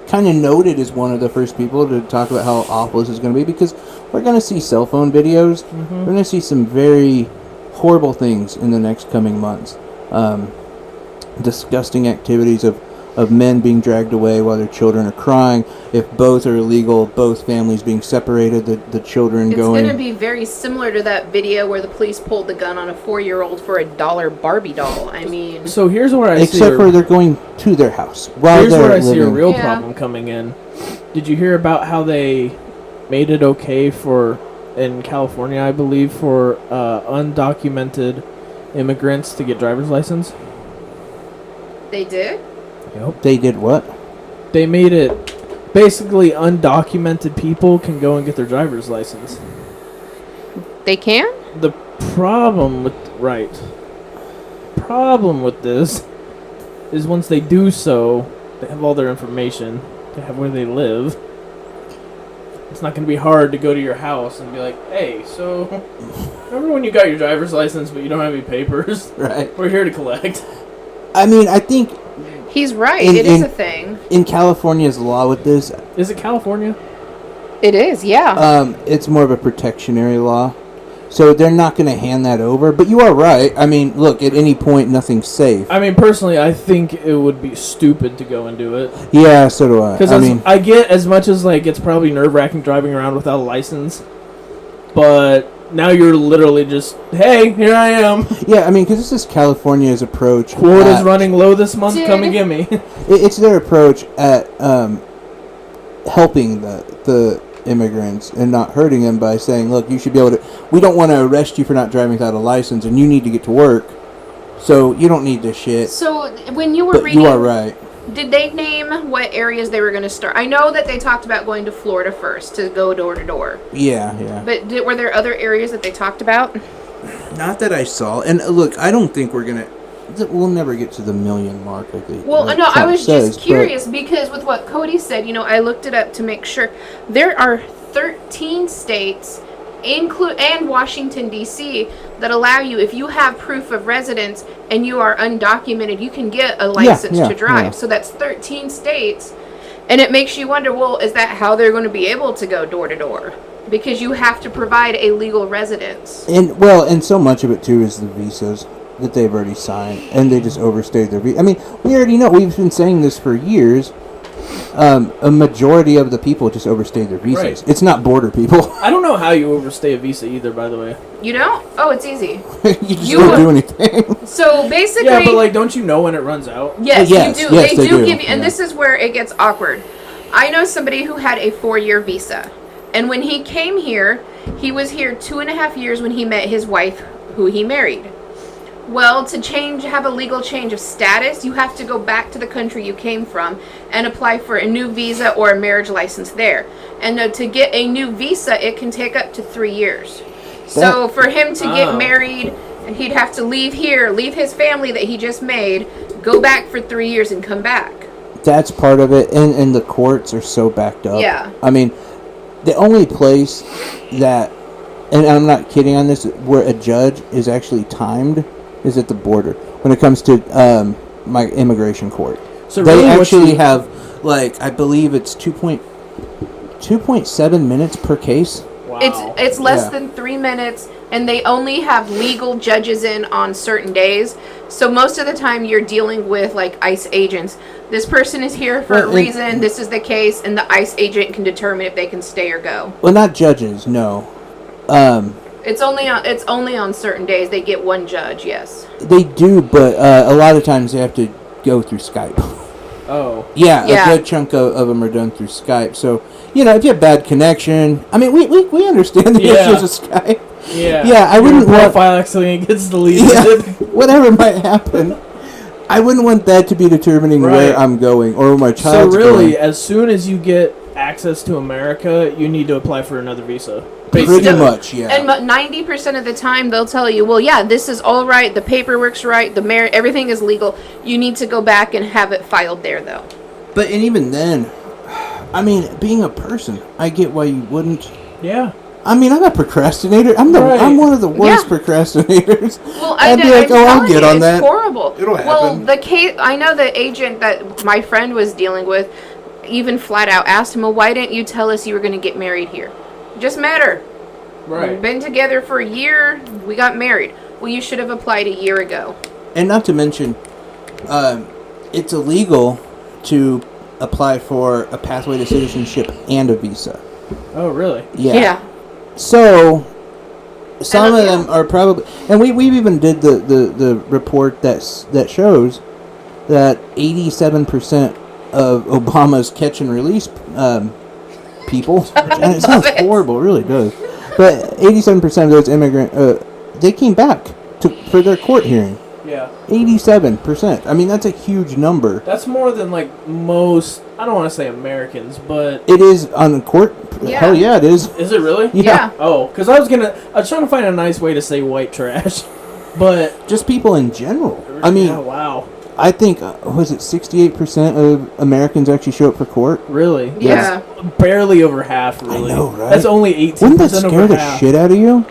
Speaker 2: kind of noted as one of the first people to talk about how awful this is going to be, because we're going to see cell phone videos. We're going to see some very horrible things in the next coming months. Disgusting activities of men being dragged away while their children are crying. If both are illegal, both families being separated, the children going...
Speaker 3: It's going to be very similar to that video where the police pulled the gun on a 4-year-old for $1 Barbie doll. I mean...
Speaker 1: So here's where I see...
Speaker 2: Except for they're going to their house while
Speaker 1: here's
Speaker 2: they're
Speaker 1: where I
Speaker 2: living.
Speaker 1: see a real problem coming in. Did you hear about how they made it okay for, in California, I believe, for undocumented immigrants to get driver's license?
Speaker 3: They did?
Speaker 1: Yep.
Speaker 2: They did what?
Speaker 1: They made it basically undocumented people can go and get their driver's license.
Speaker 3: They can?
Speaker 1: The problem with this is once they do so, they have all their information. They have where they live. It's not going to be hard to go to your house and be like, hey, so remember when you got your driver's license but you don't have any papers?
Speaker 2: Right.
Speaker 1: We're here to collect.
Speaker 2: I mean, I think
Speaker 3: He's right.
Speaker 2: In-
Speaker 3: It is
Speaker 2: in-
Speaker 3: a thing.
Speaker 2: in California's law with this,
Speaker 1: Is it California?
Speaker 3: It is, yeah.
Speaker 2: it's more of a protectionary law. So they're not going to hand that over. But you are right. I mean, look, at any point, nothing's safe.
Speaker 1: I mean, personally, I think it would be stupid to go and do it.
Speaker 2: Yeah, so do I.
Speaker 1: Because
Speaker 2: I mean,
Speaker 1: I get as much as, like, it's probably nerve-wracking driving around without a license. But now you're literally just, hey, here I am.
Speaker 2: yeah, I mean, because this is California's approach.
Speaker 1: Quota's
Speaker 2: at-
Speaker 1: running low this month.
Speaker 3: Dude.
Speaker 1: Come and get me.
Speaker 2: It's their approach at helping the immigrants and not hurting them by saying, look, you should be able to, we don't want to arrest you for not driving without a license, and you need to get to work, so you don't need this shit.
Speaker 3: So when you were
Speaker 2: But
Speaker 3: reading,
Speaker 2: you are right.
Speaker 3: did they name what areas they were going to start? I know that they talked about going to Florida first to go door to door.
Speaker 2: Yeah.
Speaker 3: But were there other areas that they talked about?
Speaker 2: Not that I saw. And look, I don't think we'll never get to the 1 million mark, I think.
Speaker 3: Well,
Speaker 2: like
Speaker 3: no, I
Speaker 2: Trump
Speaker 3: was
Speaker 2: says,
Speaker 3: just curious because with what Cody said, I looked it up to make sure. There are 13 states, and Washington, D.C., that allow you, if you have proof of residence and you are undocumented, you can get a license to drive.
Speaker 2: yeah.
Speaker 3: So that's 13 states. And it makes you wonder, well, is that how they're going to be able to go door to door? Because you have to provide a legal residence.
Speaker 2: And so much of it, too, is the visas that they've already signed, and they just overstayed their visa. I mean, we already know, we've been saying this for years, a majority of the people just overstay their visas.
Speaker 1: Right.
Speaker 2: It's not border people.
Speaker 1: I don't know how you overstay a visa either, by the way.
Speaker 3: You don't? Oh, it's easy.
Speaker 2: You just
Speaker 3: You
Speaker 2: don't
Speaker 3: would-
Speaker 2: do anything.
Speaker 3: So basically...
Speaker 1: Yeah, but, like, don't you know when it runs out?
Speaker 3: Yes,
Speaker 2: Yes,
Speaker 3: you do.
Speaker 2: yes,
Speaker 3: they
Speaker 2: they
Speaker 3: do
Speaker 2: do,
Speaker 3: give you, and
Speaker 2: yeah.
Speaker 3: this is where it gets awkward. I know somebody who had a 4-year visa, and when he came here, he was here 2.5 years when he met his wife, who he married. Well, to have a legal change of status, you have to go back to the country you came from and apply for a new visa or a marriage license there. And to get a new visa, it can take up to 3 years. So for him to get
Speaker 1: Oh.
Speaker 3: married, he'd have to leave here, leave his family that he just made, go back for 3 years and come back.
Speaker 2: That's part of it, and the courts are so backed up.
Speaker 3: Yeah.
Speaker 2: I mean, the only place that, and I'm not kidding on this, where a judge is actually timed is at the border when it comes to my immigration court.
Speaker 1: So
Speaker 2: They
Speaker 1: really,
Speaker 2: actually have, like, I believe it's 2.7 minutes per case.
Speaker 1: Wow.
Speaker 3: It's less
Speaker 2: Yeah.
Speaker 3: than 3 minutes, and they only have legal judges in on certain days. So most of the time, you're dealing with like ICE agents. This person is here for a
Speaker 2: Well,
Speaker 3: reason. This is the case, and the ICE agent can determine if they can stay or go.
Speaker 2: Well, not judges, no.
Speaker 3: It's only on certain days they get one judge. Yes.
Speaker 2: They do, but a lot of times they have to go through Skype.
Speaker 1: Oh.
Speaker 2: Yeah,
Speaker 3: Yeah.
Speaker 2: a good chunk of them are done through Skype. So, if you have bad connection, I mean, we understand the
Speaker 1: Yeah.
Speaker 2: issues of Skype.
Speaker 1: Yeah.
Speaker 2: Yeah, I
Speaker 1: Your
Speaker 2: wouldn't want-
Speaker 1: profile accidentally gets deleted.
Speaker 2: Yeah, whatever might happen. I wouldn't want that to be determining
Speaker 1: Right.
Speaker 2: where I'm going or where my
Speaker 1: So
Speaker 2: child's
Speaker 1: really,
Speaker 2: going.
Speaker 1: as soon as you get access to America, you need to apply for another visa.
Speaker 2: Pretty
Speaker 3: Still-
Speaker 2: much, yeah.
Speaker 3: And 90% of the time, they'll tell you, well, yeah, this is all right. The paperwork's right. Everything is legal. You need to go back and have it filed there, though.
Speaker 2: But and even then, I mean, being a person, I get why you wouldn't.
Speaker 1: Yeah.
Speaker 2: I mean, I'm a procrastinator. I'm
Speaker 1: Right.
Speaker 2: one of the worst
Speaker 3: Yeah.
Speaker 2: procrastinators.
Speaker 3: Well,
Speaker 2: I'd be like, oh, I'll get on
Speaker 3: it's
Speaker 2: that.
Speaker 3: horrible.
Speaker 2: It'll
Speaker 3: Well,
Speaker 2: happen.
Speaker 3: the case, I know the agent that my friend was dealing with even flat out asked him, well, why didn't you tell us you were going to get married here? Just met her. We've
Speaker 1: Right.
Speaker 3: been together for a year. We got married. Well, you should have applied a year ago.
Speaker 2: And not to mention, it's illegal to apply for a pathway to citizenship and a visa.
Speaker 1: Oh, really?
Speaker 2: Yeah. So, some
Speaker 3: And,
Speaker 2: of them are probably, and we even did the report that shows that 87% of Obama's catch and release people, and it sounds
Speaker 3: it.
Speaker 2: horrible, it really does, but 87% of those immigrant, they came back for their court hearing.
Speaker 1: Yeah.
Speaker 2: 87%. I mean, that's a huge number.
Speaker 1: That's more than like most. I don't want to say Americans, but
Speaker 2: It is on court.
Speaker 3: Yeah.
Speaker 2: Hell yeah, it is.
Speaker 1: is it really?
Speaker 3: Yeah.
Speaker 1: Oh, because I was trying to find a nice way to say white trash, but
Speaker 2: Just people in general. I mean,
Speaker 1: yeah, wow,
Speaker 2: I think, was it 68% of Americans actually show up for court?
Speaker 1: really?
Speaker 3: Yeah.
Speaker 1: That's barely over half. Really,
Speaker 2: know, right?
Speaker 1: That's only 18%
Speaker 2: Wouldn't that scare
Speaker 1: over
Speaker 2: the
Speaker 1: half.
Speaker 2: shit out of you?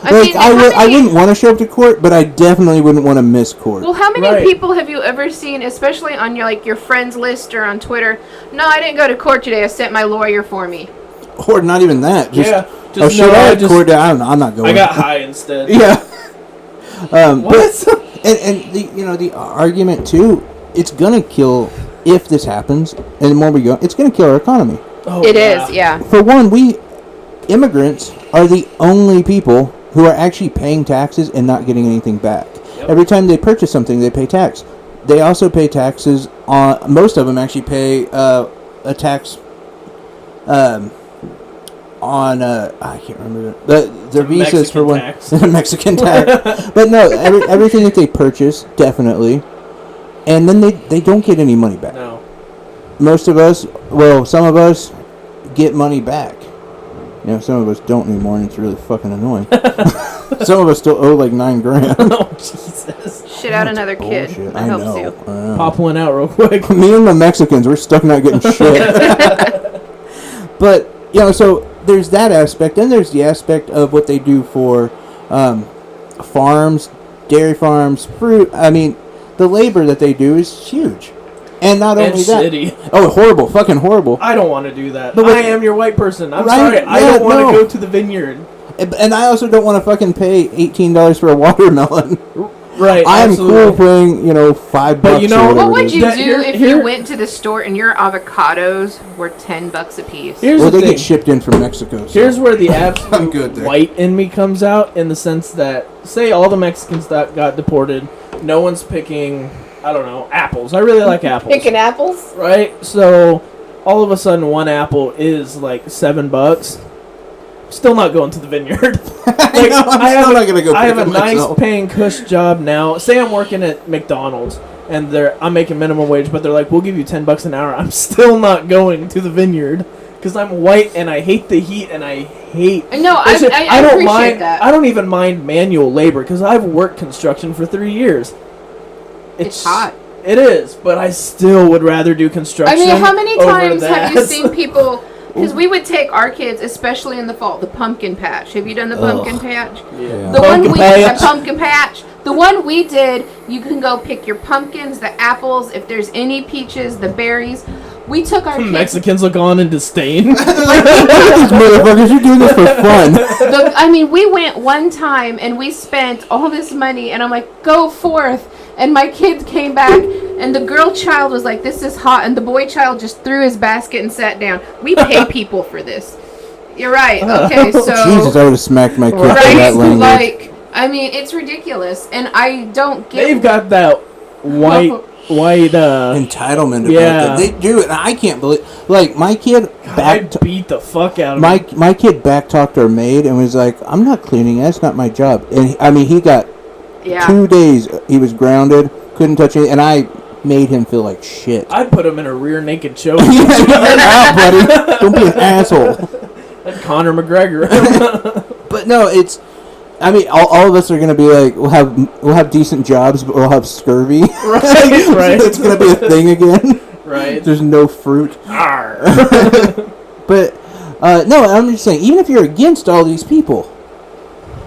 Speaker 3: I
Speaker 2: Like,
Speaker 3: mean,
Speaker 2: I
Speaker 3: how many-
Speaker 2: wouldn't want to show up to court, but I definitely wouldn't want to miss court.
Speaker 3: Well, how many
Speaker 1: Right.
Speaker 3: people have you ever seen, especially on your friends list or on Twitter? No, I didn't go to court today. I sent my lawyer for me.
Speaker 2: Or not even that. Just,
Speaker 1: Yeah,
Speaker 2: oh,
Speaker 1: just
Speaker 2: shit,
Speaker 1: no,
Speaker 2: I
Speaker 1: I
Speaker 2: had
Speaker 1: just
Speaker 2: court. I don't know. I'm not going.
Speaker 1: I got high instead.
Speaker 2: Yeah. But,
Speaker 1: What?
Speaker 2: and the argument too, it's gonna kill if this happens, and the more we go, it's gonna kill our economy.
Speaker 1: Oh,
Speaker 3: It is, yeah.
Speaker 2: For one, we immigrants are the only people who are actually paying taxes and not getting anything back.
Speaker 1: Yep.
Speaker 2: Every time they purchase something, they pay tax. They also pay taxes on. Most of them actually pay a tax. On I can't remember the visas for
Speaker 1: Mexican
Speaker 2: one
Speaker 1: tax.
Speaker 2: Mexican tax, but no, everything that they purchase definitely, and then they don't get any money back.
Speaker 1: No.
Speaker 2: Most of us, well, some of us get money back. You know, some of us don't anymore, and it's really fucking annoying. Some of us still owe like $9 grand.
Speaker 1: Oh Jesus!
Speaker 3: Shit out another kid.
Speaker 2: Bullshit.
Speaker 3: That
Speaker 2: I
Speaker 3: helps
Speaker 2: know.
Speaker 3: you.
Speaker 2: I know.
Speaker 1: Pop one out real quick.
Speaker 2: Me and the Mexicans, we're stuck not getting shit. But you know, so there's that aspect, and there's the aspect of what they do for farms, dairy farms, fruit. I mean, the labor that they do is huge, and not
Speaker 1: And
Speaker 2: only that.
Speaker 1: shitty.
Speaker 2: Oh, horrible! Fucking horrible!
Speaker 1: I don't want to do that.
Speaker 2: But
Speaker 1: I
Speaker 2: what-
Speaker 1: am your white person. I'm
Speaker 2: Right,
Speaker 1: sorry. I
Speaker 2: yeah,
Speaker 1: don't want
Speaker 2: no.
Speaker 1: to go to the vineyard.
Speaker 2: And I also don't want to fucking pay $18 for a watermelon.
Speaker 1: Right.
Speaker 2: I'm
Speaker 1: absolutely.
Speaker 2: cool paying, $5
Speaker 1: But you know-
Speaker 2: or whatever
Speaker 3: What
Speaker 2: it
Speaker 3: would
Speaker 2: is.
Speaker 3: you
Speaker 1: That-
Speaker 3: do
Speaker 1: here-
Speaker 3: if
Speaker 1: here-
Speaker 3: you went to the store and your avocados were $10 a piece?
Speaker 1: Here's
Speaker 2: Well,
Speaker 1: the
Speaker 2: they
Speaker 1: thing.
Speaker 2: get shipped in from Mexico. So.
Speaker 1: Here's where the
Speaker 2: I'm
Speaker 1: absolute
Speaker 2: good there.
Speaker 1: white in me comes out, in the sense that, say all the Mexicans that got deported, no one's picking, I don't know, apples. I really like apples.
Speaker 3: Picking apples?
Speaker 1: Right? So, all of a sudden, one apple is like $7. Still not going to the vineyard.
Speaker 2: I know, I'm still not gonna go
Speaker 1: I
Speaker 2: pick
Speaker 1: have a
Speaker 2: it
Speaker 1: nice
Speaker 2: myself.
Speaker 1: paying cush job now. Say I'm working at McDonald's and I'm making minimum wage, but they're like, we'll give you $10 an hour. I'm still not going to the vineyard because I'm white and I hate the heat and I hate.
Speaker 3: No,
Speaker 1: It's just-
Speaker 3: I
Speaker 1: don't
Speaker 3: appreciate
Speaker 1: mind.
Speaker 3: that.
Speaker 1: I don't even mind manual labor because I've worked construction for 3 years.
Speaker 3: It's hot.
Speaker 1: It is, but I still would rather do
Speaker 3: I
Speaker 1: construction.
Speaker 3: mean, how many
Speaker 1: over
Speaker 3: times have you
Speaker 1: that.
Speaker 3: seen people? Because we would take our kids, especially in the fall, the pumpkin patch. Have you done the pumpkin patch?
Speaker 2: Yeah.
Speaker 3: The one
Speaker 1: Pumpkin
Speaker 3: we
Speaker 1: patch.
Speaker 3: the pumpkin patch. The one we did, you can go pick your pumpkins, the apples, if there's any peaches, the berries. We took our kids.
Speaker 1: Mexicans look on in disdain.
Speaker 2: These motherfuckers, you're doing this for fun.
Speaker 3: We went one time and we spent all this money, and I'm like, go forth. And my kid came back, and the girl child was like, this is hot, and the boy child just threw his basket and sat down. We pay people for this. You're right. Okay, so
Speaker 2: Jesus, I would have smacked my kid for
Speaker 3: right,
Speaker 2: that language.
Speaker 3: like, I mean, it's ridiculous, and I don't get.
Speaker 1: They've got that white
Speaker 2: Entitlement about
Speaker 1: Yeah.
Speaker 2: that. They do it, and I can't believe. Like, my kid
Speaker 1: I beat the fuck out of him.
Speaker 2: my kid backtalked our maid and was like, I'm not cleaning, that's not my job. And I mean, he got
Speaker 3: Yeah.
Speaker 2: 2 days, he was grounded, couldn't touch anything, and I made him feel like shit.
Speaker 1: I'd put him in a rear naked choke.
Speaker 2: Get out, buddy. Don't be an asshole.
Speaker 1: Like Conor McGregor.
Speaker 2: But no, it's. I mean, all of us are gonna be like, we'll have decent jobs, but we'll have scurvy.
Speaker 1: right.
Speaker 2: It's gonna be a thing again.
Speaker 1: Right.
Speaker 2: There's no fruit.
Speaker 1: Arr.
Speaker 2: But no, I'm just saying, even if you're against all these people,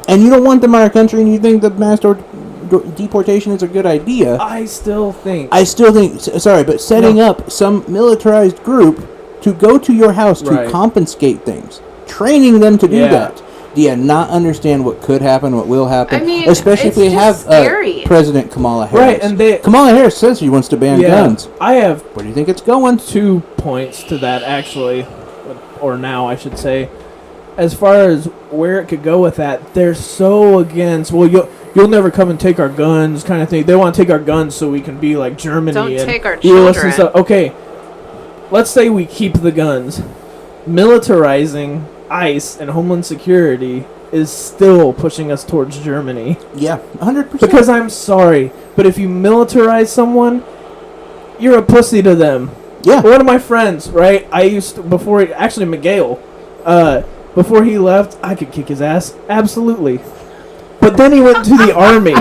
Speaker 2: and you don't want them in our country, and you think that mass deportation is a good idea,
Speaker 1: I still think.
Speaker 2: I still think. Sorry, but setting up some militarized group to go to your house to
Speaker 1: Right.
Speaker 2: confiscate things, training them to do
Speaker 1: Yeah.
Speaker 2: that. Do you not understand what could happen, what will happen?
Speaker 3: I mean,
Speaker 2: especially if
Speaker 3: it's
Speaker 2: we have
Speaker 3: just scary.
Speaker 2: President Kamala Harris.
Speaker 1: Right, and they-
Speaker 2: Kamala Harris says she wants to ban
Speaker 1: yeah,
Speaker 2: guns.
Speaker 1: I have
Speaker 2: Where do you think it's going?
Speaker 1: 2 points to that, actually. Or now, I should say. As far as where it could go with that, they're so against, well, you'll never come and take our guns kind of thing. They want to take our guns so we can be like Germany.
Speaker 3: Don't
Speaker 1: and
Speaker 3: take our
Speaker 1: US
Speaker 3: children.
Speaker 1: and stuff. Okay, let's say we keep the guns. Militarizing, ICE and Homeland Security is still pushing us towards Germany.
Speaker 2: Yeah, 100%.
Speaker 1: Because I'm sorry, but if you militarize someone, you're a pussy to them.
Speaker 2: yeah,
Speaker 1: One of my friends, right? I used to, actually Miguel, before he left, I could kick his ass, absolutely. But then he went into the army.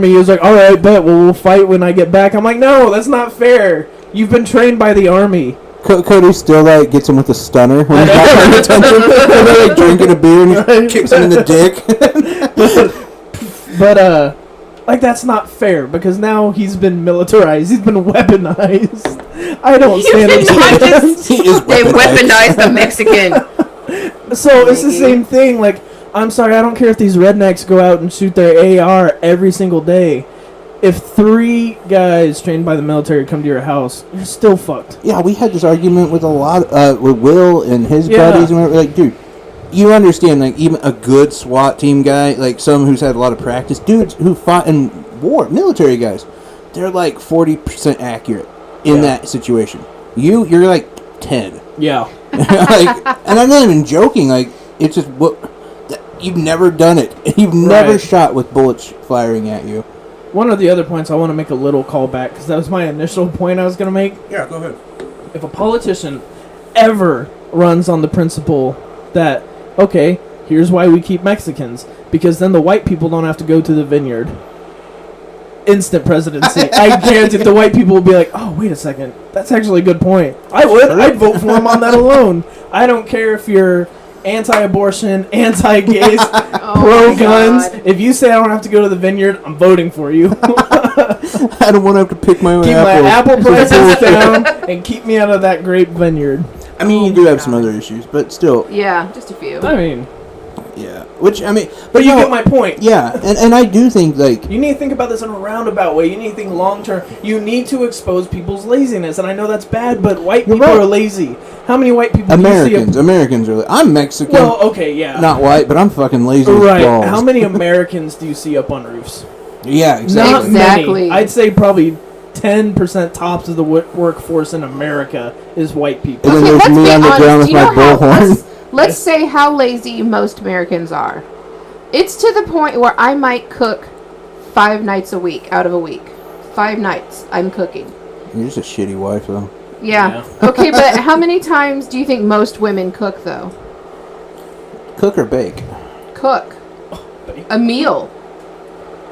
Speaker 1: He was like, "All right, bet. Well, we'll fight when I get back." I'm like, "No, that's not fair. You've been trained by the army."
Speaker 2: Cody still like gets him with a stunner when he's not paying attention. They're like drinking a beer and he kicks him in the dick.
Speaker 1: But like that's not fair because now he's been militarized. He's been weaponized. I don't stand a chance.
Speaker 2: He is
Speaker 3: They weaponized the Mexican.
Speaker 1: So it's the same thing. Like, I'm sorry, I don't care if these rednecks go out and shoot their AR every single day. If 3 guys trained by the military come to your house, you're still fucked.
Speaker 2: Yeah, we had this argument with with Will and his
Speaker 1: Yeah.
Speaker 2: buddies, and we were like, dude, you understand, like, even a good SWAT team guy, like someone who's had a lot of practice, dudes who fought in war, military guys, they're like 40% accurate in that situation. You're like 10.
Speaker 1: Yeah.
Speaker 2: Like, and I'm not even joking, like, it's just, you've never done it. You've never
Speaker 1: Right.
Speaker 2: shot with bullets firing at you.
Speaker 1: One of the other points I want to make a little call back because that was my initial point I was going to make.
Speaker 2: Yeah, go ahead.
Speaker 1: If a politician ever runs on the principle that, okay, here's why we keep Mexicans, because then the white people don't have to go to the vineyard. Instant presidency. I guarantee the white people will be like, oh, wait a second. That's actually a good point. I would. I'd vote for him on that alone. I don't care if you're anti-abortion, anti-gays, pro-guns.
Speaker 3: God.
Speaker 1: If you say I don't have to go to the vineyard, I'm voting for you.
Speaker 2: I don't want to have to pick my own
Speaker 1: Keep my
Speaker 2: apples.
Speaker 1: apple prices down and keep me out of that grape vineyard.
Speaker 2: I mean, you do have some other issues, but still,
Speaker 3: Yeah, just a few.
Speaker 1: I mean,
Speaker 2: yeah. Which, I mean,
Speaker 1: but you
Speaker 2: no,
Speaker 1: get my point.
Speaker 2: Yeah, and I do think, like,
Speaker 1: You need to think about this in a roundabout way. You need to think long term. You need to expose people's laziness, and I know that's bad, but white
Speaker 2: You're
Speaker 1: people
Speaker 2: right.
Speaker 1: are lazy. How many white people
Speaker 2: Americans.
Speaker 1: do you see?
Speaker 2: Americans are like, I'm Mexican.
Speaker 1: Well, okay, yeah.
Speaker 2: Not white, but I'm fucking lazy as
Speaker 1: right.
Speaker 2: balls.
Speaker 1: How many Americans do you see up on roofs?
Speaker 2: Yeah, exactly.
Speaker 1: Not
Speaker 3: Exactly.
Speaker 1: many. I'd say probably 10% tops of the workforce in America is white people.
Speaker 2: And then
Speaker 3: Okay,
Speaker 2: there's
Speaker 3: let's
Speaker 2: me
Speaker 3: be
Speaker 2: on the
Speaker 3: honest.
Speaker 2: ground with
Speaker 3: Do you
Speaker 2: my
Speaker 3: know how-
Speaker 2: bullhorn.
Speaker 3: Let's say how lazy most Americans are. It's to the point where I might cook 5 nights a week out of a week. 5 nights I'm cooking.
Speaker 2: You're just a shitty wife, though.
Speaker 3: Yeah. Okay, but how many times do you think most women cook, though?
Speaker 2: Cook or bake?
Speaker 3: Cook. A meal.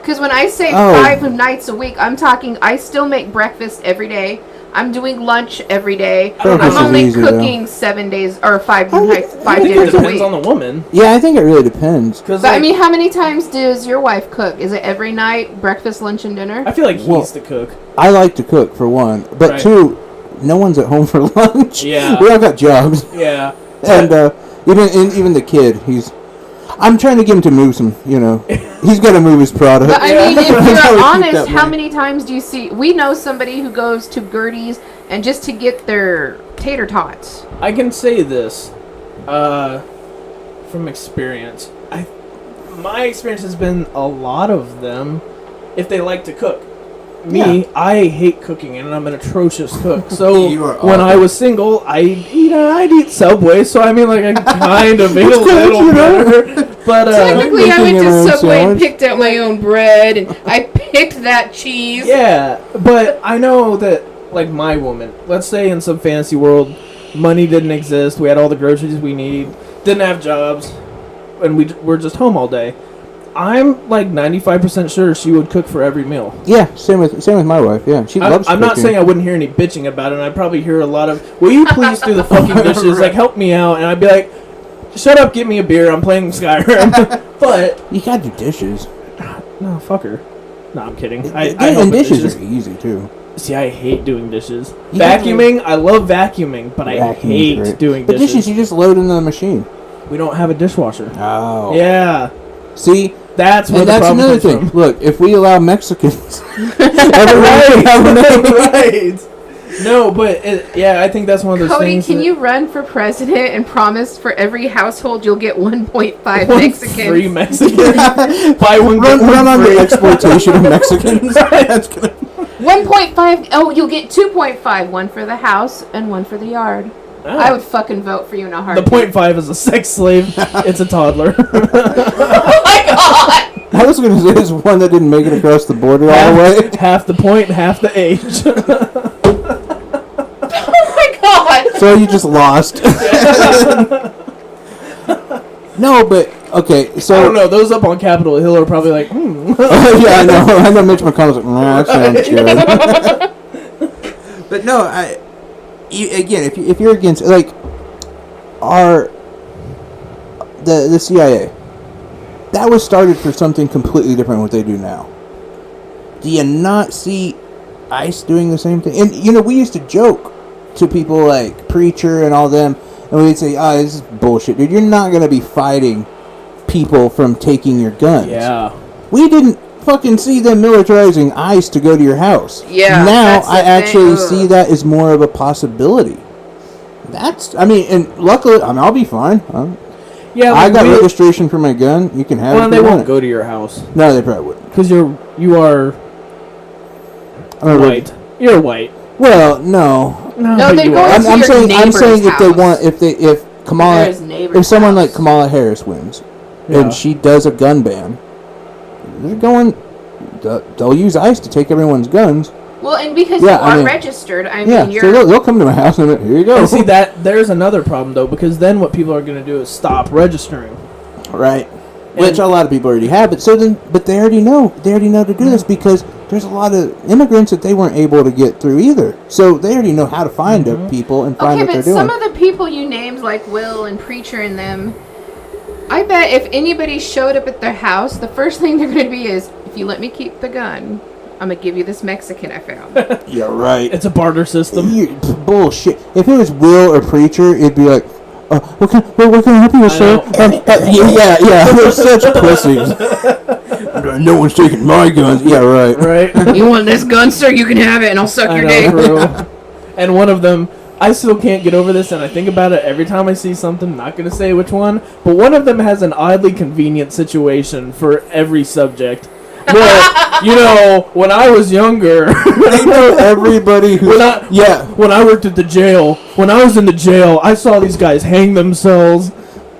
Speaker 3: Because when I say
Speaker 2: Oh.
Speaker 3: 5 nights a week, I'm talking I still make breakfast every day. I'm doing lunch every day.
Speaker 2: Breakfast
Speaker 3: I'm
Speaker 2: is
Speaker 3: only
Speaker 2: easy, though.
Speaker 3: cooking 7 days or 5
Speaker 2: I
Speaker 3: nights,
Speaker 2: think-
Speaker 3: 5
Speaker 1: I think
Speaker 3: days
Speaker 1: it
Speaker 3: a
Speaker 1: depends
Speaker 3: week.
Speaker 1: on the woman.
Speaker 2: Yeah, I think it really depends.
Speaker 1: Because
Speaker 3: But I mean, how many times does your wife cook? Is it every night, breakfast, lunch, and dinner?
Speaker 1: I feel like he's
Speaker 2: Well-
Speaker 1: the cook.
Speaker 2: I like to cook, for one. But
Speaker 1: Right.
Speaker 2: two, no one's at home for lunch.
Speaker 1: Yeah.
Speaker 2: We all got jobs.
Speaker 1: Yeah.
Speaker 2: And even the kid, I'm trying to get him to move some, he's got to move his product.
Speaker 3: But I mean, if
Speaker 2: That's how we
Speaker 3: you're
Speaker 2: keep
Speaker 3: honest,
Speaker 2: that
Speaker 3: how
Speaker 2: money.
Speaker 3: many times do you see? We know somebody who goes to Gertie's and just to get their tater tots.
Speaker 1: I can say this, from experience. My experience has been a lot of them, if they like to cook. Me,
Speaker 2: Yeah.
Speaker 1: I hate cooking, and I'm an atrocious cook. So
Speaker 2: You are
Speaker 1: when I
Speaker 2: awful.
Speaker 1: was single, I'd eat Subway. So I mean, like I kind of ate a
Speaker 2: good,
Speaker 1: little better. But
Speaker 3: Technically, I went
Speaker 2: making your
Speaker 3: to
Speaker 2: own
Speaker 3: Subway and
Speaker 2: sandwich.
Speaker 3: picked out my own bread, and I picked that cheese.
Speaker 1: yeah, but I know that, like my woman, let's say in some fantasy world, money didn't exist. We had all the groceries we need, didn't have jobs, and we're just home all day. I'm like 95% sure she would cook for every meal.
Speaker 2: Yeah, same with my wife. Yeah, she loves
Speaker 1: I'm not
Speaker 2: cooking.
Speaker 1: saying I wouldn't hear any bitching about it, and I'd probably hear a lot of, will you please do the fucking dishes, like help me out, and I'd be like, shut up, get me a beer, I'm playing Skyrim. But,
Speaker 2: You gotta do dishes.
Speaker 1: no, fuck her. No, I'm kidding. I
Speaker 2: And
Speaker 1: help with
Speaker 2: dishes are easy, too.
Speaker 1: See, I hate doing dishes.
Speaker 2: You have to-
Speaker 1: Vacuuming, I love vacuuming, but I
Speaker 2: Vacuuming's
Speaker 1: hate
Speaker 2: great.
Speaker 1: doing
Speaker 2: But
Speaker 1: dishes.
Speaker 2: dishes, you just load into the machine.
Speaker 1: We don't have a dishwasher.
Speaker 2: Oh.
Speaker 1: Yeah,
Speaker 2: See?
Speaker 1: that's where
Speaker 2: And
Speaker 1: the
Speaker 2: that's
Speaker 1: problem
Speaker 2: another
Speaker 1: comes
Speaker 2: thing.
Speaker 1: from.
Speaker 2: Look, if we allow Mexicans, everyone can have an egg.
Speaker 1: Right. No, but yeah, I think that's one of those
Speaker 3: Cody,
Speaker 1: things.
Speaker 3: can
Speaker 1: that-
Speaker 3: you run for president and promise for every household you'll get 1.5
Speaker 1: one
Speaker 3: Mexicans?
Speaker 1: free Mexican? Buy one, get one
Speaker 2: Run on
Speaker 1: free.
Speaker 2: the exploitation of Mexicans. That's gonna.
Speaker 3: 1.5. Oh, you'll get 2.5. One for the house and one for the yard. I would fucking vote for you in a
Speaker 1: The
Speaker 3: heartbeat.
Speaker 1: 0.5 is a sex slave. It's a toddler.
Speaker 3: Oh my god!
Speaker 2: I was gonna say it's one that didn't make it across the border all the way.
Speaker 1: Half the point, half the age.
Speaker 3: Oh my god!
Speaker 2: So you just lost. No, but okay. So
Speaker 1: I don't know. Those up on Capitol Hill are probably like,
Speaker 2: yeah, I know. I know. Mitch McConnell's like, nah, that sounds good. But no, again, if you're against like the CIA, that was started for something completely different than what they do now. Do you not see ICE doing the same thing? And we used to joke to people like Preacher and all them, and we'd say, "Oh, this is bullshit, dude. You're not gonna be fighting people from taking your guns."
Speaker 1: yeah.
Speaker 2: We didn't fucking see them militarizing ICE to go to your house.
Speaker 3: Yeah,
Speaker 2: Now
Speaker 3: that's the
Speaker 2: I actually
Speaker 3: thing.
Speaker 2: see that as more of a possibility. And luckily, I'll be fine.
Speaker 1: Yeah,
Speaker 2: I
Speaker 1: like
Speaker 2: got
Speaker 1: we-
Speaker 2: registration for my gun. You can have
Speaker 1: Well,
Speaker 2: it.
Speaker 1: they
Speaker 2: if you
Speaker 1: won't
Speaker 2: want
Speaker 1: go to your house
Speaker 2: it. No, they probably wouldn't.
Speaker 1: because you are
Speaker 2: I'm a
Speaker 1: white. You're white.
Speaker 2: Well, no.
Speaker 3: No, they
Speaker 1: you
Speaker 3: go
Speaker 1: are.
Speaker 3: into
Speaker 2: I'm
Speaker 3: your
Speaker 2: saying
Speaker 3: neighbor's
Speaker 2: if they
Speaker 3: house.
Speaker 2: want if Kamala
Speaker 3: There's neighbor's
Speaker 2: if someone like
Speaker 3: house.
Speaker 2: Kamala Harris wins
Speaker 1: Yeah.
Speaker 2: and she does a gun ban, they'll use ICE to take everyone's guns.
Speaker 3: Well, and because
Speaker 2: Yeah,
Speaker 3: you
Speaker 2: I
Speaker 3: are
Speaker 2: mean-
Speaker 3: registered, I
Speaker 2: Yeah,
Speaker 3: mean, you're.
Speaker 2: so they'll come to my house and here you go.
Speaker 1: And see that there's another problem though, because then what people are going to do is stop registering.
Speaker 2: Right. Which a lot of people already have, but they already know. They already know to do this because there's a lot of immigrants that they weren't able to get through either. So they already know how to find the people and find
Speaker 3: Okay,
Speaker 2: what they're
Speaker 3: but some
Speaker 2: doing.
Speaker 3: of the people you named, like Will and Preacher and them, I bet if anybody showed up at their house, the first thing they're going to be is, if you let me keep the gun, I'm going to give you this Mexican I found.
Speaker 2: Yeah, right.
Speaker 1: It's a barter system.
Speaker 2: Bullshit. If it was Will or Preacher, it'd be like, what can I help you with, sir? Yeah. They're such pussies. No one's taking my guns. Yeah, right.
Speaker 1: Right?
Speaker 3: You want this gun, sir? You can have it, and I'll suck
Speaker 1: I
Speaker 3: your
Speaker 1: know,
Speaker 3: dick.
Speaker 1: for real. And one of them, I still can't get over this, and I think about it every time I see something. Not gonna say which one, but one of them has an oddly convenient situation for every subject. Well, when I was younger,
Speaker 2: They know everybody who's...
Speaker 1: when I worked at the jail, when I was in the jail, I saw these guys hang themselves.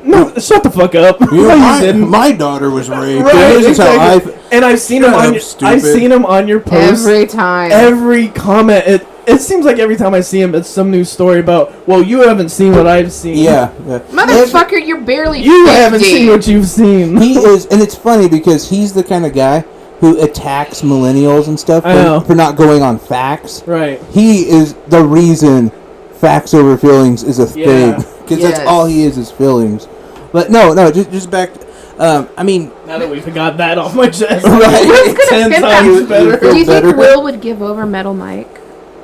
Speaker 1: No, shut the fuck up. No, you didn't.
Speaker 2: My daughter was raped.
Speaker 1: Right,
Speaker 2: This is how
Speaker 1: exactly. And I've seen
Speaker 2: Shut
Speaker 1: them on
Speaker 2: up,
Speaker 1: your,
Speaker 2: stupid.
Speaker 1: I've seen them on your posts.
Speaker 3: Every time.
Speaker 1: Every comment. It seems like every time I see him, it's some new story about, well, you haven't seen what I've seen.
Speaker 2: Yeah.
Speaker 3: Motherfucker, you're barely
Speaker 1: You
Speaker 3: 50.
Speaker 1: haven't seen what you've seen.
Speaker 2: He is, and it's funny because he's the kind of guy who attacks millennials and stuff
Speaker 1: I know.
Speaker 2: for not going on facts.
Speaker 1: Right.
Speaker 2: He is the reason facts over feelings is a
Speaker 1: Yeah.
Speaker 2: thing because
Speaker 3: Yes.
Speaker 2: that's all he is feelings. But no, just back. I mean,
Speaker 1: Now that we've got that off my chest.
Speaker 2: Right.
Speaker 1: 10
Speaker 3: spin
Speaker 1: times
Speaker 3: that.
Speaker 1: better.
Speaker 3: Do you
Speaker 2: better.
Speaker 3: think Will would give over Metal Mike?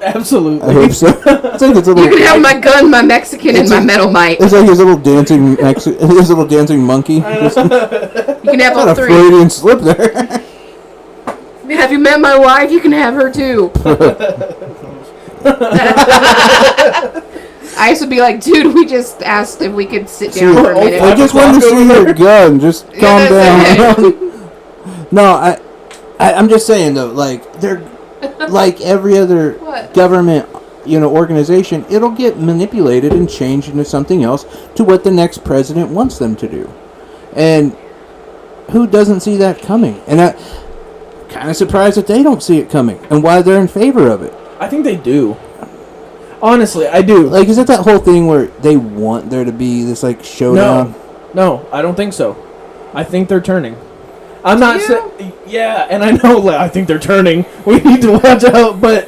Speaker 1: Absolutely.
Speaker 2: I hope so. It's like his
Speaker 3: You can
Speaker 2: little,
Speaker 3: have my gun, my Mexican, and
Speaker 2: It's
Speaker 3: my
Speaker 2: a-
Speaker 3: Metal Mike.
Speaker 2: it's like his little dancing his little dancing monkey. Just
Speaker 3: You can have
Speaker 2: not
Speaker 3: all
Speaker 2: a
Speaker 3: three.
Speaker 2: Freudian slip there.
Speaker 3: Have you met my wife? You can have her too. I used to be like, dude, we just asked if we could sit down for a minute.
Speaker 2: I just wanted to see your gun. Just calm
Speaker 3: that's
Speaker 2: down. No, I'm just saying though, like they're like every other
Speaker 3: What?
Speaker 2: government, organization. It'll get manipulated and changed into something else to what the next president wants them to do, and who doesn't see that coming? And I kind of surprised that they don't see it coming and why they're in favor of it.
Speaker 1: I think they do. Honestly, I do.
Speaker 2: Like, is it that whole thing where they want there to be this like showdown?
Speaker 1: No, I don't think so. I think they're turning. I'm not
Speaker 3: you?
Speaker 1: saying. Yeah, and I know. Like, I think they're turning. We need to watch out, but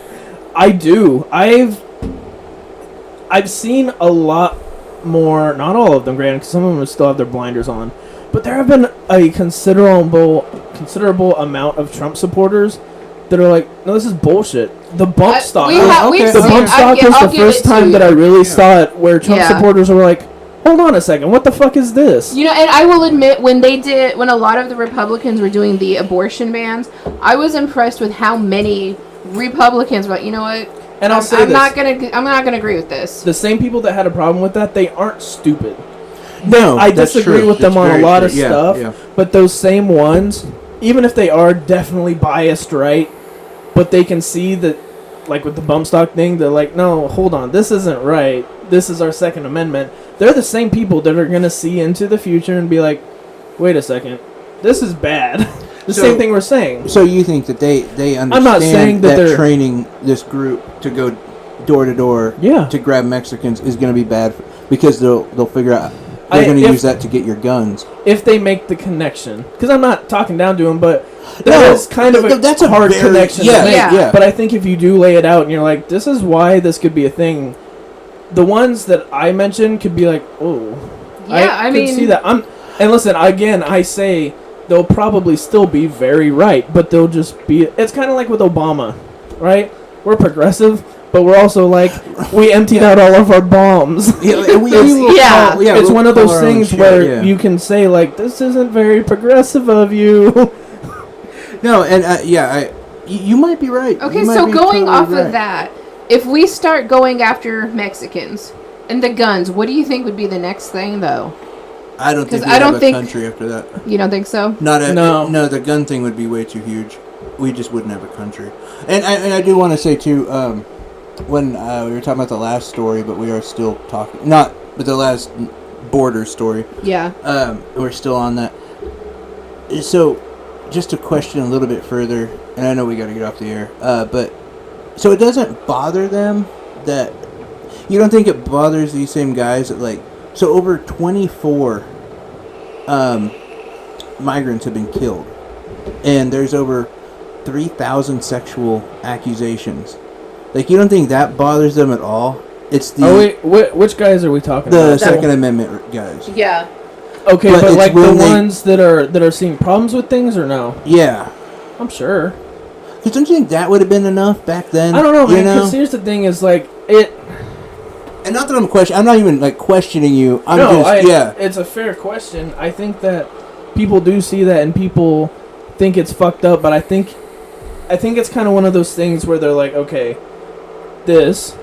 Speaker 1: I do. I've seen a lot more. Not all of them, granted, because some of them still have their blinders on. But there have been a considerable amount of Trump supporters that are like, no, this is bullshit. The bump stock.
Speaker 3: We've
Speaker 2: okay.
Speaker 1: The
Speaker 3: seen-
Speaker 1: bump stock was
Speaker 3: I'll
Speaker 1: the
Speaker 3: give
Speaker 1: first
Speaker 3: it to
Speaker 1: time that I
Speaker 3: you.
Speaker 1: really saw it, where Trump
Speaker 3: Yeah.
Speaker 1: supporters were like, hold on a second, what the fuck is this?
Speaker 3: You know, and I will admit, when a lot of the Republicans were doing the abortion bans, I was impressed with how many Republicans were like, you know what?
Speaker 1: And I'll say
Speaker 3: I'm
Speaker 1: this.
Speaker 3: I'm not gonna agree with this.
Speaker 1: The same people that had a problem with that, they aren't stupid.
Speaker 2: No,
Speaker 1: I
Speaker 2: that's
Speaker 1: disagree
Speaker 2: true.
Speaker 1: with them
Speaker 2: That's
Speaker 1: on a
Speaker 2: very
Speaker 1: lot
Speaker 2: true.
Speaker 1: of
Speaker 2: Yeah,
Speaker 1: stuff,
Speaker 2: yeah.
Speaker 1: but those same ones, even if they are definitely biased right, but they can see that, like with the bump stock thing, they're like, no, hold on, this isn't right. this is our Second Amendment, they're the same people that are going to see into the future and be like, wait a second, this is bad. The same thing we're saying.
Speaker 2: So you think that they understand
Speaker 1: I'm not saying that they're
Speaker 2: training this group to go door to door to grab Mexicans is going to be bad because they'll figure out they're going to use that to get your guns.
Speaker 1: If they make the connection. Because I'm not talking down to them, but that is kind of
Speaker 2: that's
Speaker 1: a hard connection to make.
Speaker 3: Yeah.
Speaker 1: But I think if you do lay it out and you're like, this is why this could be a thing, the ones that I mentioned could be like, oh.
Speaker 3: Yeah, I mean...
Speaker 1: see that. And listen, again, I say they'll probably still be very right, but they'll just be... It's kind of like with Obama, right? We're progressive, but we're also like, we emptied out all of our bombs. It's one of those things where you can say, like, this isn't very progressive of you.
Speaker 2: No, and you might be right.
Speaker 3: Okay, so going off of that, if we start going after Mexicans and the guns, what do you think would be the next thing, though?
Speaker 2: I don't think we'd have a country after that.
Speaker 3: You don't think so?
Speaker 2: No, the gun thing would be way too huge. We just wouldn't have a country. And I do want to say, too, when we were talking about the last story, but we are still talking... Not, but the last border story.
Speaker 3: Yeah.
Speaker 2: We're still on that. So, just to question a little bit further, and I know we got to get off the air, but... So it doesn't bother them that... You don't think it bothers these same guys that, like... So over 24 migrants have been killed. And there's over 3,000 sexual accusations. Like, you don't think that bothers them at all? It's the...
Speaker 1: Oh, wait, which guys are we talking about?
Speaker 2: The Second Amendment guys.
Speaker 3: Yeah.
Speaker 1: Okay, but like the ones that are seeing problems with things, or no?
Speaker 2: Yeah.
Speaker 1: I'm sure.
Speaker 2: Because don't you think that would have been enough back then?
Speaker 1: I don't know, man, because here's the thing is, like, it...
Speaker 2: And not that I'm not even, like, questioning you.
Speaker 1: It's a fair question. I think that people do see that and people think it's fucked up, but I think it's kind of one of those things where they're like, okay, this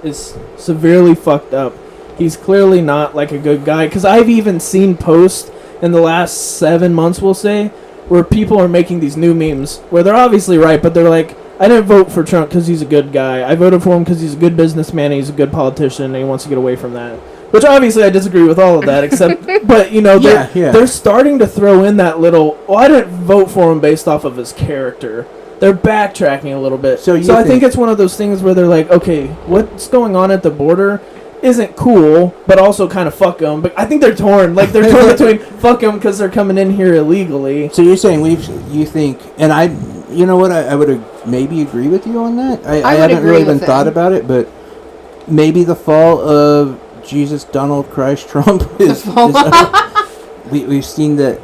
Speaker 1: is severely fucked up. He's clearly not, like, a good guy. Because I've even seen posts in the last 7 months, we'll say, where people are making these new memes where they're obviously right, but they're like, I didn't vote for Trump because he's a good guy. I voted for him because he's a good businessman and he's a good politician and he wants to get away from that. Which obviously I disagree with all of that, except, but, you know, they're starting to throw in that little, well, I didn't vote for him based off of his character. They're backtracking a little bit. So I think it's one of those things where they're like, okay, what's going on at the border isn't cool, but also kind of fuck them. But I think they're torn. Like, they're torn between fuck them because they're coming in here illegally.
Speaker 2: So you're saying you think, and you know what, I would maybe agree with you on that. I haven't really even thought about it, but maybe the fall of Jesus Donald Christ Trump is we've seen that.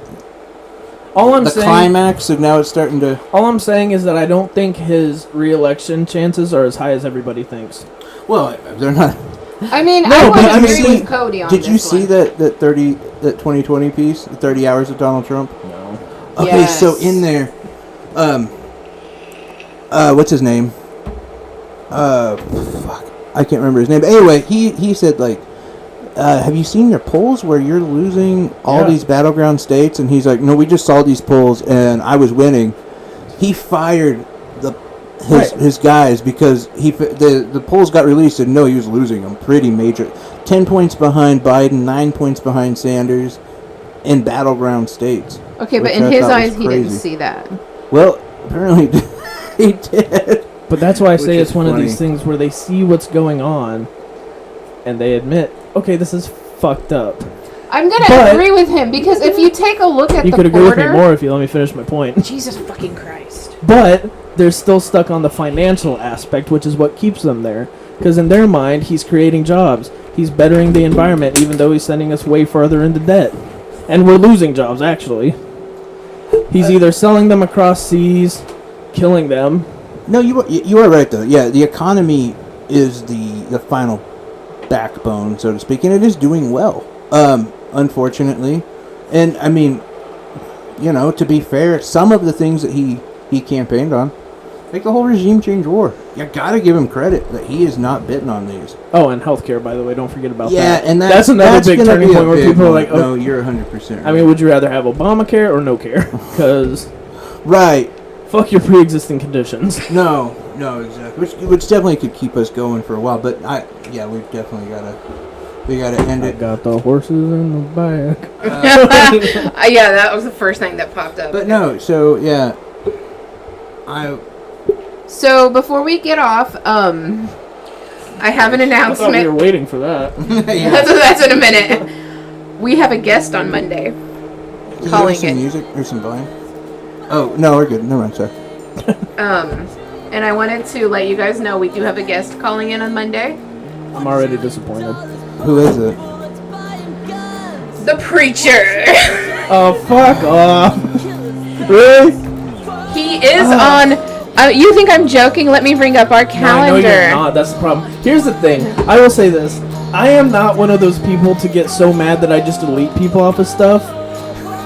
Speaker 1: All I'm saying,
Speaker 2: climax, and now it's starting to...
Speaker 1: All I'm saying is that I don't think his re-election chances are as high as everybody thinks.
Speaker 2: Well, they're not...
Speaker 3: I mean, I would agree with Cody on this.
Speaker 2: Did you see that 2020 piece, the 30 hours of Donald Trump?
Speaker 1: No.
Speaker 2: Okay, yes. So in there, what's his name? Fuck, I can't remember his name. But anyway, he said, like, have you seen your polls where you're losing all these battleground states? And he's like, no, we just saw these polls and I was winning. He fired his guys because the polls got released and no, he was losing them pretty major. 10 points behind Biden, 9 points behind Sanders in battleground states.
Speaker 3: Okay, but in his eyes, he didn't see that.
Speaker 2: Well, apparently he did.
Speaker 1: But that's why I say it's one of these things where they see what's going on and they admit, okay, this is fucked up.
Speaker 3: I'm going to agree with him because if you take a look at the border...
Speaker 1: You could agree with me more if you let me finish my point.
Speaker 3: Jesus fucking Christ.
Speaker 1: But they're still stuck on the financial aspect, which is what keeps them there. Because in their mind, he's creating jobs. He's bettering the environment, even though he's sending us way further into debt. And we're losing jobs, actually. He's either selling them across seas, killing them.
Speaker 2: No, you are right, though. Yeah, the economy is the final backbone, so to speak, and it is doing well, unfortunately. And, I mean, you know, to be fair, some of the things that he campaigned on, like the whole regime change war, you gotta give him credit that he is not bitten on these.
Speaker 1: Oh, and healthcare, by the way, don't forget about that.
Speaker 2: Yeah, and
Speaker 1: that's another big turning point where people are like,
Speaker 2: no, you're 100% right.
Speaker 1: I mean, would you rather have Obamacare or no care? Because...
Speaker 2: Right.
Speaker 1: Fuck your pre-existing conditions.
Speaker 2: No, No, exactly. Which definitely could keep us going for a while. But we've definitely gotta end
Speaker 1: I
Speaker 2: it.
Speaker 1: got the horses in the back.
Speaker 3: Yeah, that was the first thing that popped up.
Speaker 2: But no, so yeah,
Speaker 3: So before we get off, I have an
Speaker 1: I thought we were
Speaker 3: announcement.
Speaker 1: waiting for that.
Speaker 3: That's in a minute. We have a guest on Monday.
Speaker 2: Can you
Speaker 3: Calling
Speaker 2: give us some
Speaker 3: it.
Speaker 2: music or some volume? Oh no, we're good. Never mind. Sorry.
Speaker 3: And I wanted to let you guys know we do have a guest calling in on Monday.
Speaker 1: I'm already disappointed.
Speaker 2: Who is it?
Speaker 3: The preacher.
Speaker 1: Oh, fuck off. Really?
Speaker 3: He is on. You think I'm joking? Let me bring up our
Speaker 1: No, I know
Speaker 3: calendar.
Speaker 1: you're not. That's the problem. Here's the thing. I will say this. I am not one of those people to get so mad that I just delete people off of stuff.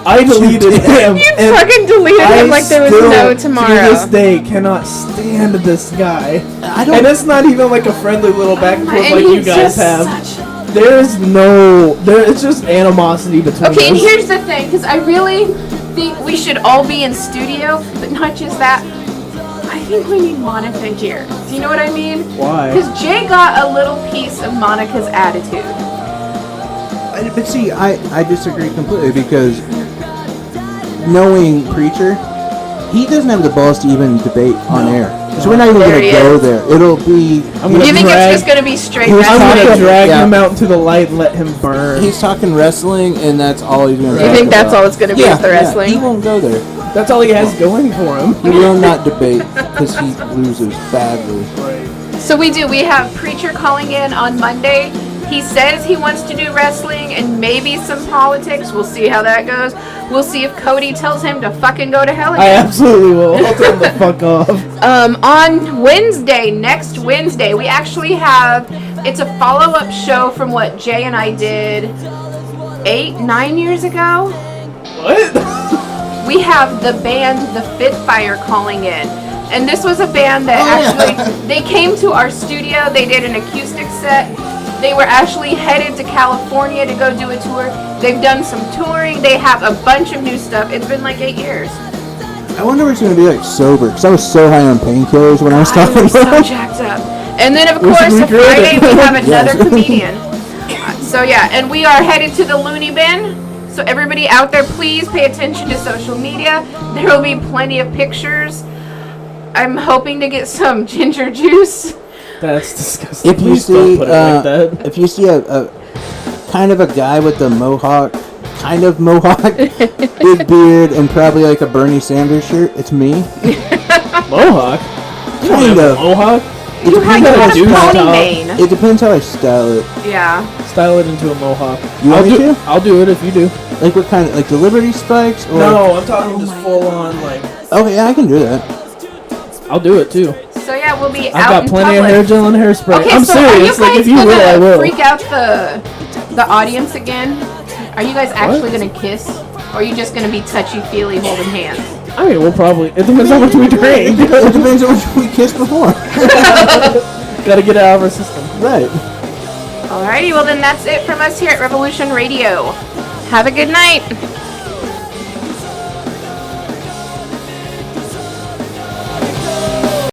Speaker 1: I deleted him.
Speaker 3: You
Speaker 1: and
Speaker 3: fucking deleted him like there was
Speaker 1: still,
Speaker 3: no tomorrow.
Speaker 1: To this day, cannot stand this guy.
Speaker 2: I don't.
Speaker 1: And it's not even like a friendly little back and forth
Speaker 3: And
Speaker 1: like you
Speaker 3: he's
Speaker 1: guys
Speaker 3: just
Speaker 1: have.
Speaker 3: such-
Speaker 1: There's it's just animosity between
Speaker 3: Okay, and
Speaker 1: us.
Speaker 3: here's the thing, because I really think we should all be in studio, but not just that. I think we need Monica here. Do you know what I mean?
Speaker 1: Why?
Speaker 3: Because Jay got a little piece of Monica's attitude.
Speaker 2: But see, I disagree completely because knowing Preacher, he doesn't have the balls to even debate on air. So we're not even
Speaker 3: There
Speaker 2: going to
Speaker 3: he
Speaker 2: go
Speaker 3: is.
Speaker 2: there. It'll be.
Speaker 1: I'm gonna
Speaker 3: You think
Speaker 1: drag-
Speaker 3: it's just going to be straight
Speaker 2: He was
Speaker 1: I'm
Speaker 3: wrestling?
Speaker 1: gonna drag
Speaker 2: Yeah.
Speaker 1: him out into the light and let him burn.
Speaker 2: He's talking wrestling, and that's all he's going to.
Speaker 3: You think that's all it's going to be is the
Speaker 2: He
Speaker 3: wrestling?
Speaker 2: won't go there.
Speaker 1: That's all he has going for him.
Speaker 2: He will not debate because he loses badly.
Speaker 3: So we do. We have Preacher calling in on Monday. He says he wants to do wrestling and maybe some politics. We'll see how that goes. We'll see if Cody tells him to fucking go to hell
Speaker 1: I
Speaker 3: again.
Speaker 1: absolutely will. I'll tell him to fuck off.
Speaker 3: On Wednesday, next Wednesday, we actually have, it's a follow-up show from what Jay and I did 9 years ago.
Speaker 1: What?
Speaker 3: We have the band The Fitfire calling in. And this was a band that actually, they came to our studio, they did an acoustic set. They were actually headed to California to go do a tour. They've done some touring. They have a bunch of new stuff. It's been like 8 years.
Speaker 2: I wonder what it's going to be like sober because I was so high on painkillers when I was
Speaker 3: I
Speaker 2: talking
Speaker 3: was so
Speaker 2: about.
Speaker 3: jacked up. And then, of
Speaker 1: We should
Speaker 3: course,
Speaker 1: recreate
Speaker 3: Friday
Speaker 1: it.
Speaker 3: we have another
Speaker 2: Yes.
Speaker 3: comedian. So, yeah, and we are headed to the Looney Bin. So, everybody out there, please pay attention to social media. There will be plenty of pictures. I'm hoping to get some ginger juice.
Speaker 1: That's disgusting.
Speaker 2: If you
Speaker 1: Please
Speaker 2: see,
Speaker 1: don't put it like that.
Speaker 2: if you see a kind of a guy with a mohawk, big beard, and probably like a Bernie Sanders shirt, it's me.
Speaker 1: Mohawk?
Speaker 2: Kind of.
Speaker 1: Mohawk?
Speaker 3: You
Speaker 1: depends
Speaker 3: had
Speaker 1: how
Speaker 3: a
Speaker 1: you
Speaker 3: pony
Speaker 1: style.
Speaker 3: mane.
Speaker 2: It depends how I style it.
Speaker 3: Yeah.
Speaker 1: Style it into a mohawk.
Speaker 2: You want me to?
Speaker 1: I'll do it if you do.
Speaker 2: Like what kind of, like the Liberty spikes? Or,
Speaker 1: No, I'm talking just full on, like,
Speaker 2: Okay, yeah, I can do that.
Speaker 1: I'll do it too.
Speaker 3: So, yeah, we'll be
Speaker 1: I've
Speaker 3: out
Speaker 1: got
Speaker 3: in
Speaker 1: plenty
Speaker 3: public.
Speaker 1: of hair gel and hairspray.
Speaker 3: Okay,
Speaker 1: I'm
Speaker 3: so
Speaker 1: serious.
Speaker 3: are you
Speaker 1: Like,
Speaker 3: guys
Speaker 1: if you will, I
Speaker 3: gonna
Speaker 1: will.
Speaker 3: freak out the audience again? Are you guys actually gonna kiss, or are you just gonna be touchy-feely holding hands?
Speaker 1: I mean, we'll probably. It depends how much we drink.
Speaker 2: It depends on what we kissed before.
Speaker 1: Gotta get it out of our system.
Speaker 2: Right.
Speaker 3: Alrighty, well then that's it from us here at Revolution Radio. Have a good night.